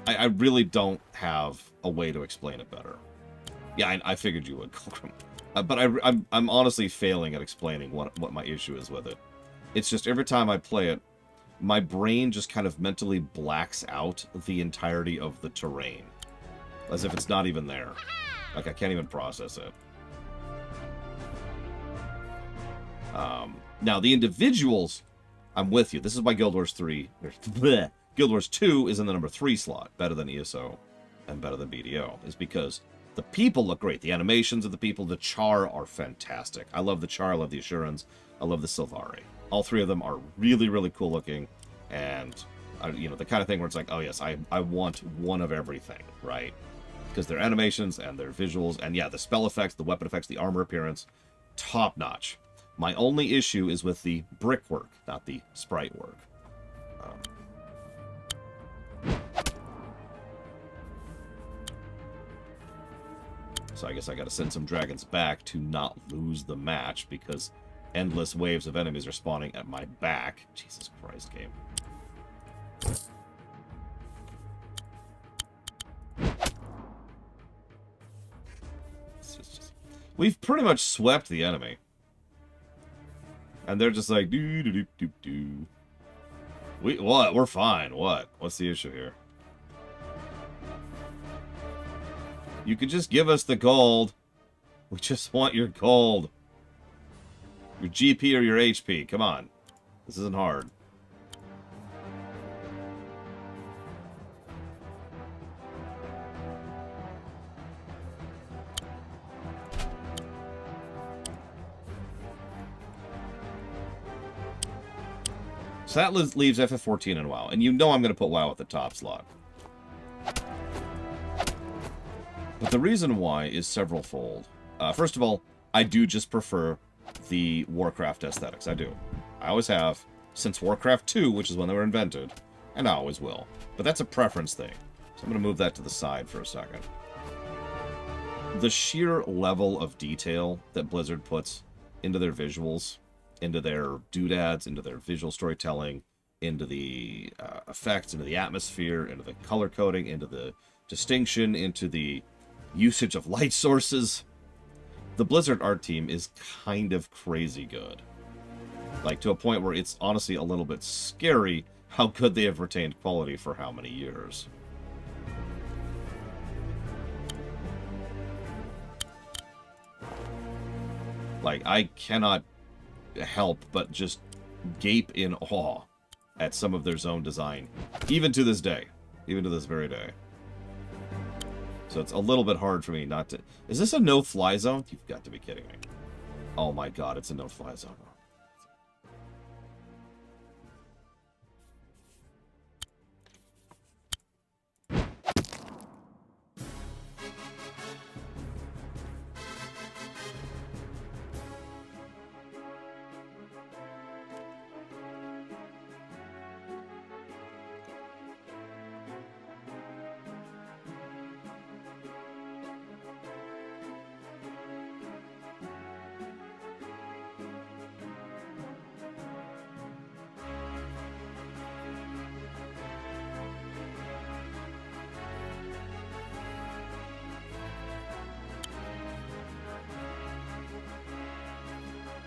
[SPEAKER 1] I really don't have a way to explain it better. Yeah, I figured you would, Colgrim. But I'm honestly failing at explaining what my issue is with it. It's just every time I play it, my brain just kind of mentally blacks out the entirety of the terrain. As if it's not even there. Like, I can't even process it. Now, the individuals, I'm with you. This is why Guild Wars 3... Bleh, Guild Wars 2 is in the number 3 slot. Better than ESO and better than BDO. Is because the people look great. The animations of the people, the Char are fantastic. I love the Char, I love the Assurance, I love the Sylvari. All 3 of them are really, really cool looking, and, you know, the kind of thing where it's like, oh yes, I want one of everything, right? Because their animations and their visuals, and yeah, the spell effects, the weapon effects, the armor appearance, top-notch. My only issue is with the brickwork, not the sprite work. So I guess I gotta send some dragons back to not lose the match, because endless waves of enemies are spawning at my back. Jesus Christ, game. We've pretty much swept the enemy. And they're just like, doo-doo-doo-doo-doo. What? We're fine. What? What's the issue here? You could just give us the gold. We just want your gold. Your GP or your HP. Come on. This isn't hard. So that leaves FF14 and WoW. And you know I'm going to put WoW at the top slot. But the reason why is several-fold. First of all, I do just prefer the Warcraft aesthetics. I do. I always have, since Warcraft 2, which is when they were invented, and I always will. But that's a preference thing. So I'm going to move that to the side for a second. The sheer level of detail that Blizzard puts into their visuals, into their doodads, into their visual storytelling, into the effects, into the atmosphere, into the color coding, into the distinction, into the usage of light sources. The Blizzard art team is kind of crazy good. Like, to a point where it's honestly a little bit scary how good they have retained quality for how many years. Like, I cannot help but just gape in awe at some of their zone design. Even to this day. Even to this very day. So it's a little bit hard for me not to... Is this a no-fly zone? You've got to be kidding me. Oh my god, it's a no-fly zone.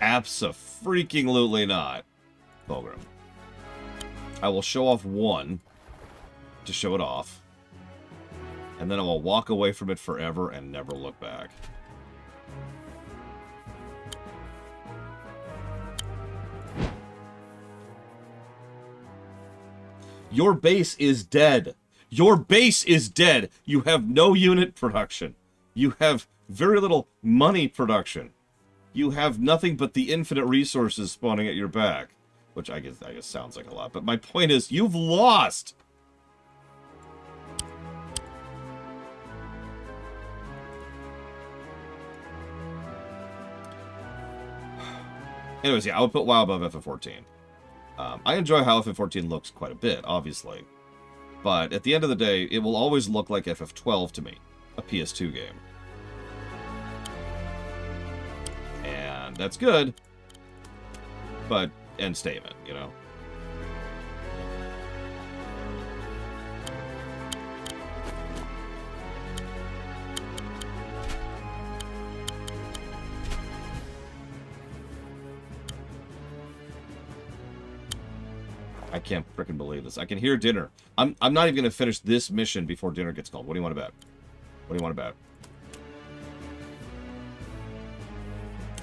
[SPEAKER 1] Abso-freaking-lutely not. Wargroove. I will show off one to show it off. And then I will walk away from it forever and never look back. Your base is dead. Your base is dead. You have no unit production. You have very little money production. You have nothing but the infinite resources spawning at your back. Which I guess sounds like a lot. But my point is, you've lost! Anyways, yeah, I would put WoW above FF14. I enjoy how FF14 looks quite a bit, obviously. But at the end of the day, it will always look like FF12 to me. A PS2 game. And that's good. But, end statement, you know? I can't frickin' believe this. I can hear dinner. I'm not even gonna finish this mission before dinner gets called. What do you want to bet? What do you want to bet?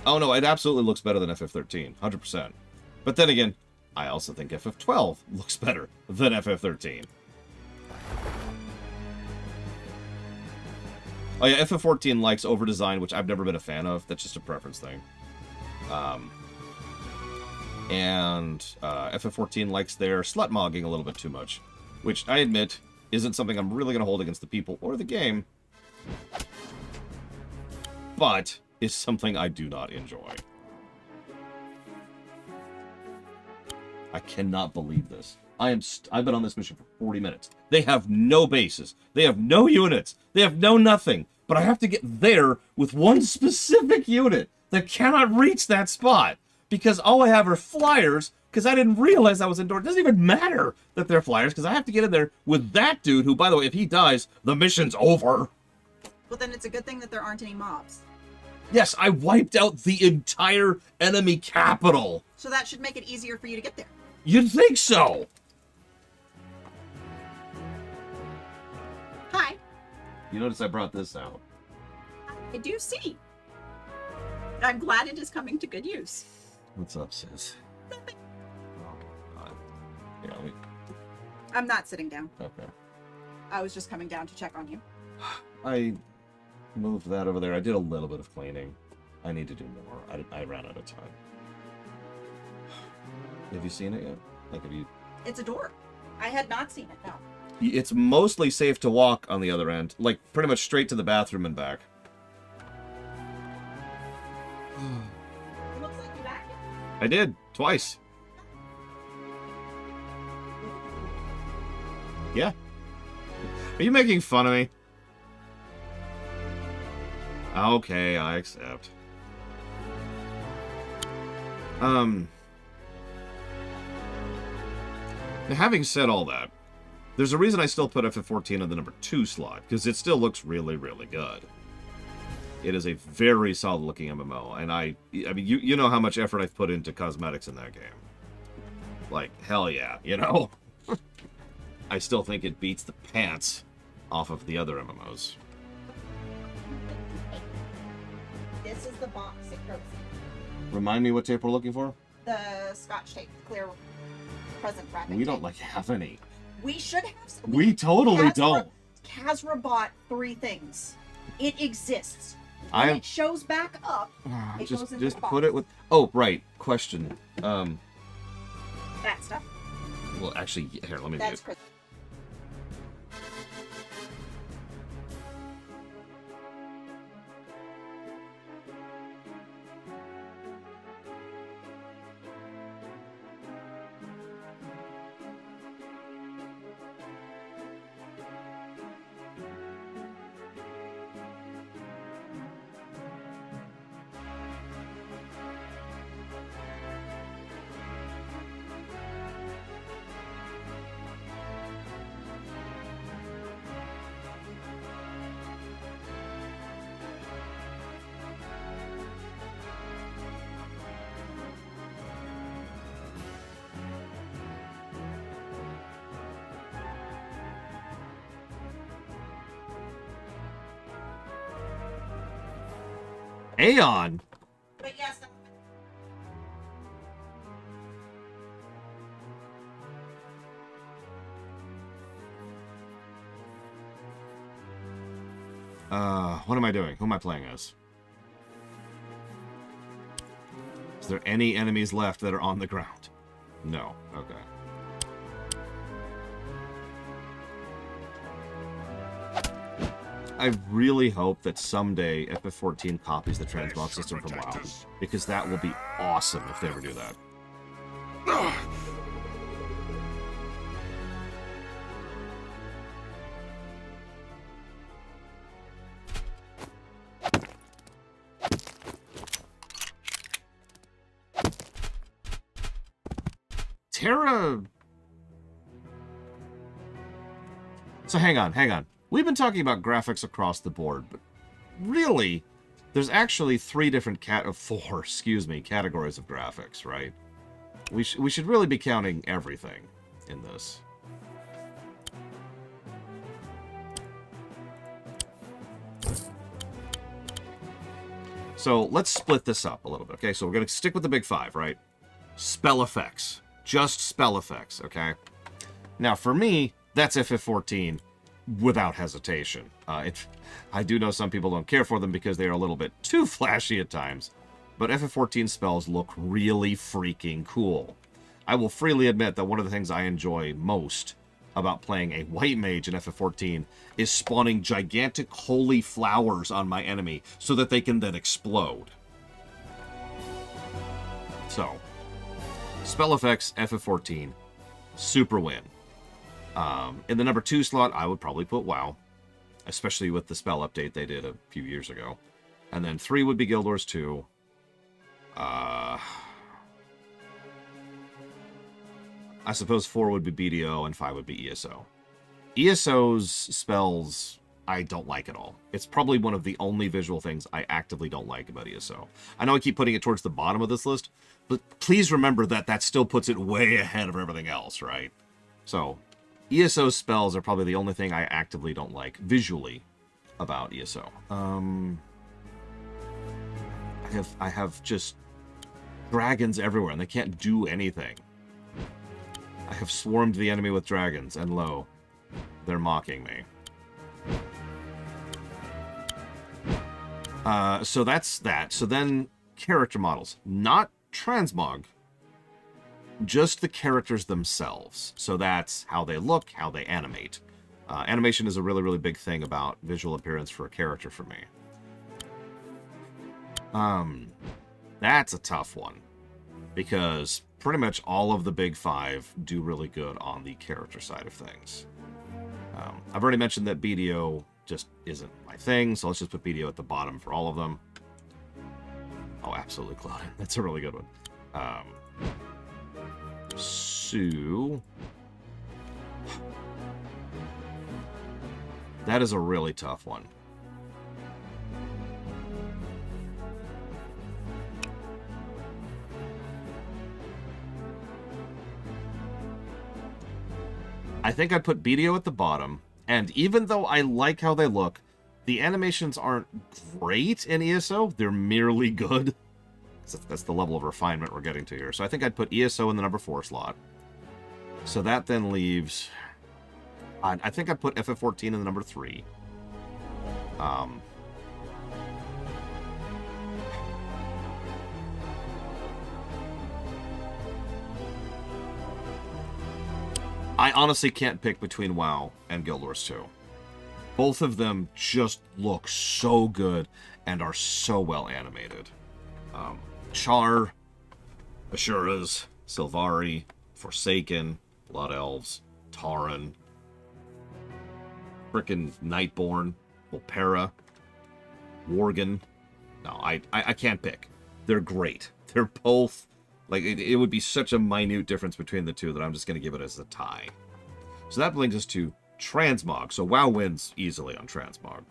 [SPEAKER 1] Oh no, it absolutely looks better than FF13, 100%. But then again, I also think FF12 looks better than FF13. Oh yeah, FF14 likes over-design, which I've never been a fan of. That's just a preference thing. And FF14 likes their slut-mogging a little bit too much. Which, I admit, isn't something I'm really going to hold against the people or the game. But is something I do not enjoy. I cannot believe this. I've been on this mission for 40 minutes. They have no bases. They have no units. They have no nothing. But I have to get there with one specific unit that cannot reach that spot. Because all I have are flyers, because I didn't realize I was indoors. It doesn't even matter that they're flyers, because I have to get in there with that dude who, by the way, if he dies, the mission's over.
[SPEAKER 6] Well, then it's a good thing that there aren't any mobs.
[SPEAKER 1] Yes, I wiped out the entire enemy capital.
[SPEAKER 6] So that should make it easier for you to get there.
[SPEAKER 1] You'd think so.
[SPEAKER 6] Hi.
[SPEAKER 1] You notice I brought this out.
[SPEAKER 6] I do see. I'm glad it is coming to good use.
[SPEAKER 1] What's up, sis?
[SPEAKER 6] Nothing.
[SPEAKER 1] Oh, God. Yeah,
[SPEAKER 6] I'm not sitting down.
[SPEAKER 1] okay.
[SPEAKER 6] I was just coming down to check on you.
[SPEAKER 1] I moved that over there. I did a little bit of cleaning. I need to do more. I ran out of time. Have you seen it yet? Like, have you...
[SPEAKER 6] It's a door. I had not seen it, no.
[SPEAKER 1] It's mostly safe to walk on the other end. Like, pretty much straight to the bathroom and back.
[SPEAKER 6] It looks like you back.
[SPEAKER 1] I did. Twice. Yeah. Are you making fun of me? Okay, I accept. Now, having said all that, there's a reason I still put FF14 on the number 2 slot, because it still looks really, really good. It is a very solid-looking MMO, and I mean, you know how much effort I've put into cosmetics in that game. Like, hell yeah, you know? I still think it beats the pants off of the other MMOs.
[SPEAKER 6] This is the box it goes in.
[SPEAKER 1] Remind me what tape we're looking for?
[SPEAKER 6] The Scotch tape, clear present wrapping
[SPEAKER 1] We don't,
[SPEAKER 6] tape.
[SPEAKER 1] like, have any.
[SPEAKER 6] We should have.
[SPEAKER 1] We totally don't.
[SPEAKER 6] Kazra bought 3 things. It exists. When
[SPEAKER 1] I
[SPEAKER 6] it shows back up, it goes into
[SPEAKER 1] just
[SPEAKER 6] the box.
[SPEAKER 1] put it with. Oh, right. Question.
[SPEAKER 6] That stuff.
[SPEAKER 1] Well, actually, here. Let me.
[SPEAKER 6] That's Chris.
[SPEAKER 1] Aeon.
[SPEAKER 6] But yes.
[SPEAKER 1] What am I doing? Who am I playing as? Is there any enemies left that are on the ground? No. Okay. I really hope that someday FF14 copies the transmog system from WoW, because that will be awesome if they ever do that. Terra... So hang on. We've been talking about graphics across the board, but really, there's actually 3 different four categories of graphics, right? We should really be counting everything in this. So let's split this up a little bit, okay? So we're going to stick with the big 5, right? Spell effects. Just spell effects, okay? Now, for me, that's FF14 without hesitation. I do know some people don't care for them because they are a little bit too flashy at times, but FF14 spells look really freaking cool. I will freely admit that one of the things I enjoy most about playing a white mage in FF14 is spawning gigantic holy flowers on my enemy so that they can then explode. So, spell effects, FF14, super win. In the number 2 slot, I would probably put WoW, especially with the spell update they did a few years ago. And then 3 would be Guild Wars 2. I suppose 4 would be BDO, and 5 would be ESO. ESO's spells, I don't like at all. It's probably one of the only visual things I actively don't like about ESO. I know I keep putting it towards the bottom of this list, but please remember that that still puts it way ahead of everything else, right? So, ESO spells are probably the only thing I actively don't like visually about ESO. I have just dragons everywhere, and they can't do anything. I have swarmed the enemy with dragons, and lo, they're mocking me. So that's that. So then, character models. Not transmog. just the characters themselves. So that's how they look, how they animate. Animation is a really, really big thing about visual appearance for a character for me. That's a tough one, because pretty much all of the big five do really good on the character side of things. I've already mentioned that BDO just isn't my thing, so let's just put BDO at the bottom for all of them. Oh, absolutely, Claude. That's a really good one. So... that is a really tough one. I think I'd put BDO at the bottom, and even though I like how they look, the animations aren't great in ESO. They're merely good. That's the level of refinement we're getting to here. So I think I'd put ESO in the number 4 slot. So that then leaves... I think I'd put FF14 in the number 3. I honestly can't pick between WoW and Guild Wars 2. Both of them just look so good and are so well animated. Char, Ashuras, Sylvari, Forsaken, Blood Elves, Tauren, frickin' Nightborn, Volpera, Worgen. No, I can't pick. They're great. They're both... like, it would be such a minute difference between the two that I'm just going to give it as a tie. So that brings us to Transmog. So WoW wins easily on Transmog.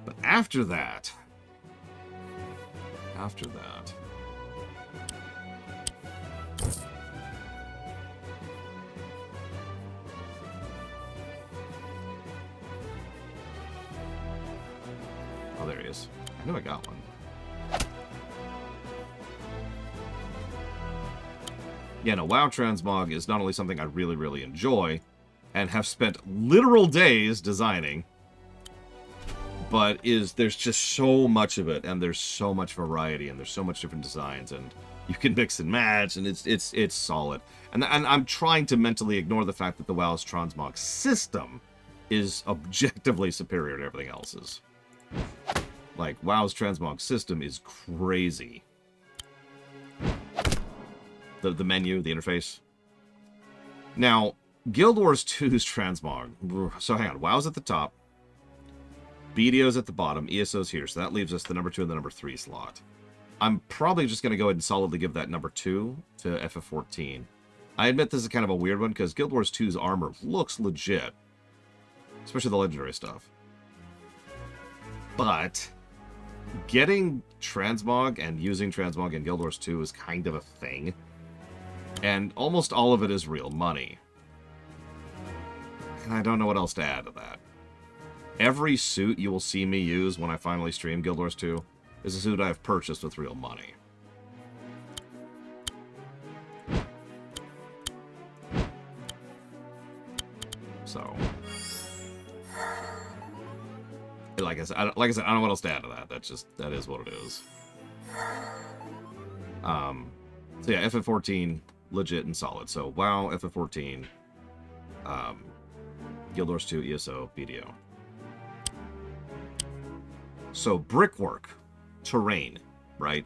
[SPEAKER 1] But after that... oh, there he is. I knew I got one. Yeah, no, WoW Transmog is not only something I really, really enjoy, and have spent literal days designing, but there's just so much of it, and there's so much variety, and there's so much different designs, and you can mix and match, and it's solid. And I'm trying to mentally ignore the fact that the WoW's Transmog system is objectively superior to everything else's. Like, WoW's Transmog system is crazy. The menu, the interface. Now, Guild Wars 2's Transmog. So hang on, WoW's at the top. BDO's at the bottom. ESO's here. So that leaves us the number 2 and the number 3 slot. I'm probably just going to go ahead and solidly give that number 2 to FF14. I admit this is kind of a weird one, because Guild Wars 2's armor looks legit. Especially the legendary stuff. But getting Transmog and using Transmog in Guild Wars 2 is kind of a thing. And almost all of it is real money. And I don't know what else to add to that. Every suit you will see me use when I finally stream Guild Wars 2 is a suit I've purchased with real money. So... like I said, I don't know what else to add to that. That is what it is. So yeah, FF14, legit and solid. So WoW, FF14, Guild Wars 2, ESO, BDO. So brickwork, terrain, right?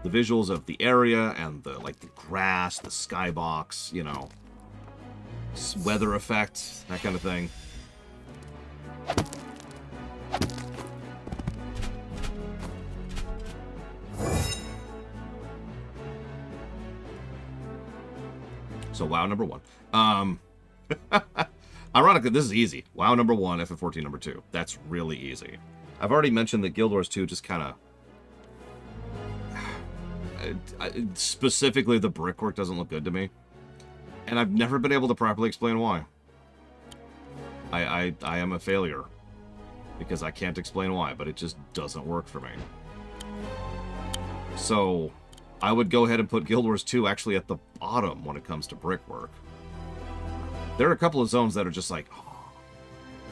[SPEAKER 1] The visuals of the area and the grass, the skybox, you know, weather effects, that kind of thing. So WoW number 1. Ironically, this is easy. WoW number 1, FF14 number 2. That's really easy. I've already mentioned that Guild Wars 2 just kind of... specifically, the brickwork doesn't look good to me. And I've never been able to properly explain why. I am a failure. Because I can't explain why, but it just doesn't work for me. So... I would go ahead and put Guild Wars 2 actually at the bottom when it comes to brickwork. There are a couple of zones that are just like... oh.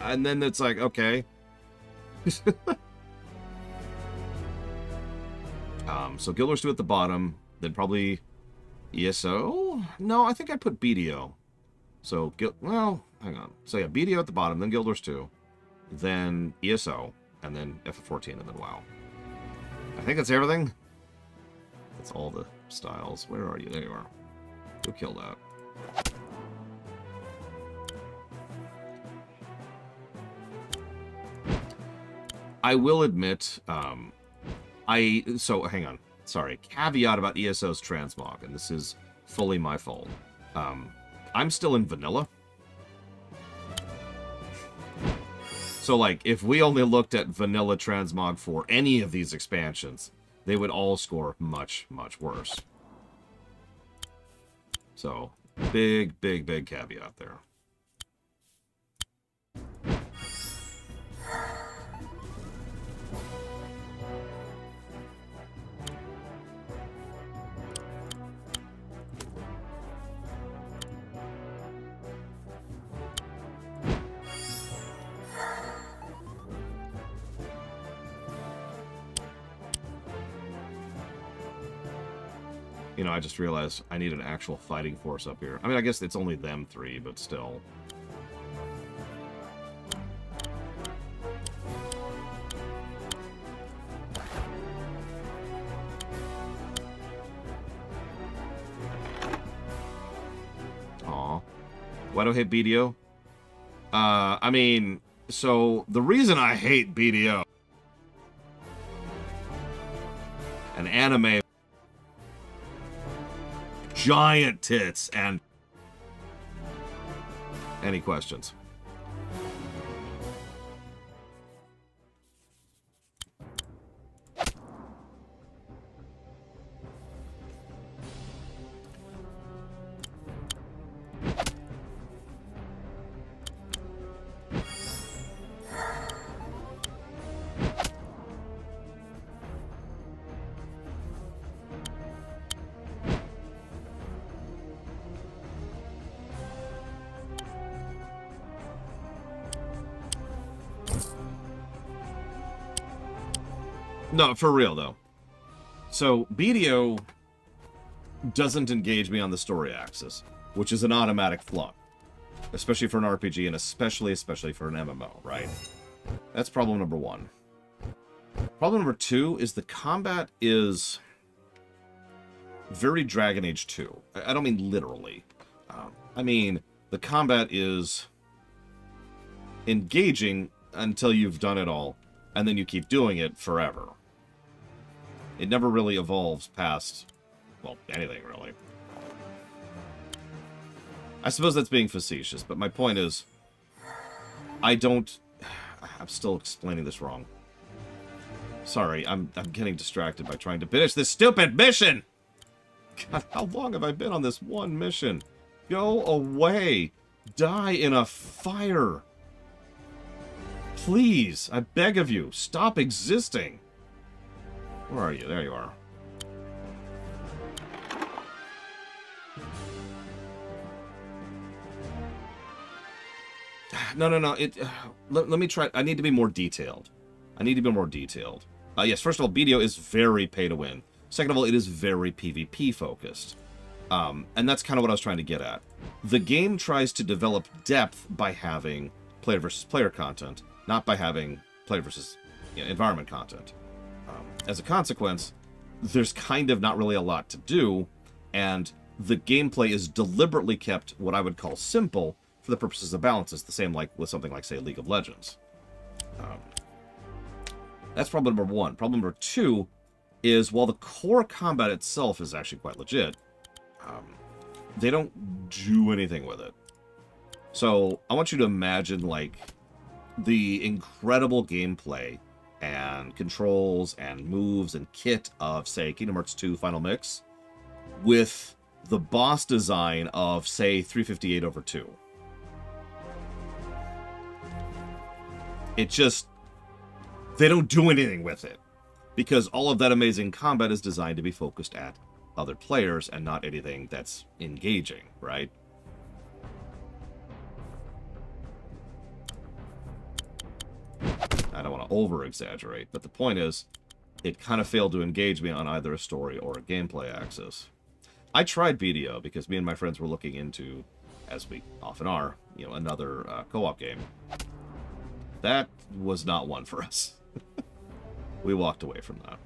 [SPEAKER 1] And then it's like, okay. So Guild Wars 2 at the bottom, then probably ESO? No, I think I put BDO. So, well, hang on. So yeah, BDO at the bottom, then Guild Wars 2, then ESO, and then FF14, and then WoW. I think that's everything. That's all the styles. Where are you? There you are. Go kill that. I will admit, so hang on. Sorry. Caveat about ESO's transmog, and this is fully my fault. I'm still in vanilla. So, like, if we only looked at vanilla transmog for any of these expansions, they would all score much, much worse. So, big, big, big caveat there. You know, I just realized I need an actual fighting force up here. I mean, I guess it's only them three, but still. Aw. Why do I hate BDO? I mean, so the reason I hate BDO... an anime... giant tits, and... any questions? No, for real, though. So, BDO doesn't engage me on the story axis, which is an automatic flaw. Especially for an RPG, and especially for an MMO, right? That's problem number one. Problem number two is the combat is very Dragon Age 2. I don't mean literally. I mean, the combat is engaging until you've done it all, and then you keep doing it forever. It never really evolves past, well, anything, really. I suppose that's being facetious, but my point is, I'm still explaining this wrong. Sorry, I'm getting distracted by trying to finish this stupid mission! God, how long have I been on this one mission? Go away! Die in a fire! Please, I beg of you, stop existing! Where are you? There you are. No. Let me try. I need to be more detailed. Yes, first of all, BDO is very pay-to-win. Second of all, it is very PvP-focused. And that's kind of what I was trying to get at. The game tries to develop depth by having player versus player content, not by having player versus environment content. As a consequence, there's kind of not really a lot to do, and the gameplay is deliberately kept what I would call simple for the purposes of balances, the same like with something like, say, League of Legends. That's problem number one. Problem number two is, while the core combat itself is actually quite legit, they don't do anything with it. So, I want you to imagine, like, the incredible gameplay and controls and moves and kit of, say, Kingdom Hearts 2 Final Mix with the boss design of, say, 358/2. It just... they don't do anything with it. Because all of that amazing combat is designed to be focused at other players and not anything that's engaging, right? I don't want to over-exaggerate, but the point is, it kind of failed to engage me on either a story or a gameplay axis. I tried BDO because me and my friends were looking into, as we often are, you know, another co-op game. That was not one for us. We walked away from that.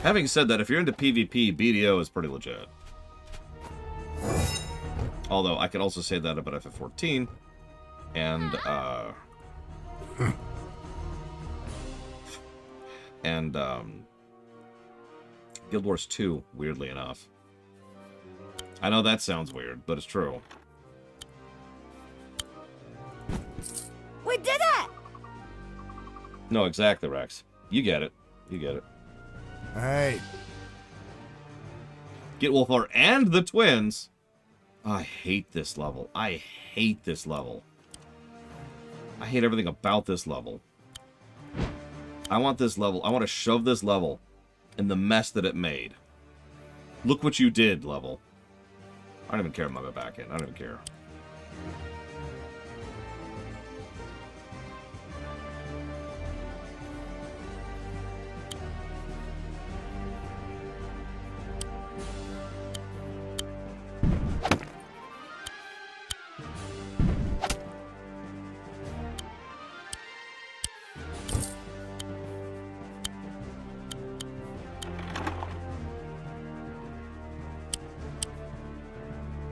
[SPEAKER 1] Having said that, if you're into PvP, BDO is pretty legit. Although, I can also say that about FF14, and, Guild Wars 2, weirdly enough. I know that sounds weird, but it's true.
[SPEAKER 3] We did it!
[SPEAKER 1] No, exactly, Rex. You get it. You get it.
[SPEAKER 2] Hey.
[SPEAKER 1] Get Wolfar and the twins. I hate this level. I hate this level. I hate everything about this level. I want this level. I want to shove this level in the mess that it made. Look what you did, level. I don't even care about my back end. I don't even care.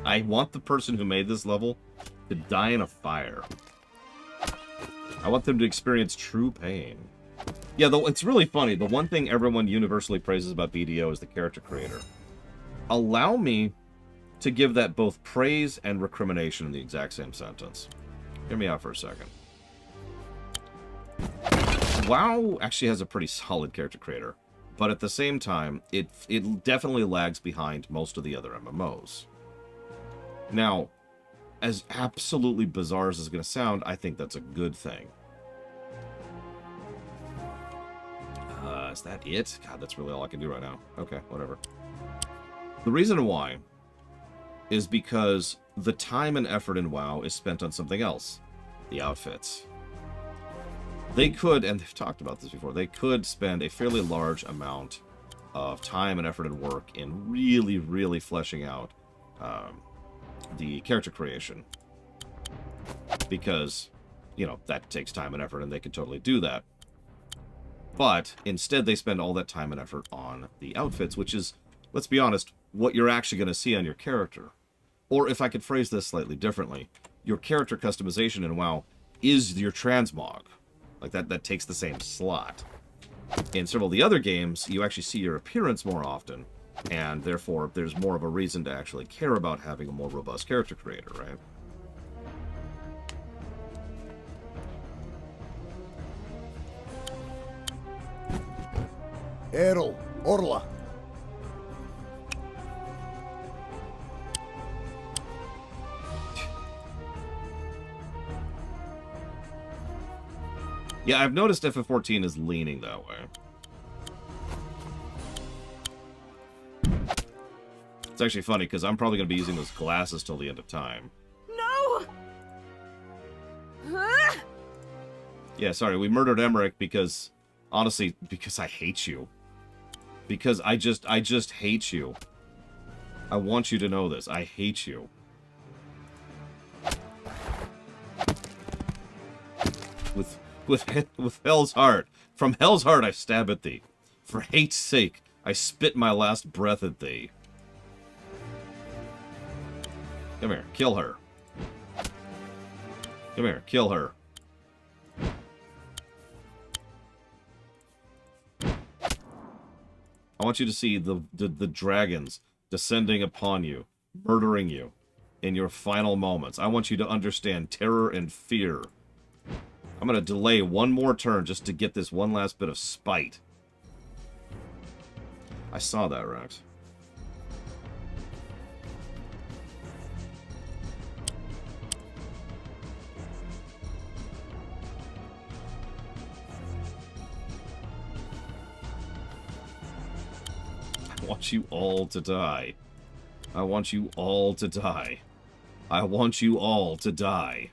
[SPEAKER 1] I want the person who made this level to die in a fire. I want them to experience true pain. Yeah, though it's really funny. The one thing everyone universally praises about BDO is the character creator. Allow me to give that both praise and recrimination in the exact same sentence. Hear me out for a second. WoW actually has a pretty solid character creator, but at the same time, it definitely lags behind most of the other MMOs. Now, as absolutely bizarre as it's going to sound, I think that's a good thing. Is that it? God, that's really all I can do right now. Okay, whatever. The reason why is because the time and effort in WoW is spent on something else. The outfits. They could, and they've talked about this before, they could spend a fairly large amount of time and effort and work in really, really fleshing out the character creation, because, you know, that takes time and effort, and they can totally do that. But instead, they spend all that time and effort on the outfits, which is, let's be honest, what you're actually going to see on your character. Or if I could phrase this slightly differently, your character customization in WoW is your transmog. Like, that takes the same slot. In several of the other games, you actually see your appearance more often, and therefore there's more of a reason to actually care about having a more robust character creator, right?
[SPEAKER 2] Errol, Orla.
[SPEAKER 1] Yeah, I've noticed FF14 is leaning that way. It's actually funny, because I'm probably going to be using those glasses till the end of time.
[SPEAKER 3] No! Huh?
[SPEAKER 1] Yeah, sorry, we murdered Emmerich because, honestly, because I hate you. Because I just hate you. I want you to know this. I hate you. With hell's heart. From hell's heart I stab at thee. For hate's sake, I spit my last breath at thee. Come here, kill her. Come here, kill her. I want you to see the dragons descending upon you, murdering you in your final moments. I want you to understand terror and fear. I'm going to delay one more turn just to get this one last bit of spite. I saw that, Rex. I want you all to die. I want you all to die. I want you all to die.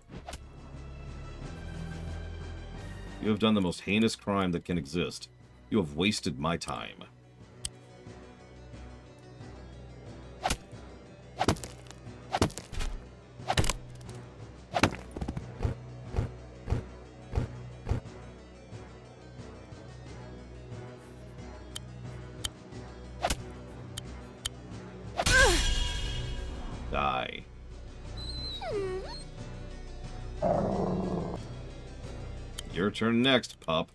[SPEAKER 1] You have done the most heinous crime that can exist. You have wasted my time. Die. Your turn next, pup.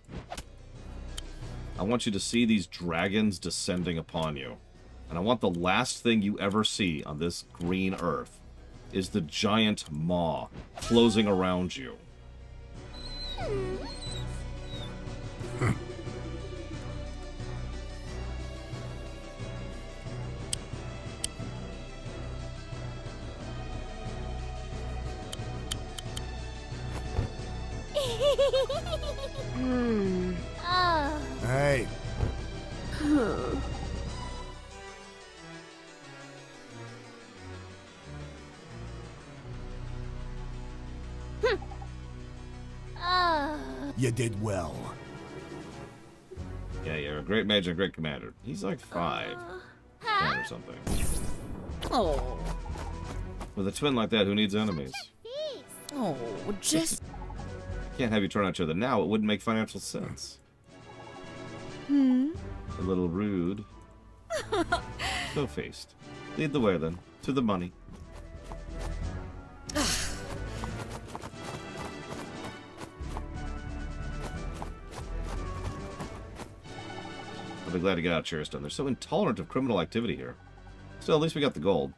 [SPEAKER 1] I want you to see these dragons descending upon you. And I want the last thing you ever see on this green earth is the giant maw closing around you.
[SPEAKER 4] Oh.
[SPEAKER 2] Hey.
[SPEAKER 4] Oh.
[SPEAKER 2] You did well.
[SPEAKER 1] Yeah, you're a great mage and a great commander. He's like 5. 10 or something.
[SPEAKER 7] Oh.
[SPEAKER 1] With a twin like that, who needs enemies?
[SPEAKER 7] Oh, just...
[SPEAKER 1] Can't have you turn on each other now. It wouldn't make financial sense. A little rude. So-faced. Lead the way, then. To the money. I'll be glad to get out of Cheriston. They're so intolerant of criminal activity here. Still, at least we got the gold.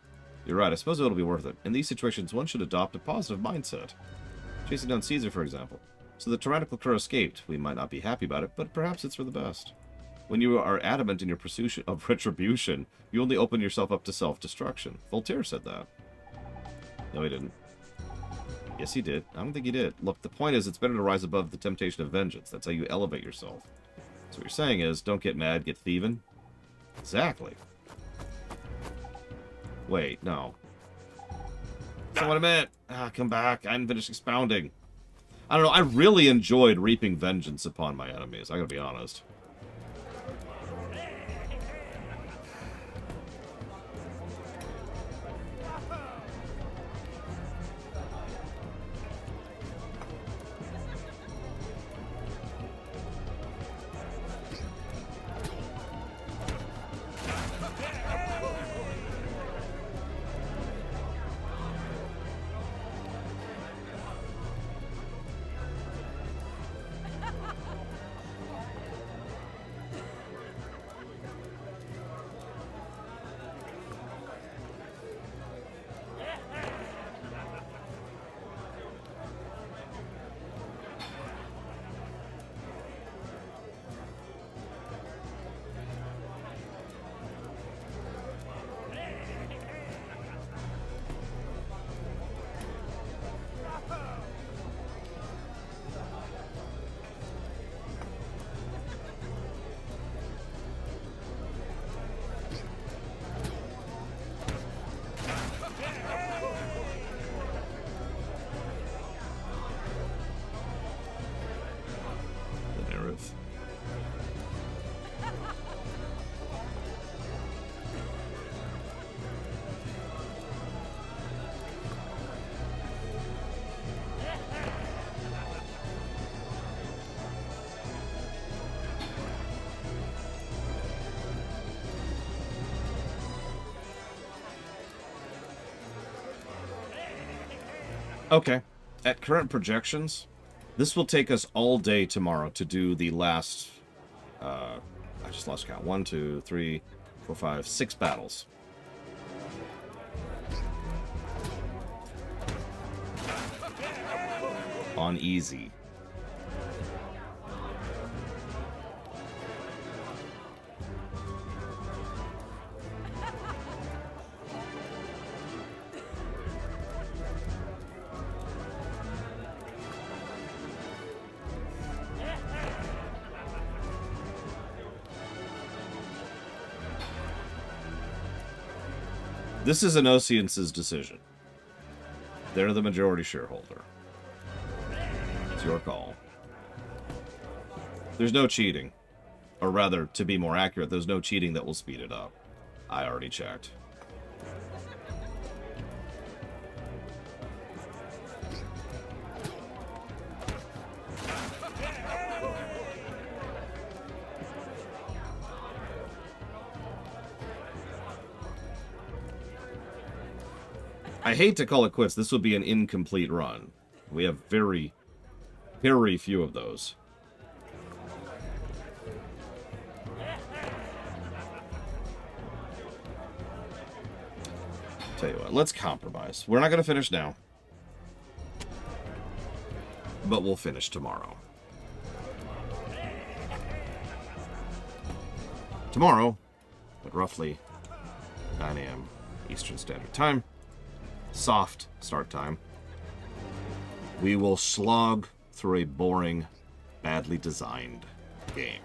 [SPEAKER 1] You're right, I suppose it'll be worth it. In these situations, one should adopt a positive mindset. Chasing down Caesar, for example. So the tyrannical crew escaped. We might not be happy about it, but perhaps it's for the best. When you are adamant in your pursuit of retribution, you only open yourself up to self-destruction. Voltaire said that. No, he didn't. Yes, he did. I don't think he did. Look, the point is, it's better to rise above the temptation of vengeance. That's how you elevate yourself. So what you're saying is, don't get mad, get thieving? Exactly. Wait, no. That's not what I meant. Come back. I didn't finish expounding. I don't know, I really enjoyed reaping vengeance upon my enemies, I gotta be honest. Okay. At current projections, this will take us all day tomorrow to do the last... I just lost count. 1, 2, 3, 4, 5, 6 battles. On easy. This is Anosience's decision. They're the majority shareholder. It's your call. There's no cheating. Or rather, to be more accurate, there's no cheating that will speed it up. I already checked. I hate to call it quits. This would be an incomplete run. We have very, very few of those. Tell you what, let's compromise. We're not going to finish now. But we'll finish tomorrow. Tomorrow, at roughly 9 a.m. Eastern Standard Time, soft start time, we will slog through a boring, badly designed game.